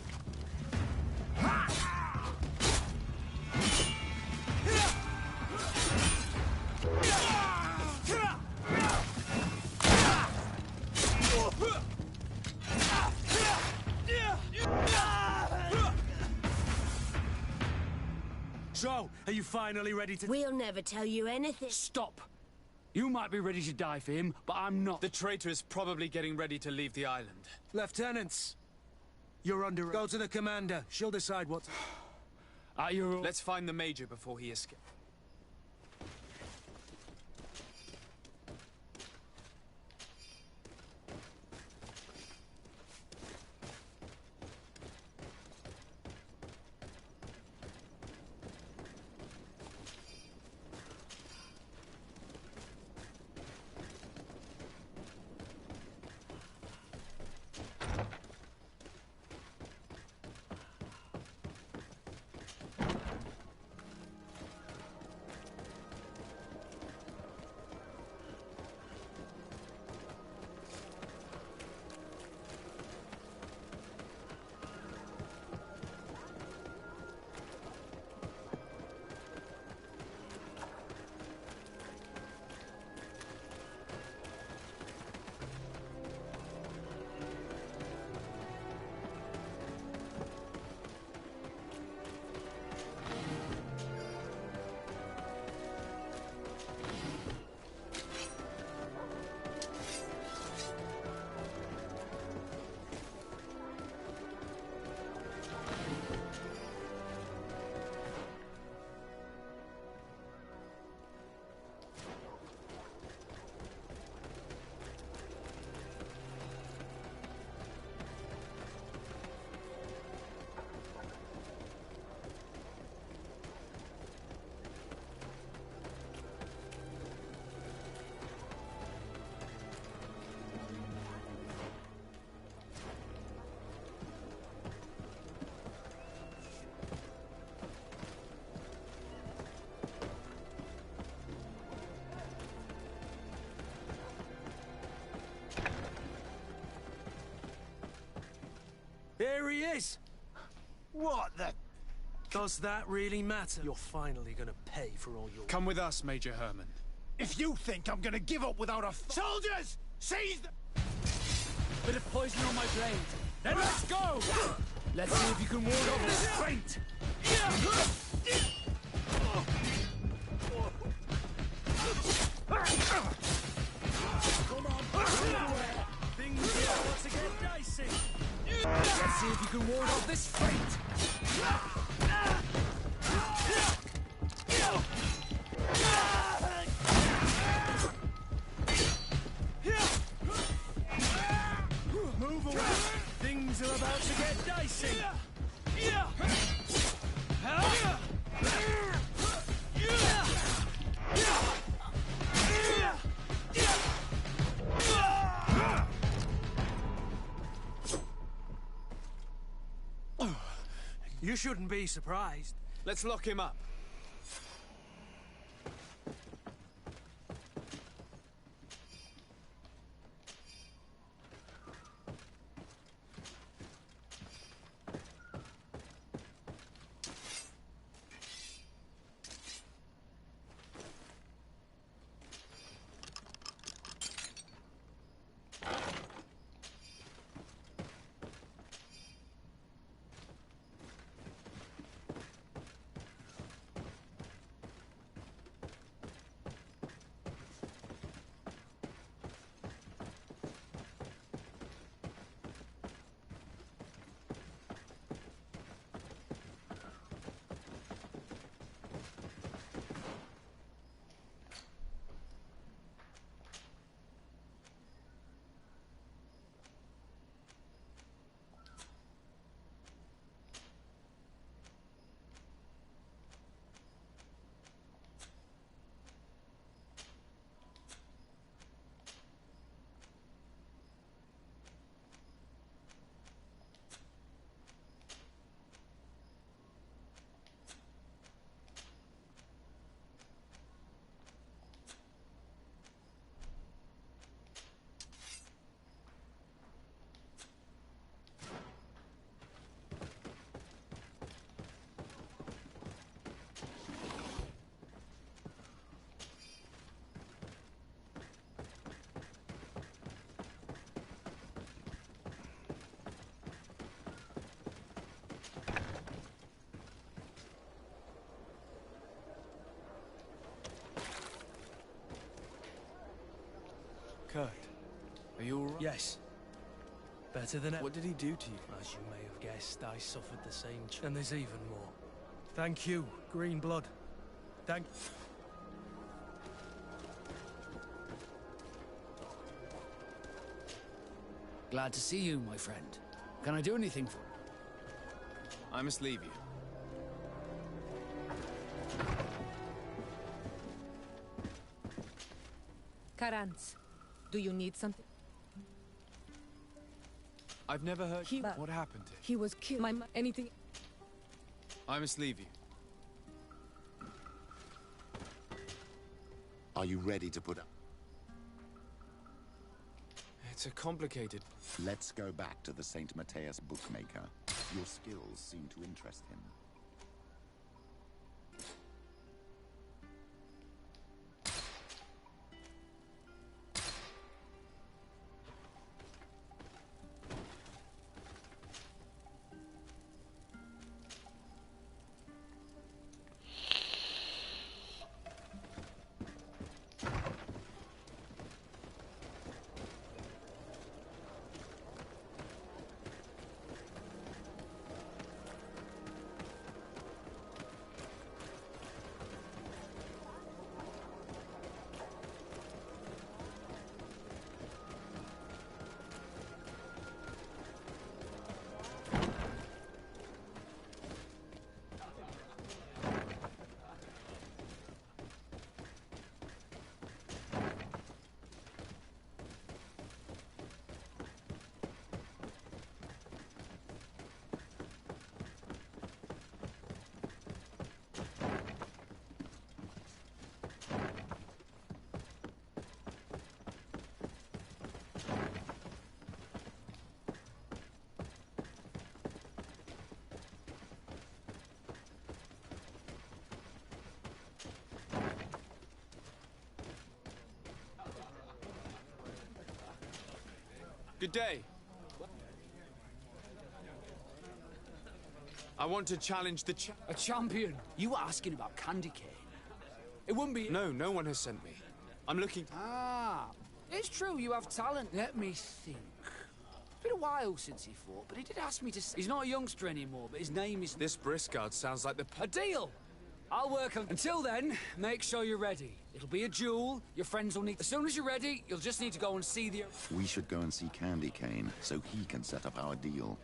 So, are you finally ready to... We'll never tell you anything. Stop! You might be ready to die for him, but I'm not. The traitor is probably getting ready to leave the island. Lieutenants, you're under... Go to the commander. She'll decide what... At your... Let's find the Major before he escapes. Here he is! What the... Does that really matter? You're finally gonna pay for all your... Come with us, Major Herman. If you think I'm gonna give up without a... Soldiers! Seize the... Bit of poison on my blade. Then let's go! Let's see if you can ward off this feint. Things here about to get dicey. Let's see if you can ward off this fate. Move away. Things are about to get dicey. You shouldn't be surprised. Let's lock him up. Kurt, are you all right? Yes. Better than ever. What did he do to you? As you may have guessed, I suffered the same and there's even more. Thank you, Green Blood. Thank... Glad to see you, my friend. Can I do anything for you? I must leave you. Karantz, do you need something? I've never heard... What happened to him? He was killed. Anything... I must leave you. Are you ready to put up? It's a complicated... Let's go back to the St. Matthias bookmaker. Your skills seem to interest him. Good day. I want to challenge the A champion? You asking about candy cane? It wouldn't be... No, no one has sent me. I'm looking... Ah, it's true you have talent. Let me think. It's been a while since he fought, but he did ask me to... He's not a youngster anymore, but his name is... This Briscard sounds like the... A deal! I'll work on... Until then, make sure you're ready. It'll be a duel. Your friends will need... As soon as you're ready, you'll just need to go and see the... We should go and see Candy Cane, so he can set up our deal.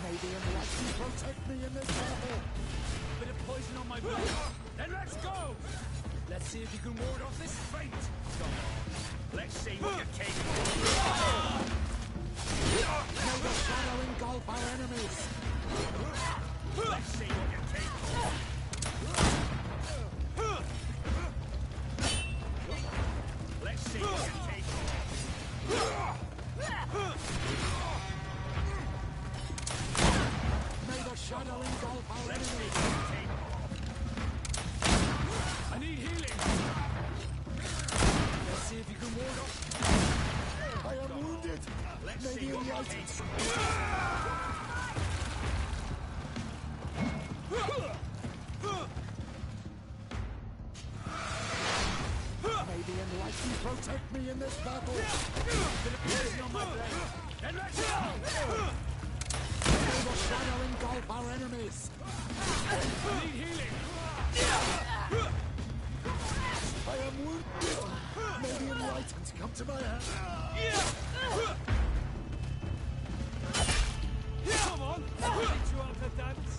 May the enlightened protect me in this battle. Bit of poison on my blade. Then let's go! Let's see if you can ward off this fate. Come on. Let's see what you're capable of. May the shadow engulf our enemies. Let's see what you're capable of. Let's see what you're capable of. May the shadow engulf our enemies. I need healing. Let's see if you can ward off. I am wounded. Let's see what you're capable May the enlightened protect me in this battle. Bit of poison on my blade. Then let's go! May the shadow engulf our enemies. I need healing. I am wounded. May the enlightened come to my help. Come on! I'll teach you how to dance.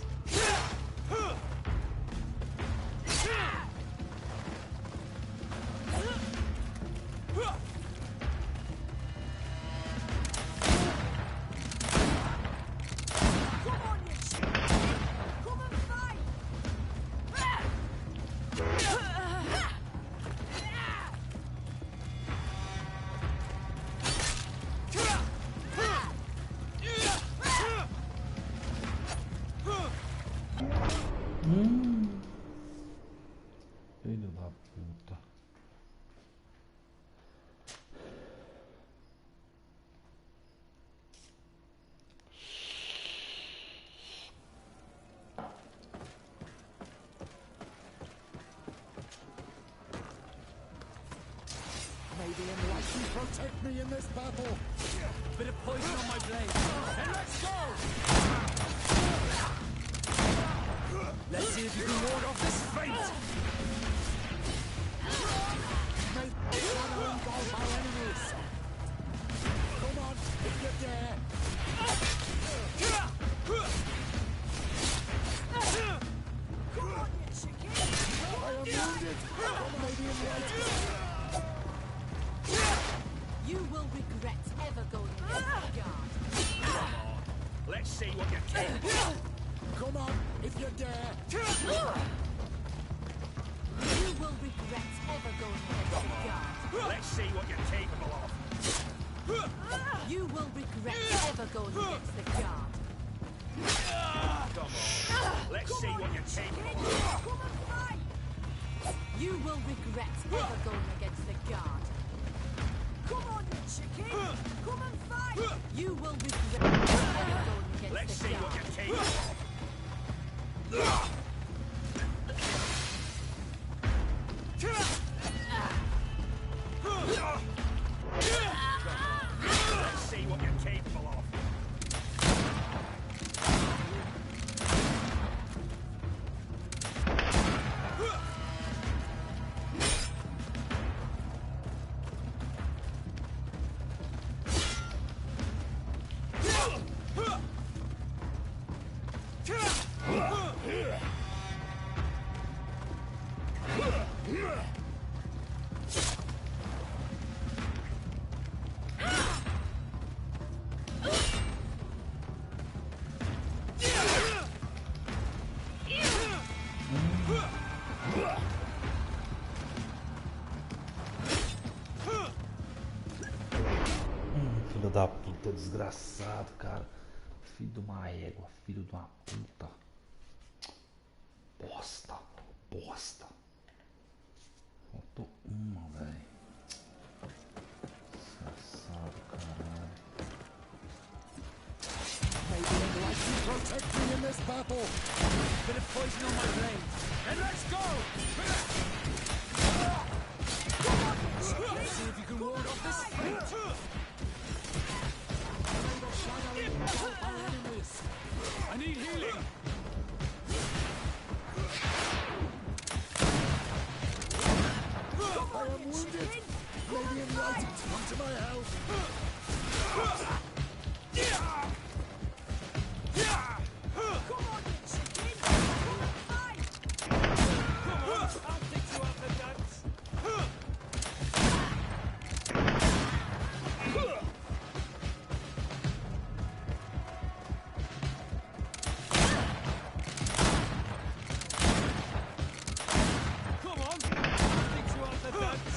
Filho da puta. May the enlightened protect me in this battle. Bit of poison on my blade. Then let's go! Let's see if you can ward off this fate. May the shadow engulf our enemies. Come on, if you dare. Come on, you chicken! I am wounded. May the enlightened... You will regret ever going against the guard. Come on, let's see what you're capable of. Come on, if you dare. You will regret ever going against the guard. Let's see what you're capable of. You will regret ever going against the guard. Come on, let's see what you're capable of. Come and fight! You will regret ever going against the guard. Come on, you chicken! Come and fight! You will regret ever going against Let's the see guard. what you're capable of. Let's see what you're capable of. Filho da puta, desgraçado, cara. Filho de uma égua, filho de uma puta. Bosta, bosta. Faltou uma, velho. Desgraçado, caralho. Protect me in this battle. Bit of poison on my blade. And let's go! Let's see if you can ward off this fate. Our enemies. I need healing. I am wounded. Maybe I'm right to come to my help. Come on, you chicken! Fight! Come on, I'll fix you up the guts. Come on, I'll fix you up the guts.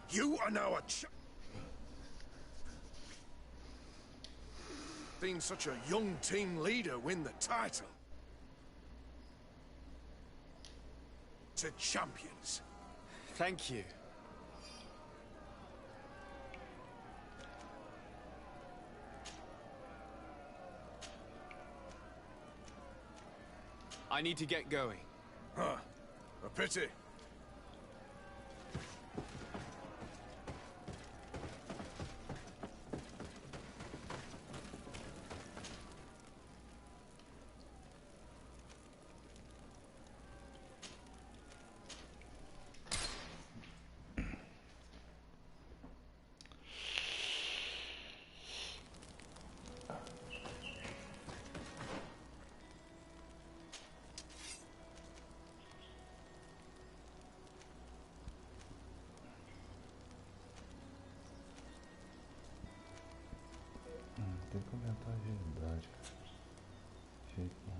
You are now a Seen such a young team leader win the title. To champions. Thank you. I need to get going. Huh. A pity. tanta agilidade, cara. Jeito não.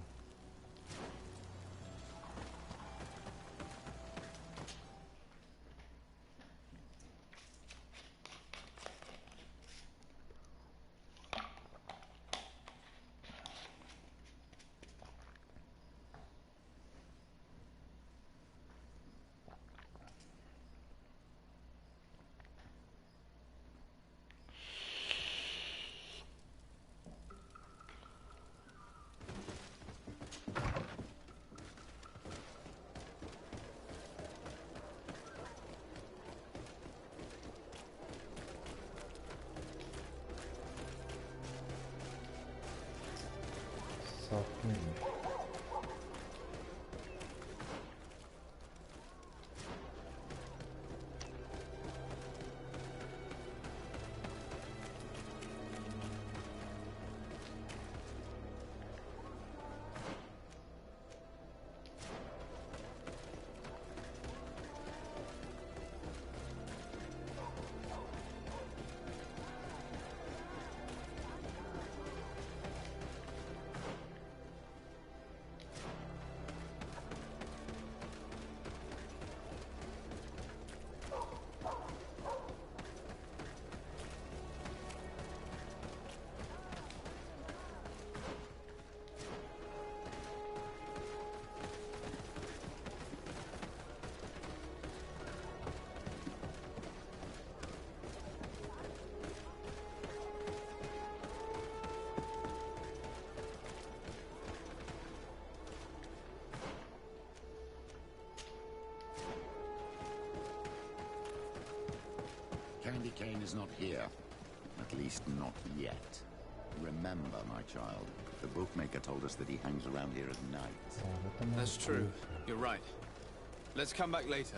Candy Cane is not here. At least not yet. Remember, my child, the bookmaker told us that he hangs around here at night. That's true. You're right. Let's come back later.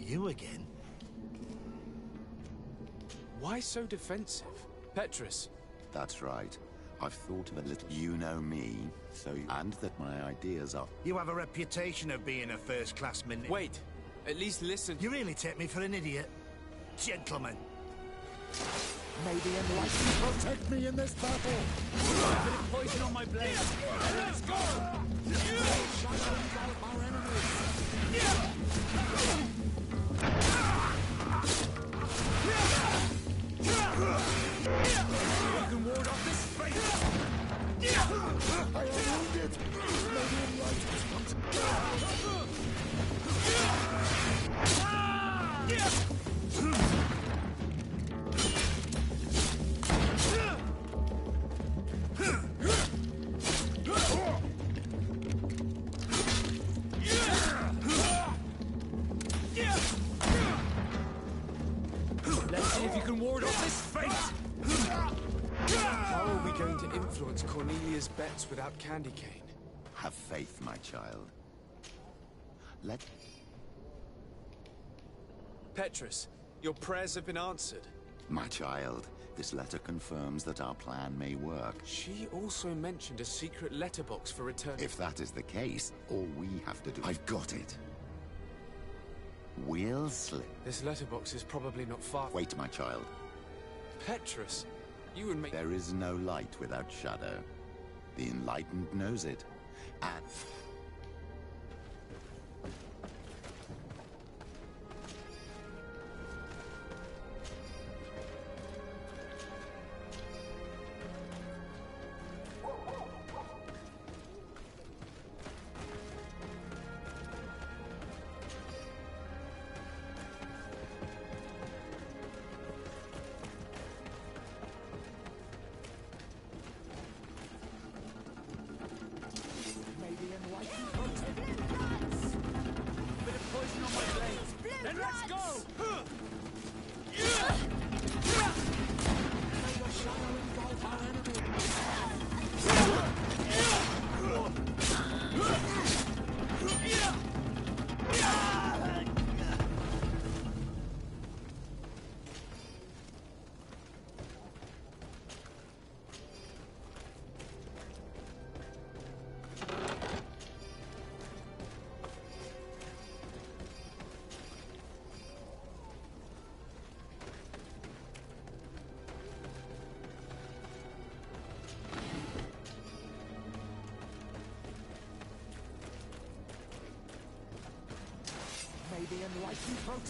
You again? Why so defensive? Petrus. That's right. I've thought of a little. You know me, and that my ideas are. You have a reputation of being a first-class min. Wait. At least listen. You really take me for an idiot? Gentlemen. May the enlightened protect me in this battle! A bit of poison on my blade. And let's go! Shadow engulf our enemies! You can ward off this fate! I am wounded! May the enlightened come to... Let's see if you can ward off this fate! How are we going to influence Cornelia's bets without candy cane? Have faith, my child. Let... Petrus, your prayers have been answered. My child, this letter confirms that our plan may work. She also mentioned a secret letterbox for return. If that is the case, all we have to do... I've got it. We'll slip. This letterbox is probably not far... Wait, my child. Petrus, you would make... There is no light without shadow. The enlightened knows it. And... And let's go!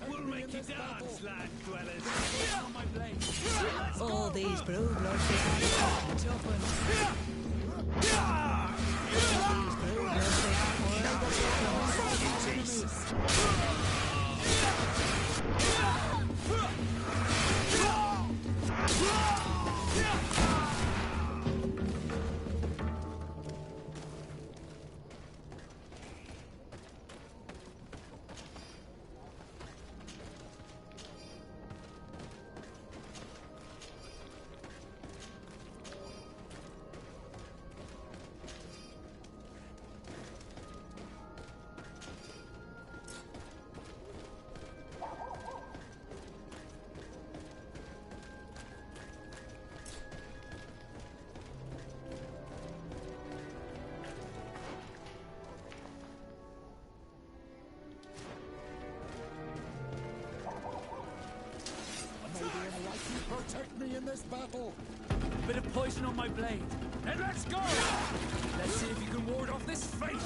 We'll make you dance, land dwellers. On my blade. All these blue bloods they are toughened. All these blue bloods they are Protect me in this battle! A bit of poison on my blade. And let's go! Let's see if you can ward off this fate!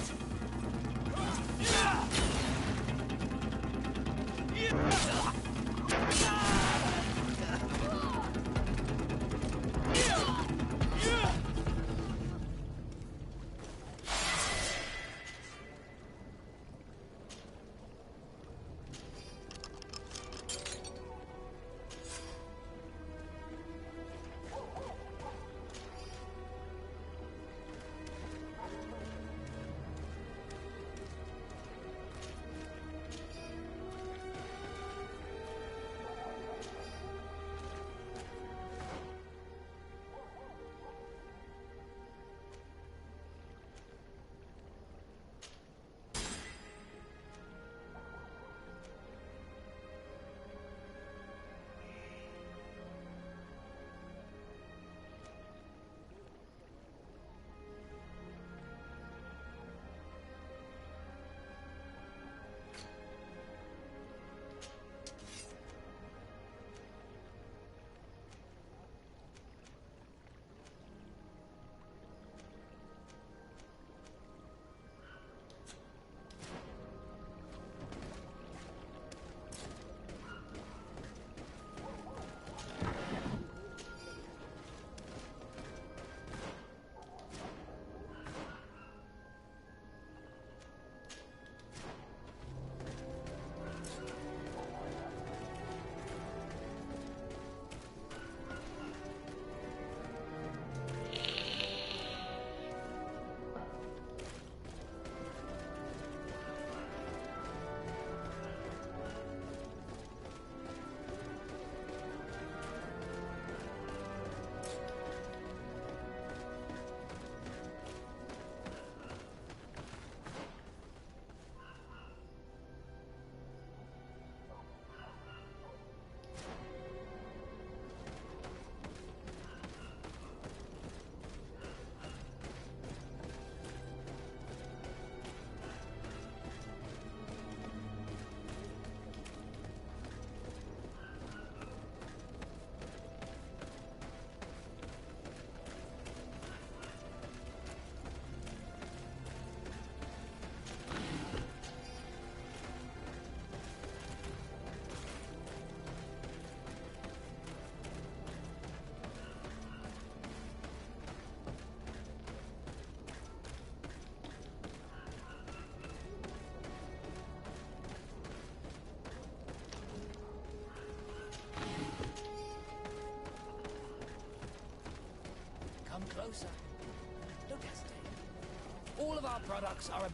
our products are a...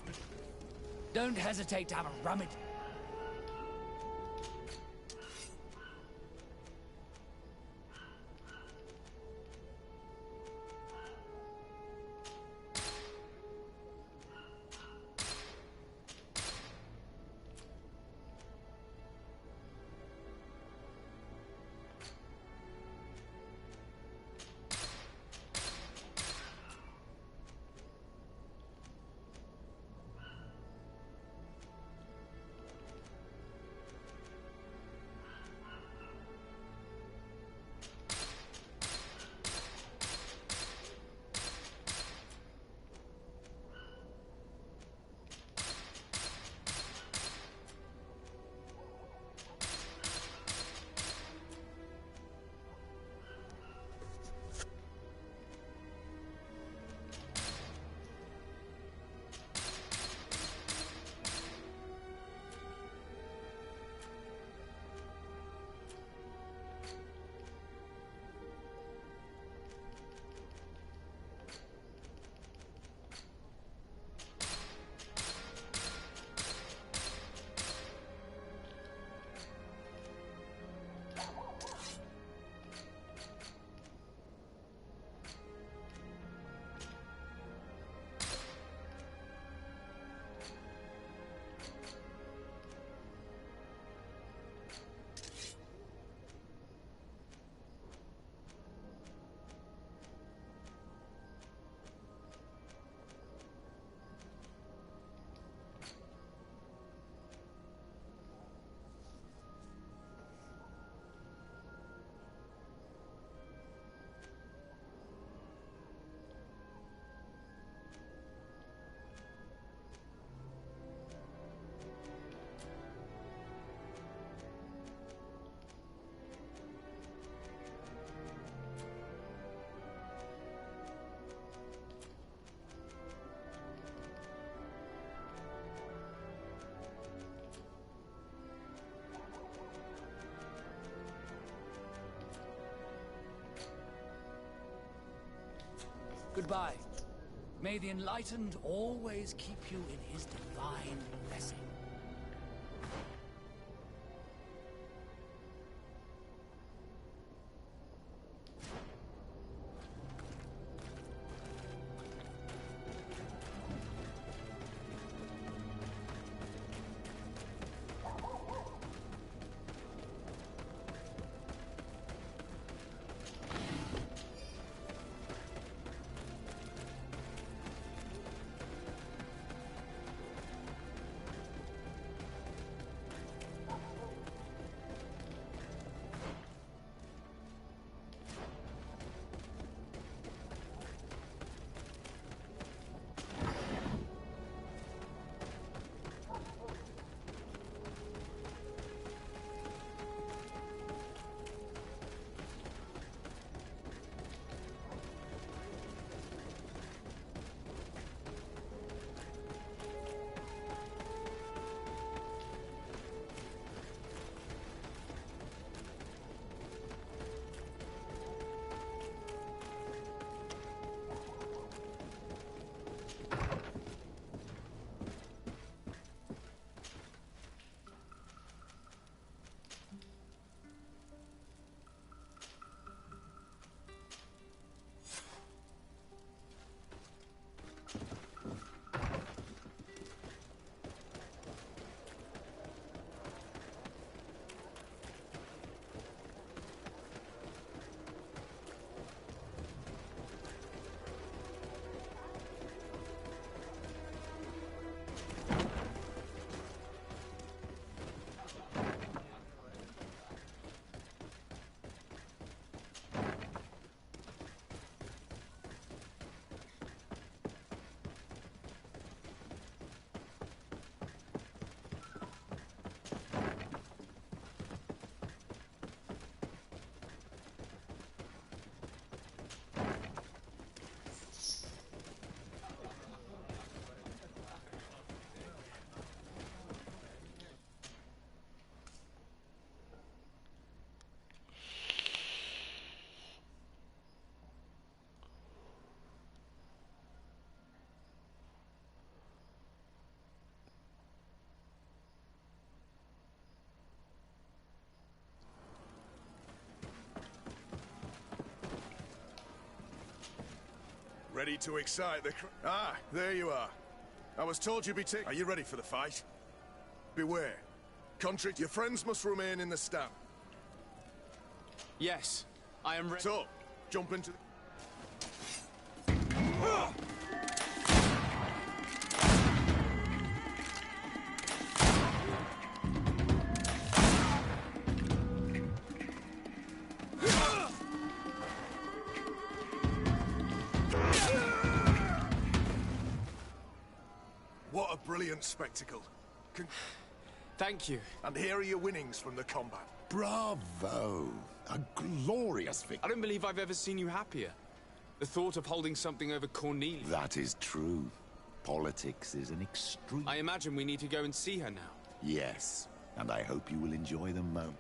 Don't hesitate to have a rummage. Goodbye. May the Enlightened always keep you in his divine blessing. Ready to excite the Ah, there you are. I was told you'd be Are you ready for the fight? Beware. Contrary, your friends must remain in the stand. Yes, I am ready. So, jump into the... What a brilliant spectacle. Thank you. And here are your winnings from the combat. Bravo! A glorious victory. I don't believe I've ever seen you happier. The thought of holding something over Cornelia. That is true. Politics is an extreme... I imagine we need to go and see her now. Yes, and I hope you will enjoy the moment.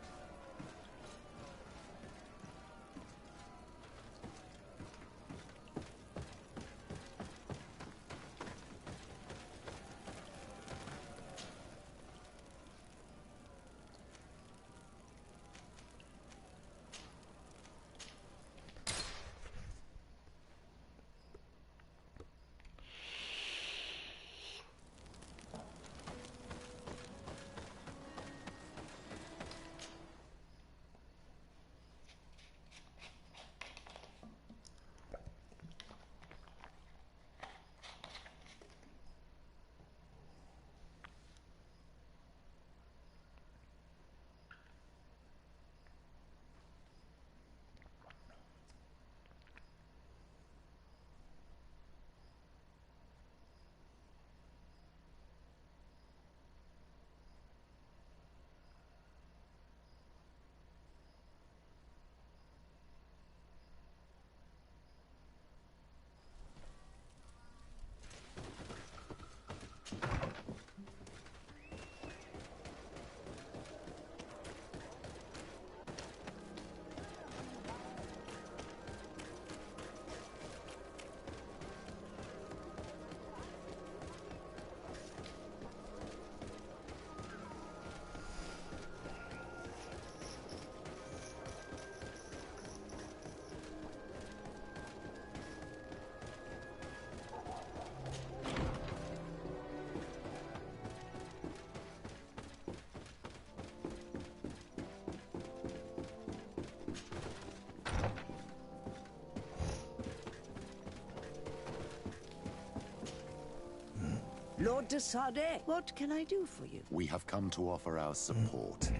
Lord de Sade, what can I do for you? We have come to offer our support.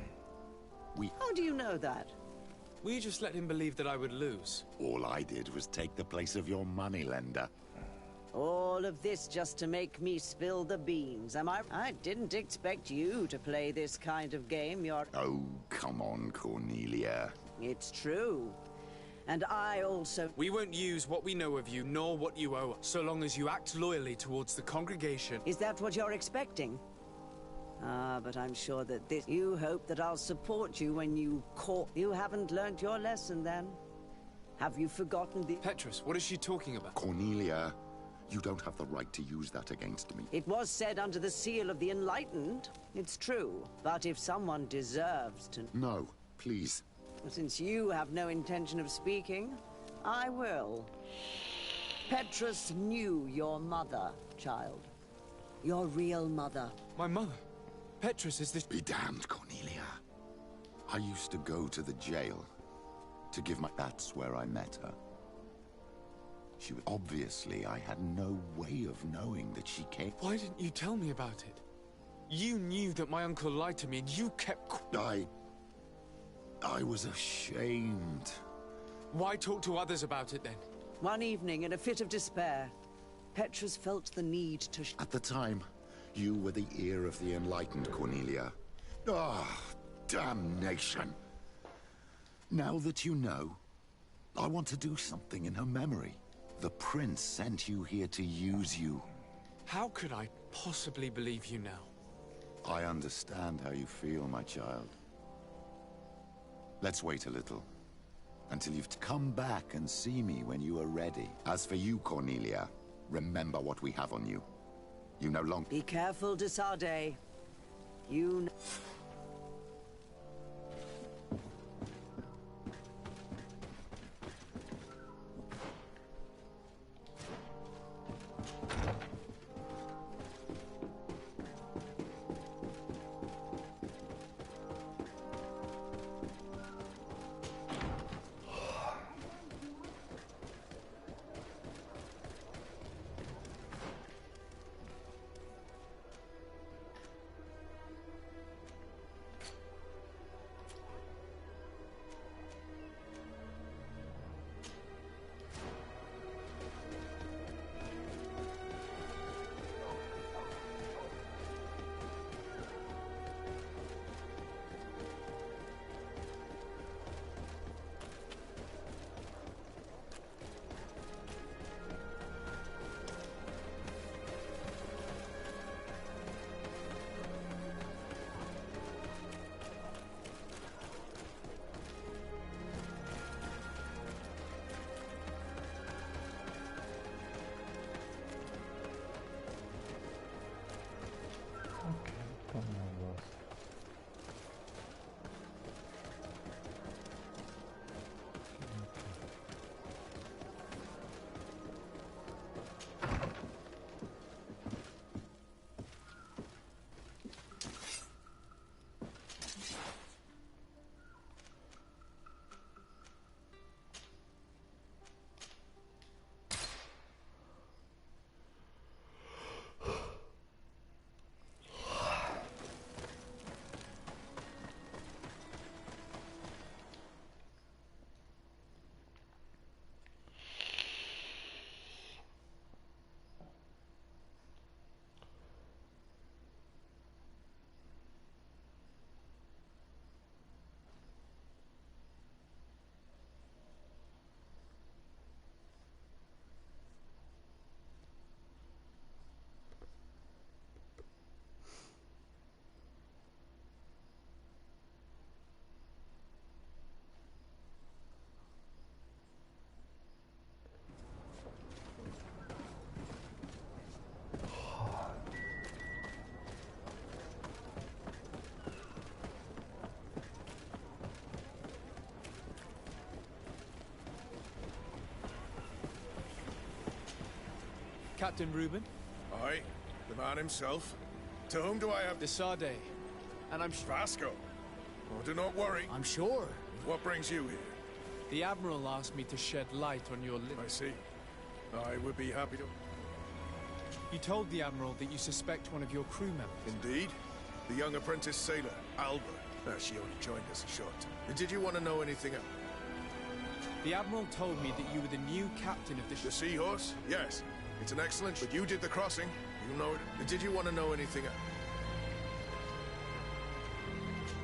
How do you know that? Will you just let him believe that I would lose? All I did was take the place of your moneylender. All of this just to make me spill the beans, am I? I didn't expect you to play this kind of game. Oh, come on, Cornelia. It's true. And I also... We won't use what we know of you, nor what you owe us, so long as you act loyally towards the congregation. Is that what you're expecting? Ah, but I'm sure that this... You hope that I'll support you when you caught... You haven't learnt your lesson, then? Have you forgotten the... Petrus, what is she talking about? Cornelia, you don't have the right to use that against me. It was said under the seal of the Enlightened. It's true. But if someone deserves to... No, please. Since you have no intention of speaking, I will. Petrus knew your mother, child. Your real mother. My mother? Petrus, is this... Be damned, Cornelia. I used to go to the jail to give my... That's where I met her. She was... Obviously, I had no way of knowing that she came... Why didn't you tell me about it? You knew that my uncle lied to me, and you kept... I was ashamed. Why talk to others about it, then? One evening, in a fit of despair, Petrus felt the need to... At the time, you were the ear of the enlightened, Cornelia. Ah, damnation. Now that you know, I want to do something in her memory. The prince sent you here to use you. How could I possibly believe you now? I understand how you feel, my child. Let's wait a little, until you've come back and see me when you are ready. As for you, Cornelia, remember what we have on you. You no longer... Be careful, de Sade. You... Captain Reuben? Aye, the man himself. To whom do I have... De Sade. And I'm... Vasco. Oh, do not worry. I'm sure. What brings you here? The Admiral asked me to shed light on your... I see. I would be happy to... You told the Admiral that you suspect one of your crew members. Indeed. The young apprentice sailor, Alba. She only joined us a short time. Did you want to know anything else? The Admiral told me that you were the new captain of the Seahorse? Yes. It's an excellent... But you did the crossing. You know it. Did you want to know anything else?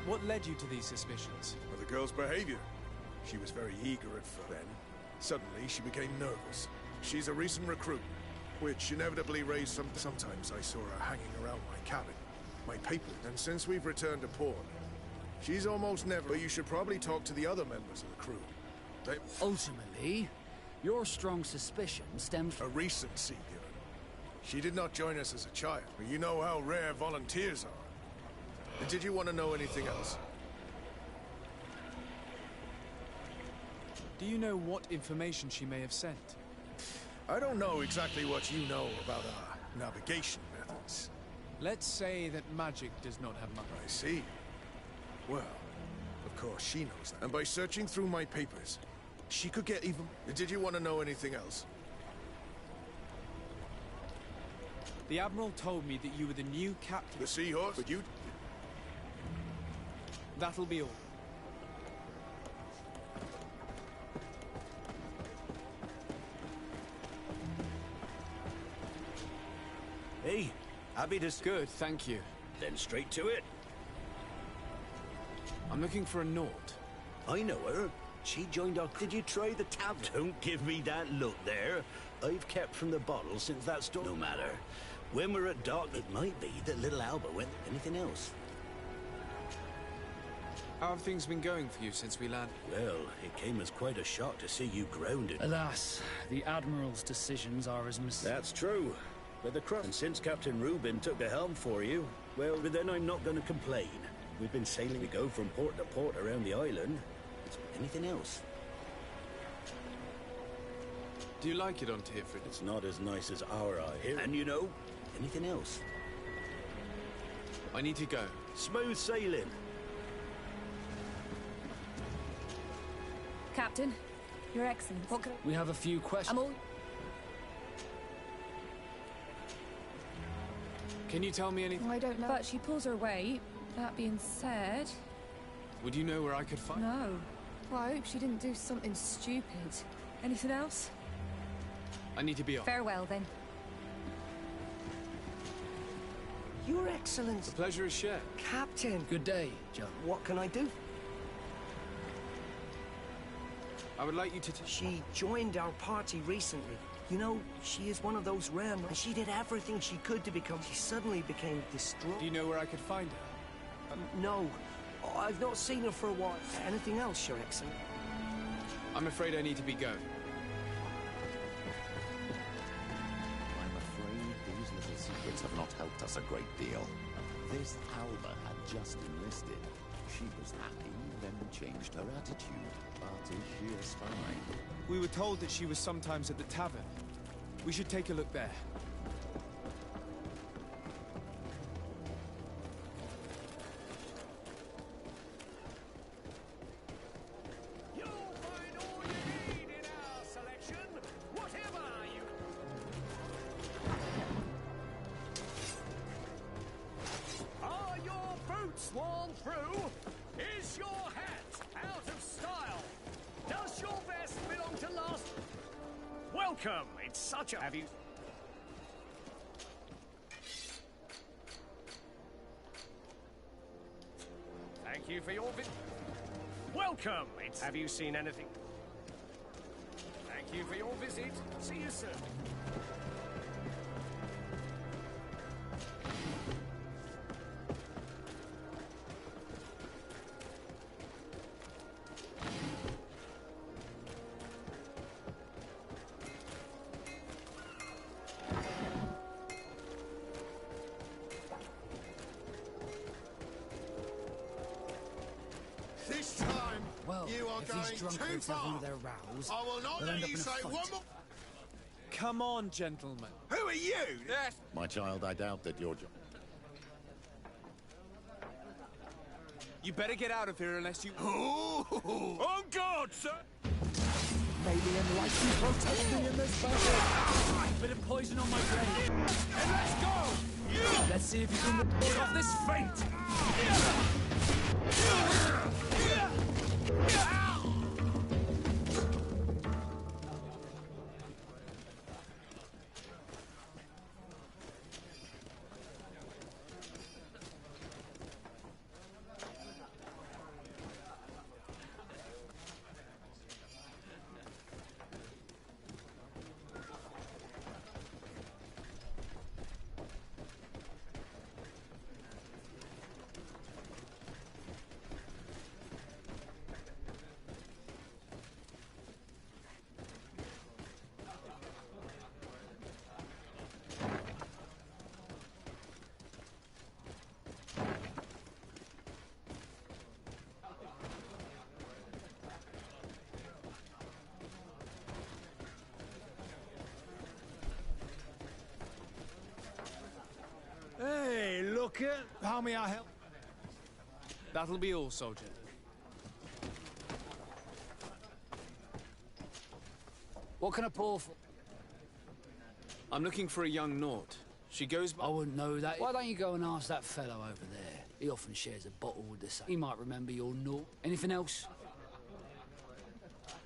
What led you to these suspicions? Well, the girl's behavior. She was very eager at first. Then, suddenly, she became nervous. She's a recent recruit, which inevitably raised some... Sometimes I saw her hanging around my cabin, my paper. And since we've returned to port, she's almost never... But you should probably talk to the other members of the crew. Ultimately, your strong suspicion stemmed from... A recent sea given. She did not join us as a child, but you know how rare volunteers are. Did you want to know anything else? Do you know what information she may have sent? I don't know exactly what you know about our navigation methods. Let's say that magic does not have much. I see. Well, of course she knows that. And by searching through my papers, she could get even... Did you want to know anything else? The Admiral told me that you were the new captain... The Seahorse? But you... That'll be all. Hey, happy to... Good, thank you. Then straight to it. I'm looking for a Nord. I know her. She joined our... Did you try the tavern? Don't give me that look there. I've kept from the bottle since that storm. No matter. When we're at dark, it might be that little Alba went... Anything else? How have things been going for you since we landed? Well, it came as quite a shock to see you grounded. Alas, the Admiral's decisions are as That's true. But the cross... And since Captain Reuben took the helm for you, well, but then I'm not going to complain. We've been sailing to go from port to port around the island. Anything else? Do you like it on Tearford? It's not as nice as our eye here. And you know, anything else? I need to go. Smooth sailing. Captain, Your Excellency. What can We have a few questions. Can you tell me anything? I don't know. But she pulls her weight. That being said... Would you know where I could find... No. Well, I hope she didn't do something stupid. Anything else? I need to be off. Farewell, then. Your Excellency. The pleasure is shared. Captain. Good day, John. What can I do? I would like you to... She joined our party recently. You know, she is one of those rare... And she did everything she could to become... She suddenly became distraught. Do you know where I could find her? No. I've not seen her for a while. Anything else, Your Excellency? I'm afraid I need to be going. I'm afraid these little secrets have not helped us a great deal. This Alba had just enlisted. She was happy, then changed her attitude. But is she a spy? We were told that she was sometimes at the tavern. We should take a look there. Sworn through? Is your hat out of style? Does your vest belong to last? Welcome! It's such a... Have you... Thank you for your Welcome! It's... Have you seen anything? Thank you for your visit. See you soon. This time, well, you are if going these drunkards too have far. their rows, I will not they'll let end up you in a say fight. one more... Come on, gentlemen. Who are you? Yes. My child, I doubt that your job. You better get out of here unless you... On guard, sir! May the enlightened protect me in this battle! Bit of poison on my blade. And let's go! Let's see if you can report off this feint! Hey, look at... How may I help? That'll be all, soldier. What can I pour for? I'm looking for a young Naut. She goes by... I wouldn't know that. Why don't you go and ask that fellow over there? He often shares a bottle with the same. He might remember your Naut. Anything else?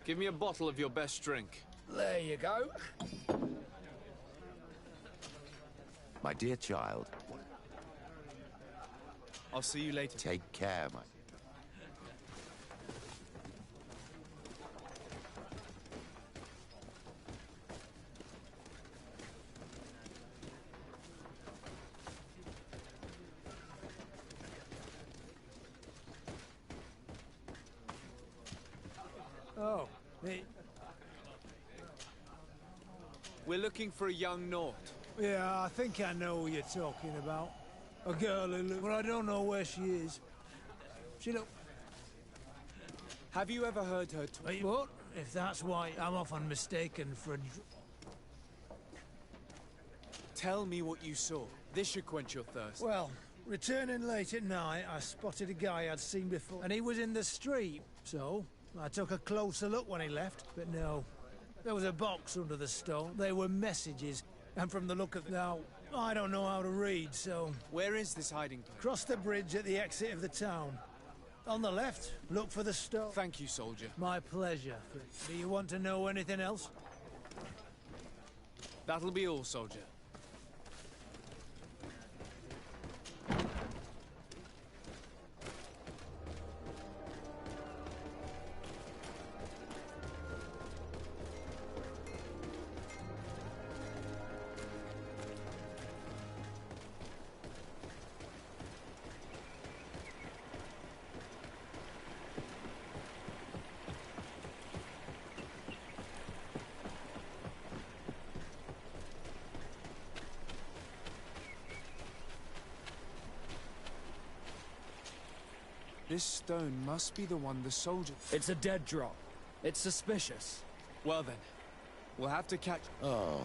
Give me a bottle of your best drink. There you go. My dear child. I'll see you later. Take care, my... Oh, me. We're looking for a young Naut. Yeah, I think I know who you're talking about. A girl who looks... But I don't know where she is. She look... Have you ever heard her talk? Wait, what? If that's why I'm often mistaken for a... Tell me what you saw. This should quench your thirst. Well, returning late at night, I spotted a guy I'd seen before, and he was in the street, so I took a closer look when he left, but no. There was a box under the stone. They were messages, and from the look of... Now, I don't know how to read, so... Where is this hiding place? Cross the bridge at the exit of the town. On the left, look for the stone. Thank you, soldier. My pleasure. Do you want to know anything else? That'll be all, soldier. This stone must be the one the soldier... It's a dead drop. It's suspicious. Well then, we'll have to catch... Oh,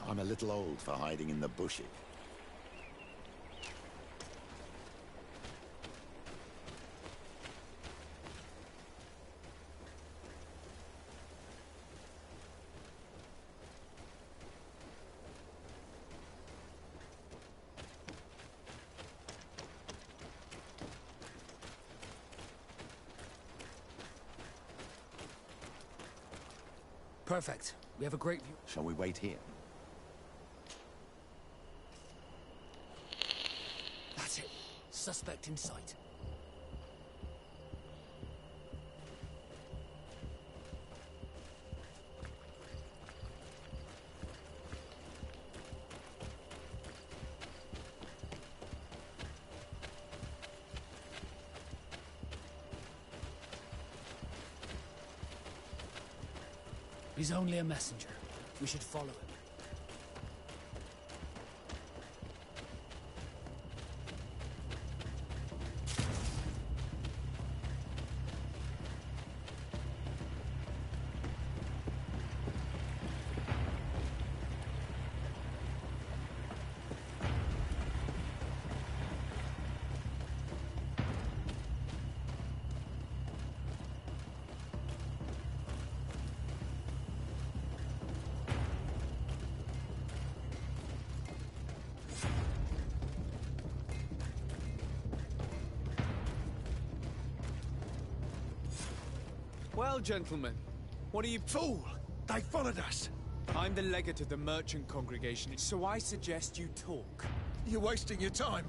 I'm a little old for hiding in the bushes. Perfect. We have a great view. Shall we wait here? That's it. Suspect in sight. He's only a messenger. We should follow him. Well, gentlemen, what are you... Fool! They followed us! I'm the legate of the merchant congregation, so I suggest you talk. You're wasting your time.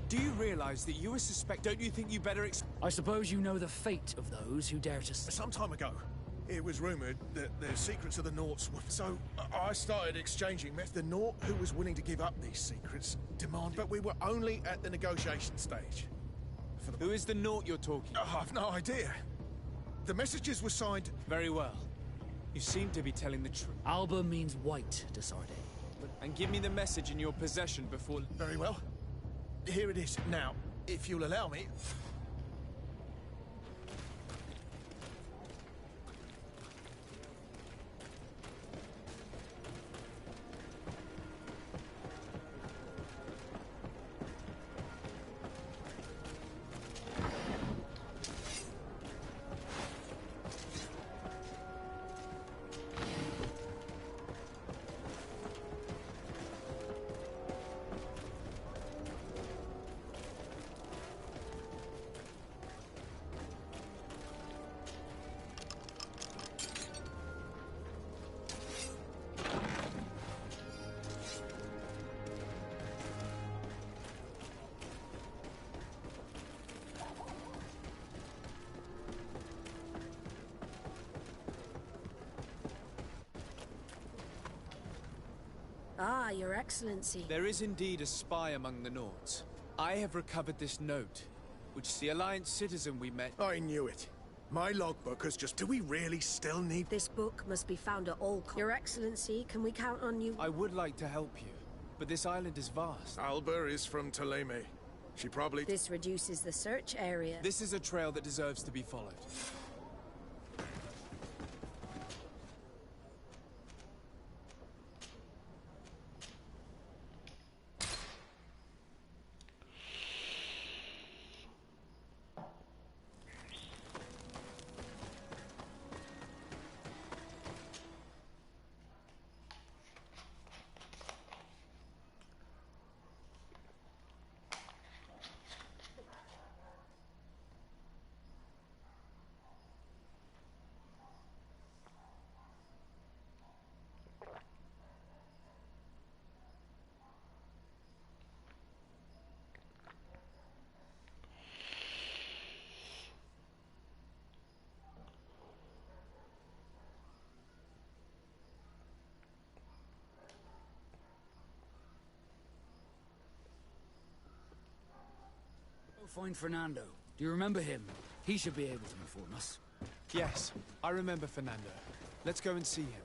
Do you realize that you are suspect? Don't you think you better I suppose you know the fate of those who dare to... Some time ago, it was rumored that the secrets of the Naughts were... So, I started exchanging with the Naught who was willing to give up these secrets, demanded... But we were only at the negotiation stage. Who is the Naught you're talking? I've no idea. The messages were signed... Very well. You seem to be telling the truth. Alba means white, Desarde. And give me the message in your possession before... Very well. Here it is. Now, if you'll allow me... Ah, Your Excellency. There is indeed a spy among the Naughts. I have recovered this note, which is the Alliance citizen we met... I knew it. My logbook has just... Do we really still need... This book must be found at all costs. Your Excellency, can we count on you? I would like to help you, but this island is vast. Alba is from Taleme. She probably... This reduces the search area. This is a trail that deserves to be followed. Go find Fernando. Do you remember him? He should be able to inform us. Yes, I remember Fernando. Let's go and see him.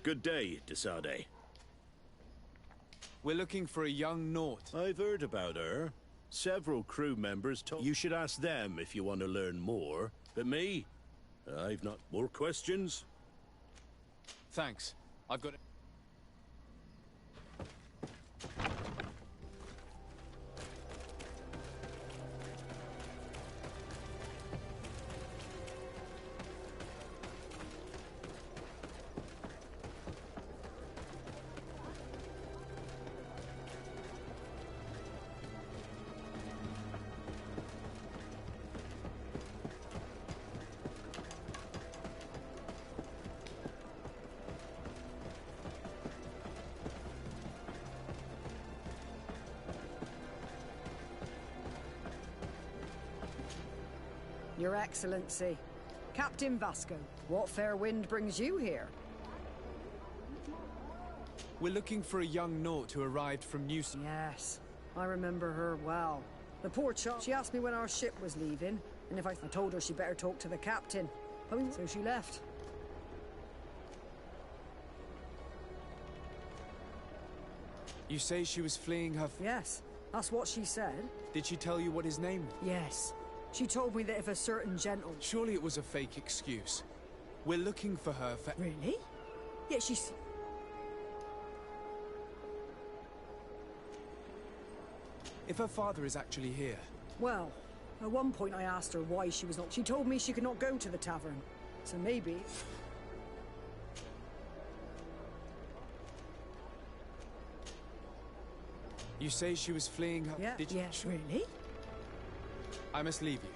Good day, Desarde. We're looking for a young Naught. I've heard about her. Several crew members told... You should ask them if you want to learn more. But me? I've not more questions. Thanks. I've got... Your Excellency. Captain Vasco, what fair wind brings you here? We're looking for a young Naut who arrived from New... Yes, I remember her well. The poor child, she asked me when our ship was leaving, and if I told her she'd better talk to the captain. So she left. You say she was fleeing her... Yes, that's what she said. Did she tell you what his name was? Yes. She told me that if a certain gentle... Surely it was a fake excuse. We're looking for her for... Really? Yeah, she's... If her father is actually here... Well, at one point I asked her why she was not... She told me she could not go to the tavern. So maybe... You say she was fleeing her... Yeah, Did you... yes, really? I must leave you.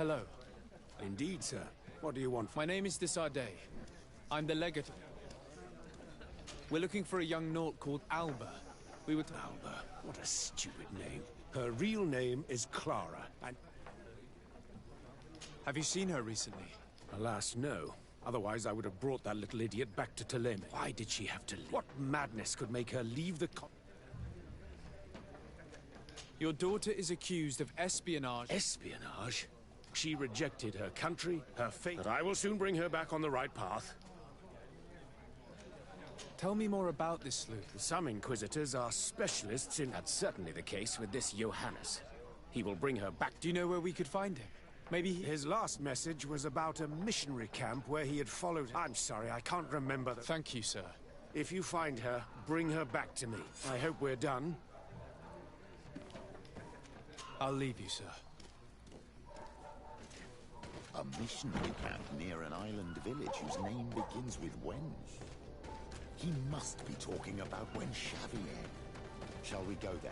Hello. Indeed, sir. What do you want? My name is Desardet. I'm the legate. We're looking for a young Naut called Alba. We were... Alba? What a stupid name. Her real name is Clara, and... Have you seen her recently? Alas, no. Otherwise, I would have brought that little idiot back to Teleme. Why did she have to leave? What madness could make her leave the Your daughter is accused of espionage. Espionage? She rejected her country, her faith. But I will soon bring her back on the right path. Tell me more about this sleuth. Some Inquisitors are specialists in... That's certainly the case with this Johannes. He will bring her back. Do you know where we could find him? Maybe he... His last message was about a missionary camp where he had followed... I'm sorry, I can't remember the... Thank you, sir. If you find her, bring her back to me. I hope we're done. I'll leave you, sir. A missionary camp near an island village whose name begins with Wench. He must be talking about when Xavier. Shall we go then?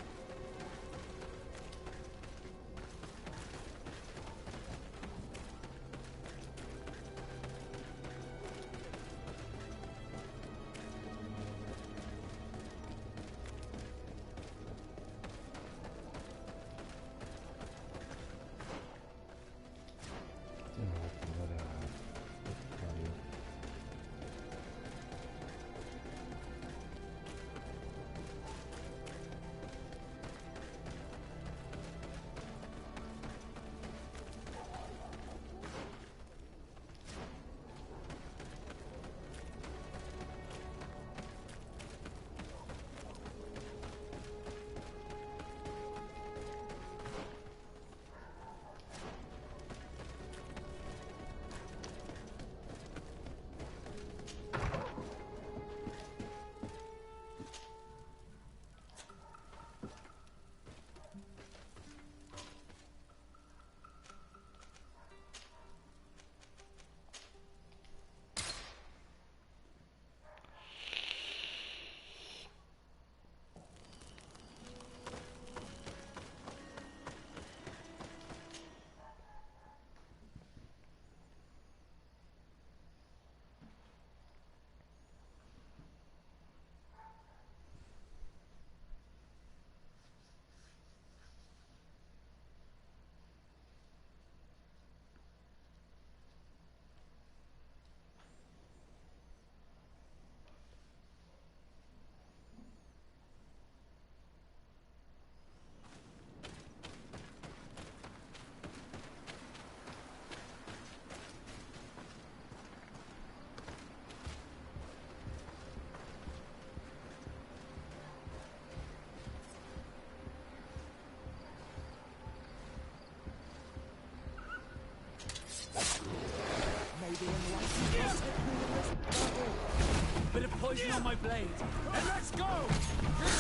Bit of poison on my blade. And let's go! Let's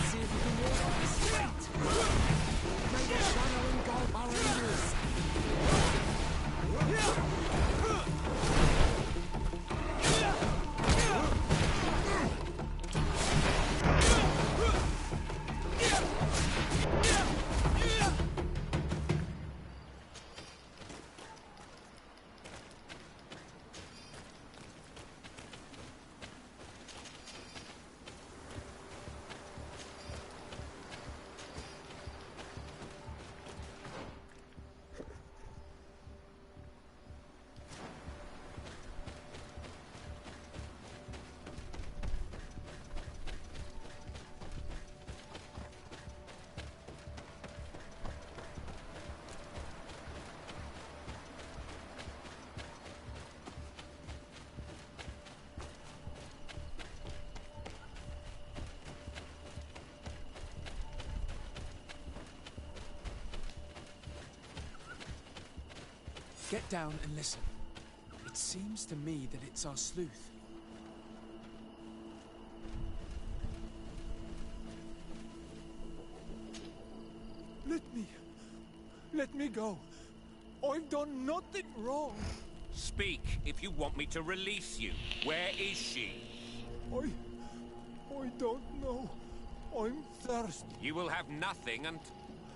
see if you can ward off this fate. May the shadow engulf our enemies. Get down and listen. It seems to me that it's our sleuth. Let me go. I've done nothing wrong. Speak if you want me to release you. Where is she? I don't know. I'm thirsty. You will have nothing and...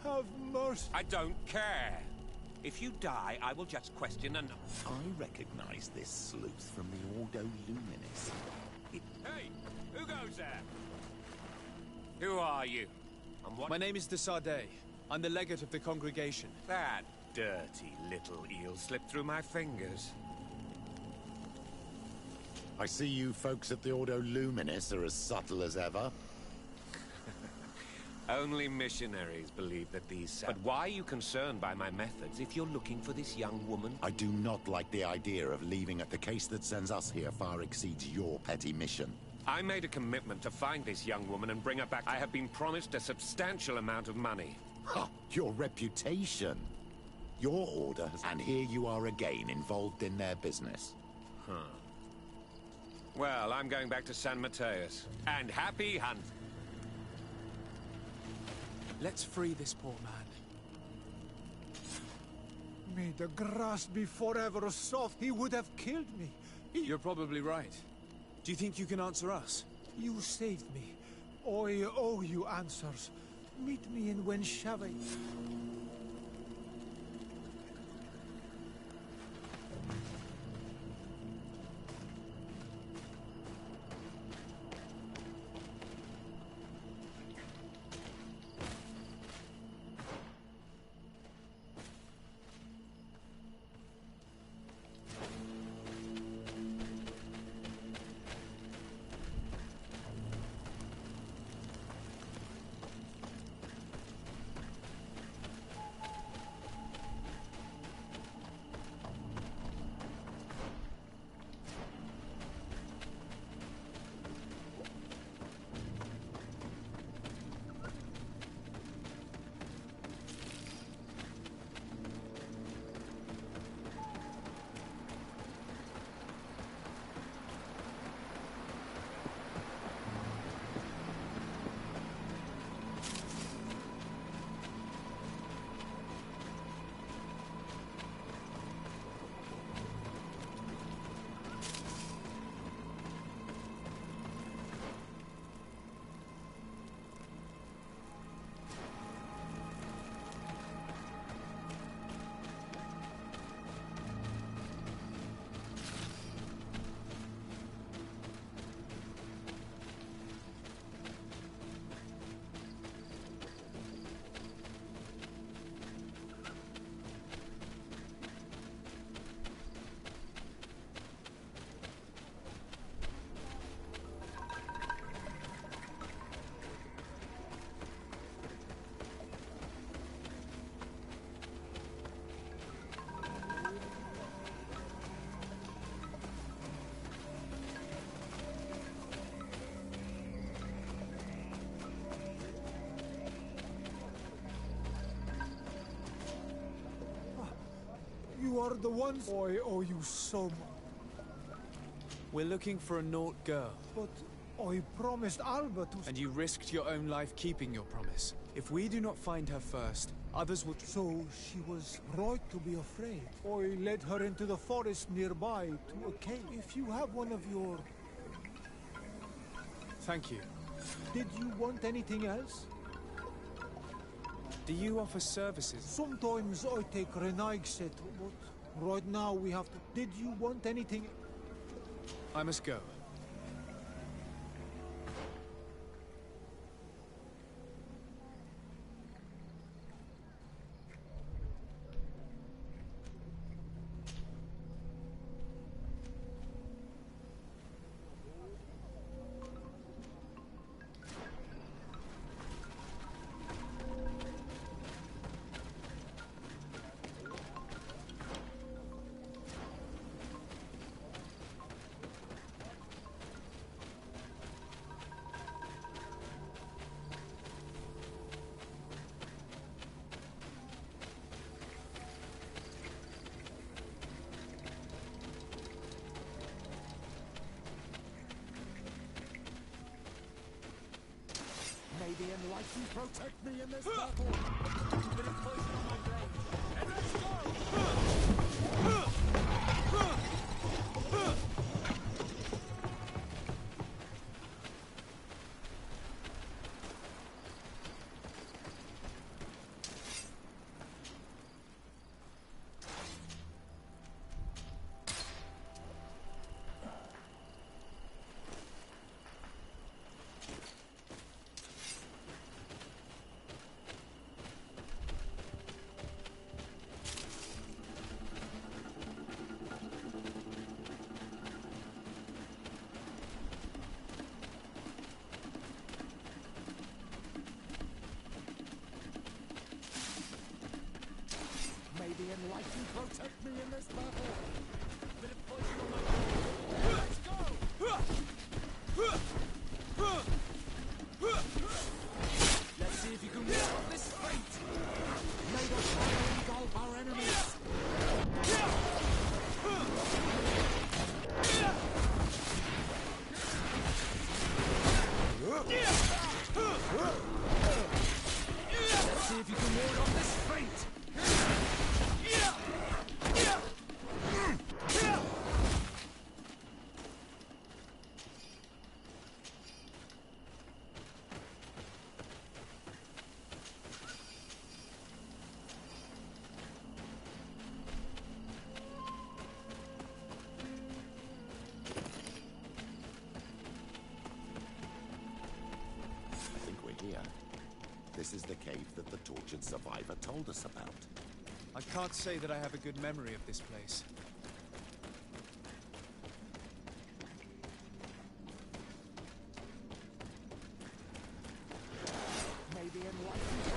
Have mercy. I don't care. If you die, I will just question and... I recognize this sleuth from the Ordo Luminis. Hey! Who goes there? Who are you? And what... My name is de Sardet. I'm the legate of the congregation. That dirty little eel slipped through my fingers. I see you folks at the Ordo Luminis are as subtle as ever. Only missionaries believe that these... But why are you concerned by my methods if you're looking for this young woman? I do not like the idea of leaving at the case that sends us here far exceeds your petty mission. I made a commitment to find this young woman and bring her back. I have been promised a substantial amount of money. Ha! Your reputation. Your order, and here you are again involved in their business. Huh. Well, I'm going back to San Mateus. And happy hunt! Let's free this poor man. May the grass be forever soft. He would have killed me. You're probably right. Do you think you can answer us? You saved me. I owe you answers. Meet me in Wenshave. You are the ones I owe you so much. We're looking for a Naut girl. But I promised Alba to... And you risked your own life keeping your promise. If we do not find her first, others will... So she was right to be afraid. I led her into the forest nearby to a cave. If you have one of your... Thank you. Did you want anything else? Do you offer services? Sometimes I take Renaigset, but right now we have to... Did you want anything? I must go. May the Enlightened protect me in this battle. Bit of poison on my blade. And let's go! May the Enlightened protect me in this battle. Bit of poison on my blade. Let's go! Let's see if you can ward off this fate. May the fire engulf our enemies. Let's see if you can ward off this fate. This is the cave that the tortured survivor told us about. I can't say that I have a good memory of this place. May the Enlightened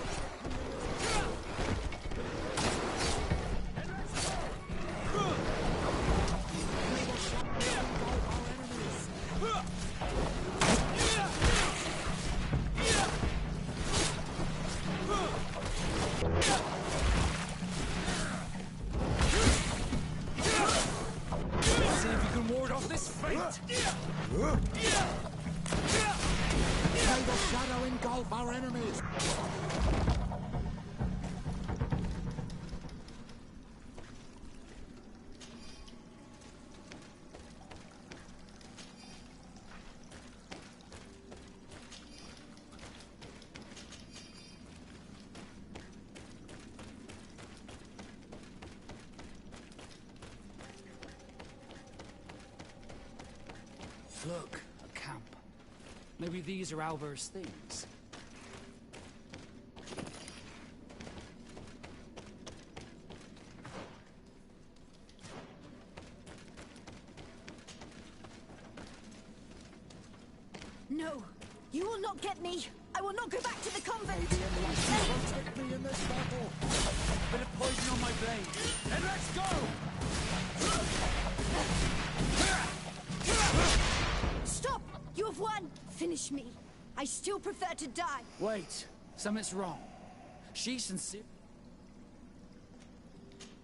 our enemies! Look, a camp. Maybe these are Alber's things. No, you will not get me. I will not go back to the convent. May the Enlightened protect me in this battle. Bit of poison on my blade. And let's go! Stop! You have won. Finish me. I still prefer to die. Wait, something's wrong. She's sincere.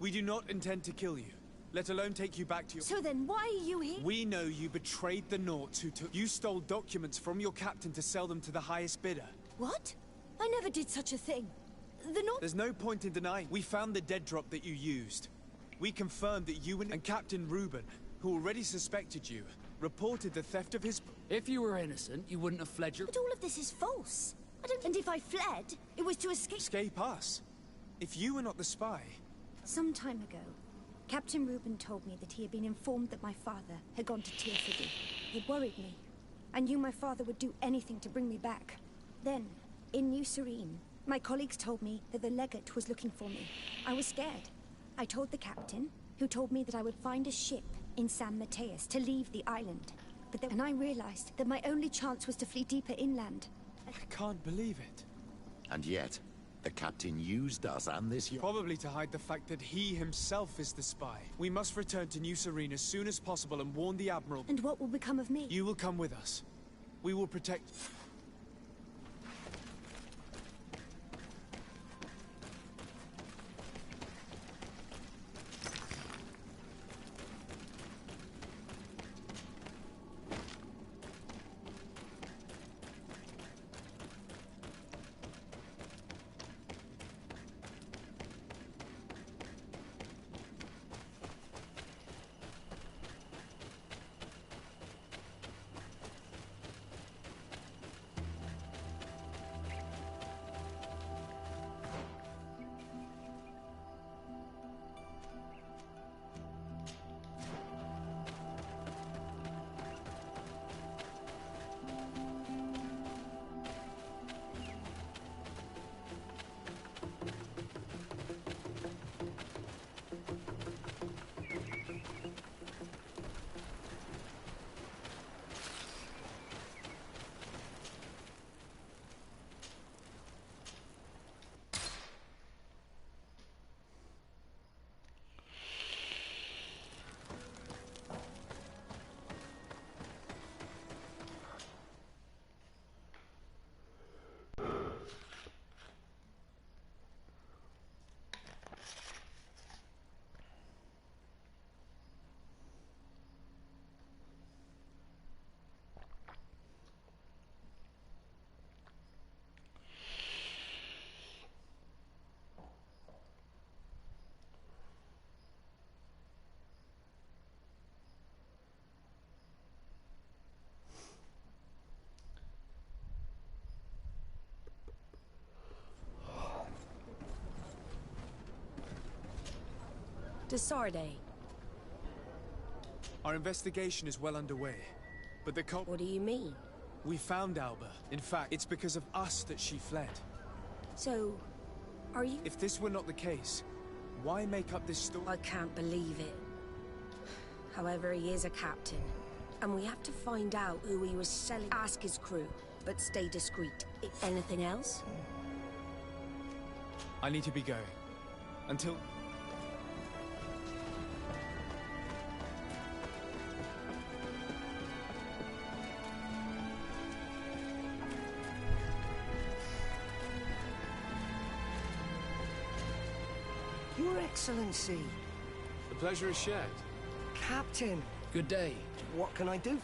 We do not intend to kill you. let alone take you back to your... So then why are you here? We know you betrayed the Nauts who took... You stole documents from your captain to sell them to the highest bidder. What? I never did such a thing. The Nauts... There's no point in denying. We found the dead drop that you used. We confirmed that you and Captain Reuben, who already suspected you, reported the theft of his... If you were innocent, you wouldn't have fled your... But all of this is false. I don't... And if I fled, it was to escape... Escape us? If you were not the spy... Some time ago, Captain Reuben told me that he had been informed that my father had gone to Tirfidi. It worried me. I knew my father would do anything to bring me back. Then, in New Serene, my colleagues told me that the legate was looking for me. I was scared. I told the captain, who told me that I would find a ship in San Mateus to leave the island. And I realized that my only chance was to flee deeper inland. I can't believe it. And yet, the captain used us and this... Probably to hide the fact that he himself is the spy. We must return to New Serene as soon as possible and warn the Admiral. And what will become of me? You will come with us. We will protect... Desarde. Our investigation is well underway, but the What do you mean? We found Alba. In fact, it's because of us that she fled. So, are you... If this were not the case, why make up this story? I can't believe it. However, he is a captain, and we have to find out who he was selling. Ask his crew, but stay discreet. Anything else? I need to be going. Until... Your Excellency. The pleasure is shared. Captain. Good day. What can I do?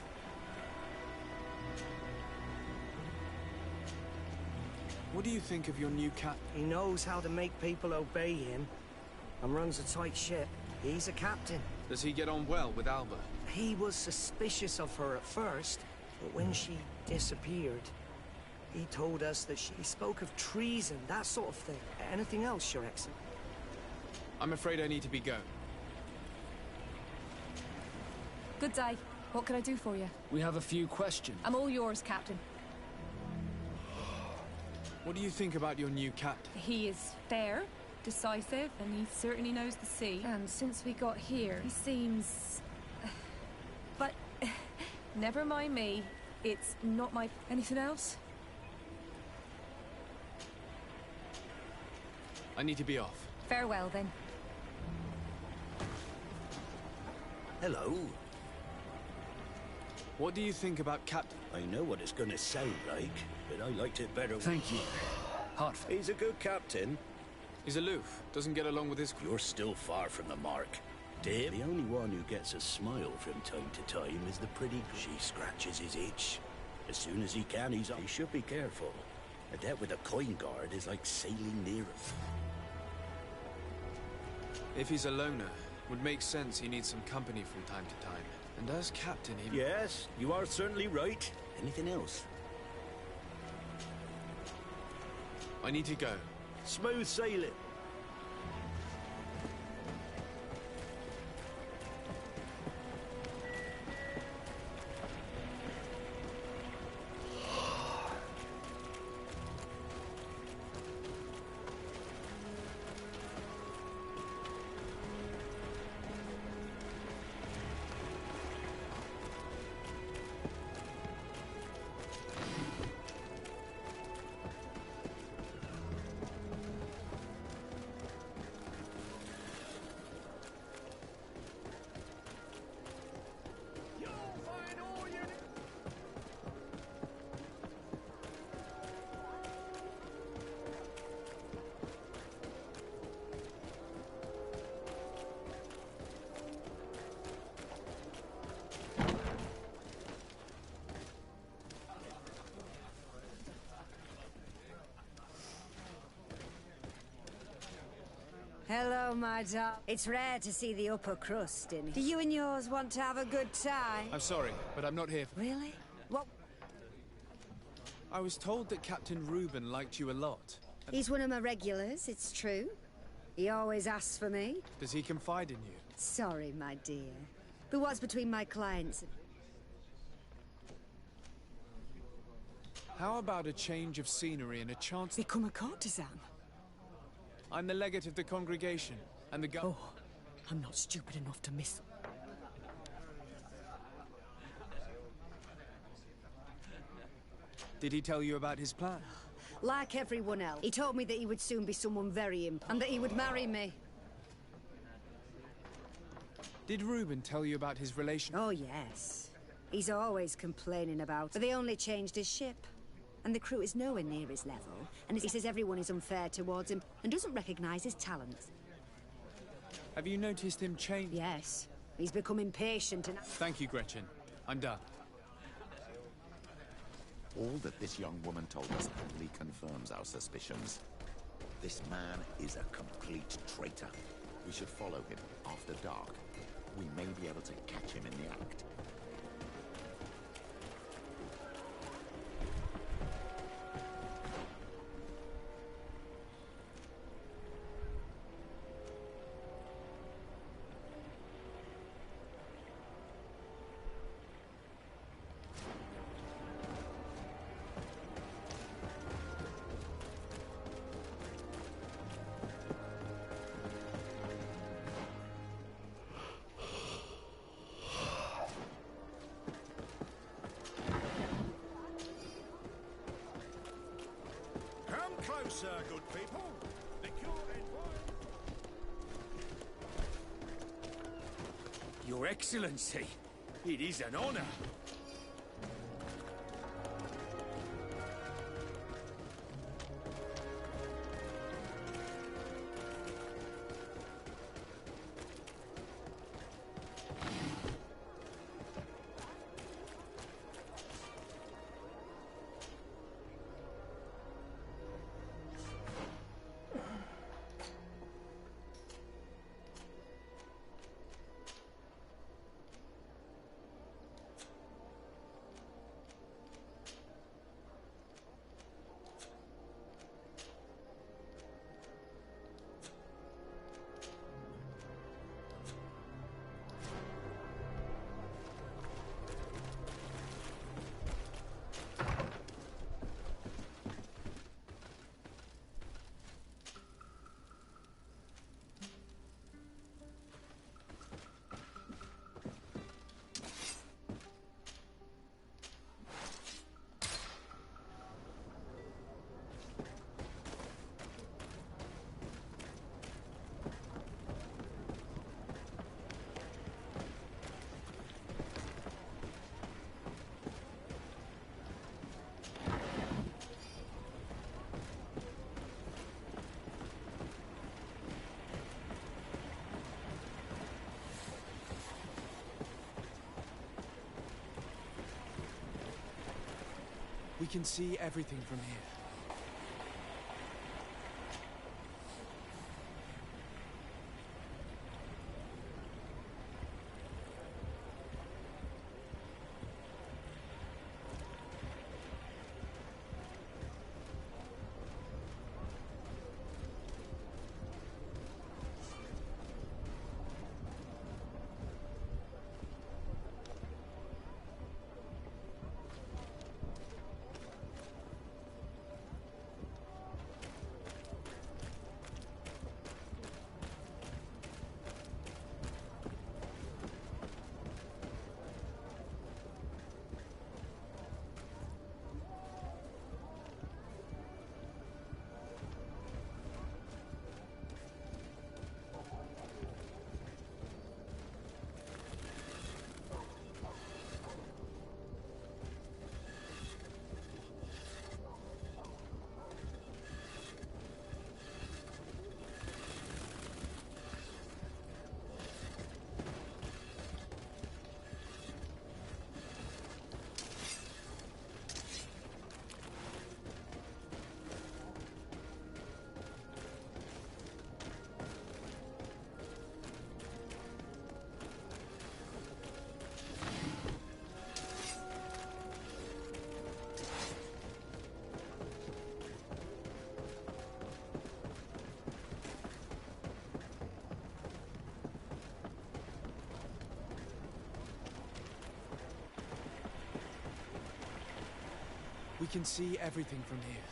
What do you think of your new captain? He knows how to make people obey him, and runs a tight ship. He's a captain. Does he get on well with Alba? He was suspicious of her at first, but when she disappeared, he told us that she spoke of treason, that sort of thing. Anything else, Your Excellency? I'm afraid I need to be going. Good day. What can I do for you? We have a few questions. I'm all yours, Captain. What do you think about your new captain? He is fair, decisive, and he certainly knows the sea. And since we got here, he seems... But... never mind me. It's not my... Anything else? I need to be off. Farewell, then. Hello. What do you think about Captain? I know what it's gonna sound like, but I liked it better. Thank you. Heartfelt. He's a good captain. He's aloof. Doesn't get along with his crew. You're still far from the mark. Dear, the only one who gets a smile from time to time is the pretty... She scratches his itch. As soon as he can, he should be careful. A debt with a coin guard is like sailing near him. If he's a loner, would make sense he needs some company from time to time. And as captain, he... Yes, you are certainly right. Anything else? I need to go. Smooth sailing. Hello, my doll. It's rare to see the upper crust in. Do you and yours want to have a good time? I'm sorry, but I'm not here for... Really? What? I was told that Captain Reuben liked you a lot. He's one of my regulars, it's true. He always asks for me. Does he confide in you? Sorry, my dear. But what's between my clients? How about a change of scenery and a chance... Become a courtesan? I'm the legate of the congregation, and the Oh, I'm not stupid enough to miss... Did he tell you about his plan? Like everyone else, he told me that he would soon be someone very important, and that he would marry me. Did Reuben tell you about his relation? Oh, yes. He's always complaining about, but they only changed his ship. And the crew is nowhere near his level, and he says everyone is unfair towards him and doesn't recognize his talents. Have you noticed him change? Yes. He's become impatient and... Thank you, Gretchen. I'm done. All that this young woman told us only confirms our suspicions. This man is a complete traitor. We should follow him after dark. We may be able to catch him in the act. Closer, good people. The cure Your Excellency, it is an honor. can see everything from here. We can see everything from here.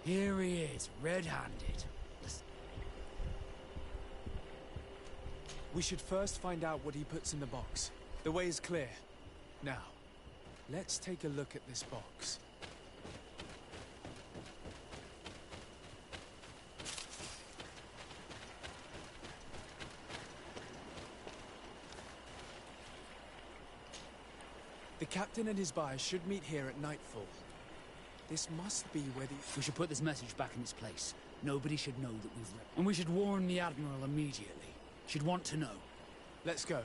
Here he is, red-handed. We should first find out what he puts in the box. The way is clear. Now, let's take a look at this box. The captain and his buyers should meet here at nightfall. This must be where the... We should put this message back in its place. Nobody should know that we've read. And we should warn the Admiral immediately. She'd want to know. Let's go.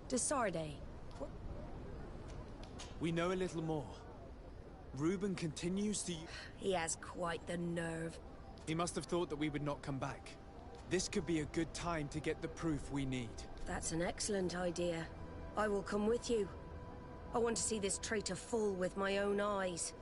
Desarde. We know a little more. Reuben continues to... He has quite the nerve. He must have thought that we would not come back. This could be a good time to get the proof we need. That's an excellent idea. I will come with you. I want to see this traitor fall with my own eyes.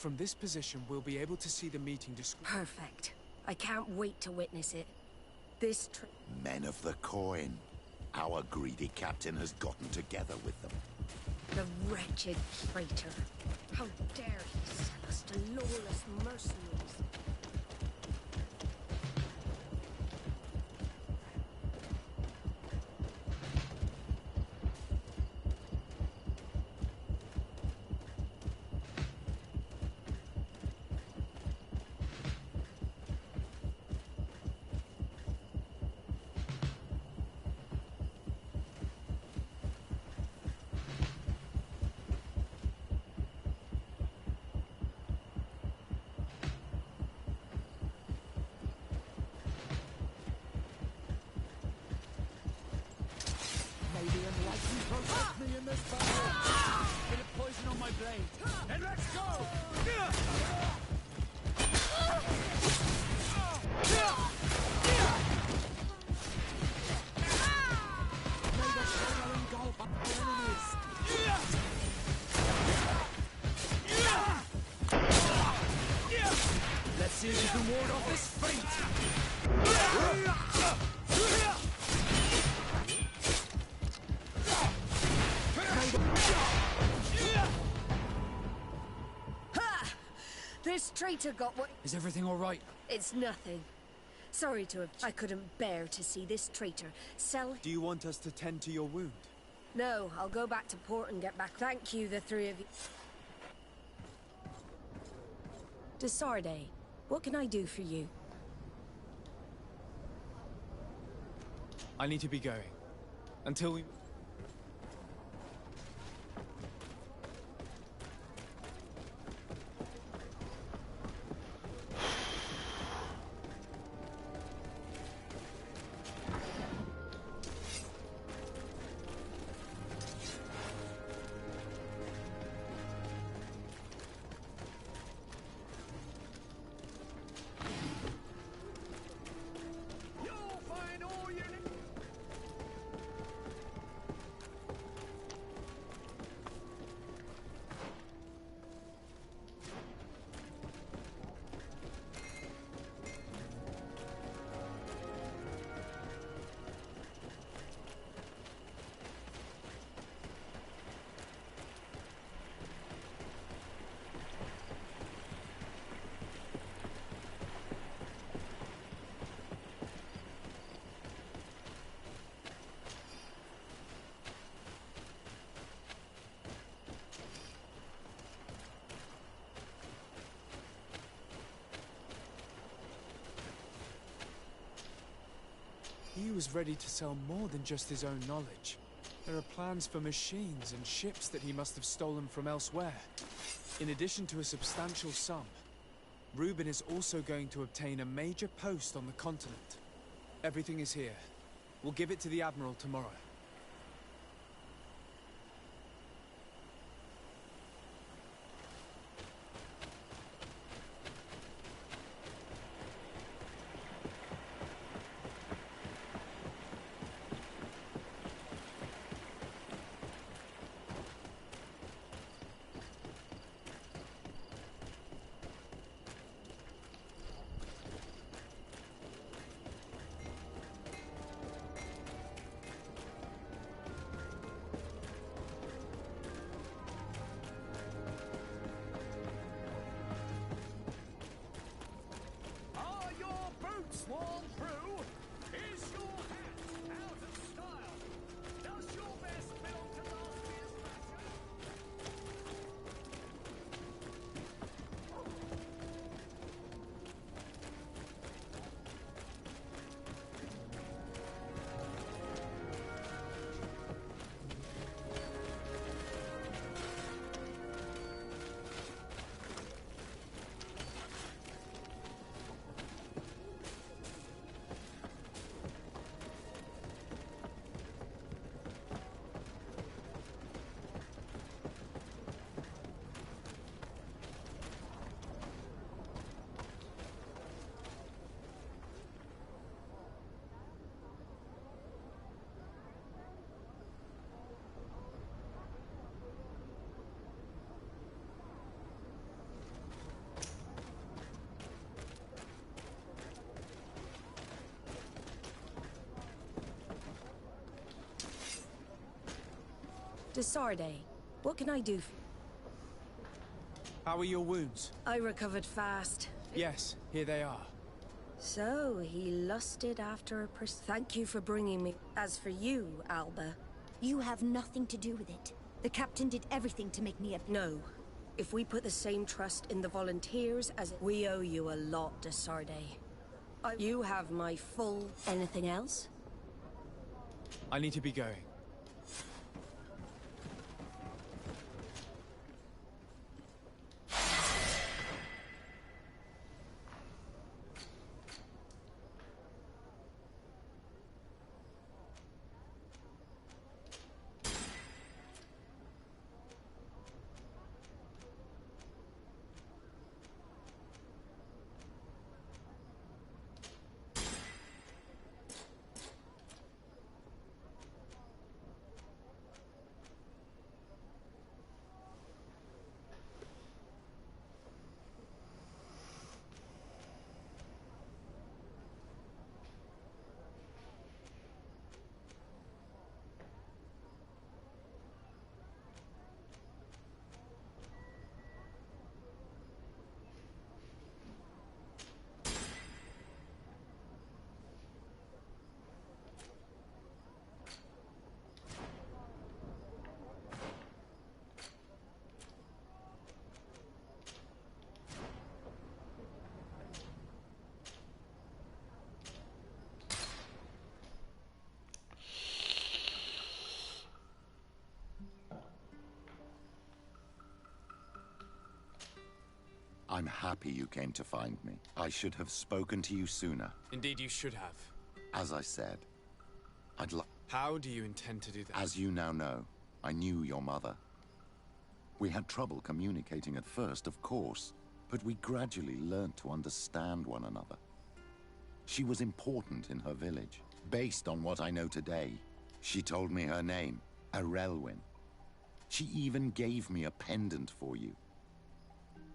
From this position, we'll be able to see the meeting Perfect. I can't wait to witness it. This Men of the coin. Our greedy captain has gotten together with them. The wretched traitor. How dare he sell us to lawless mercenaries? Protect me in this battle! Bit of poison on my blade. And let's go! May the shadow engulf our enemies! Let's see if you can ward off this fate! This traitor got what... Is everything all right? It's nothing. Sorry to have... I couldn't bear to see this traitor sell... Do you want us to tend to your wound? No, I'll go back to port and get back. Thank you, the three of you. Desarde, what can I do for you? I need to be going. Until we... He was ready to sell more than just his own knowledge. There are plans for machines and ships that he must have stolen from elsewhere. In addition to a substantial sum, Reuben is also going to obtain a major post on the continent. Everything is here. We'll give it to the Admiral tomorrow. Swarm through. Is your hat out of style? Does your best belong to last year's Desarde, what can I do for... How are your wounds? I recovered fast. Yes, here they are. So, he lusted after a person. Thank you for bringing me. As for you, Alba... You have nothing to do with it. The captain did everything to make me a... No. If we put the same trust in the volunteers as... We owe you a lot, Desarde. You have my full... Anything else? I need to be going. I'm happy you came to find me. I should have spoken to you sooner. Indeed, you should have. As I said, I'd like... How do you intend to do that? As you now know, I knew your mother. We had trouble communicating at first, of course, but we gradually learned to understand one another. She was important in her village. Based on what I know today, she told me her name, Arelwyn. She even gave me a pendant for you.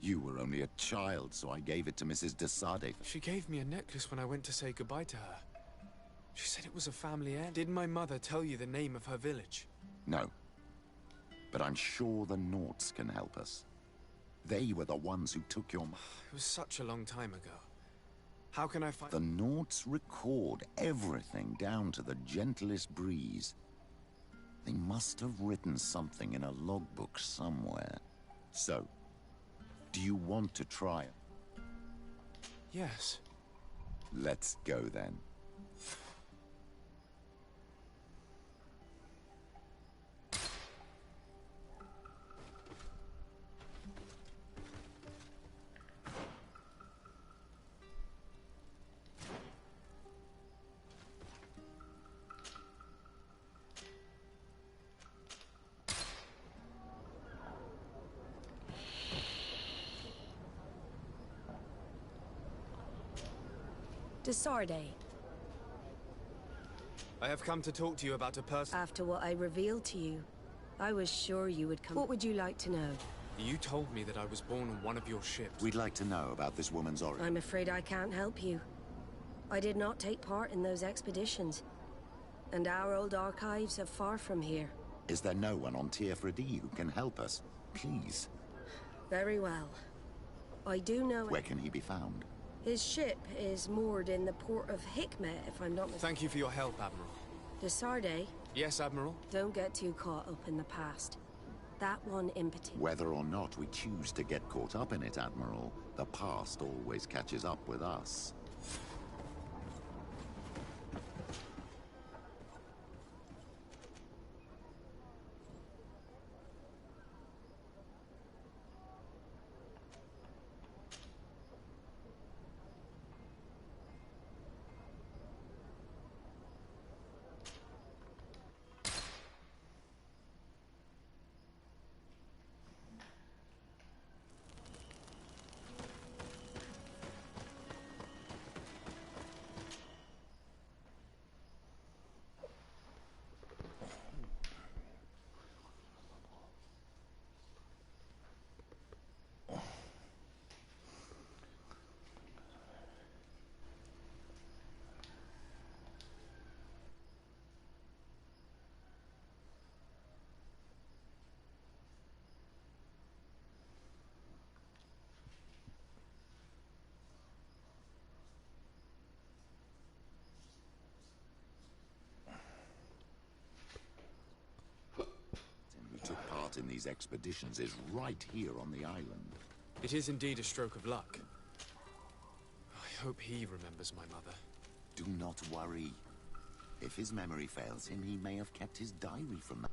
You were only a child, so I gave it to Mrs. de Sade. She gave me a necklace when I went to say goodbye to her. She said it was a family heir. Did my mother tell you the name of her village? No. But I'm sure the Nauts can help us. They were the ones who took your... It was such a long time ago. How can I find... The Nauts record everything down to the gentlest breeze. They must have written something in a logbook somewhere. So, do you want to try it? Yes. Let's go then. De Sade. I have come to talk to you about a person... After what I revealed to you, I was sure you would come. What would you like to know? You told me that I was born on one of your ships. We'd like to know about this woman's origin. I'm afraid I can't help you. I did not take part in those expeditions. And our old archives are far from here. Is there no one on Tearfredi who can help us? Please. Very well. I do know... Where can he be found? His ship is moored in the port of Hikmet, if I'm not mistaken. Thank you for your help, Admiral. De Sade? Yes, Admiral? Don't get too caught up in the past. That one in particular. Whether or not we choose to get caught up in it, Admiral, the past always catches up with us. In these expeditions is right here on the island. It is indeed a stroke of luck. I hope he remembers my mother. Do not worry. If his memory fails him, he may have kept his diary from that.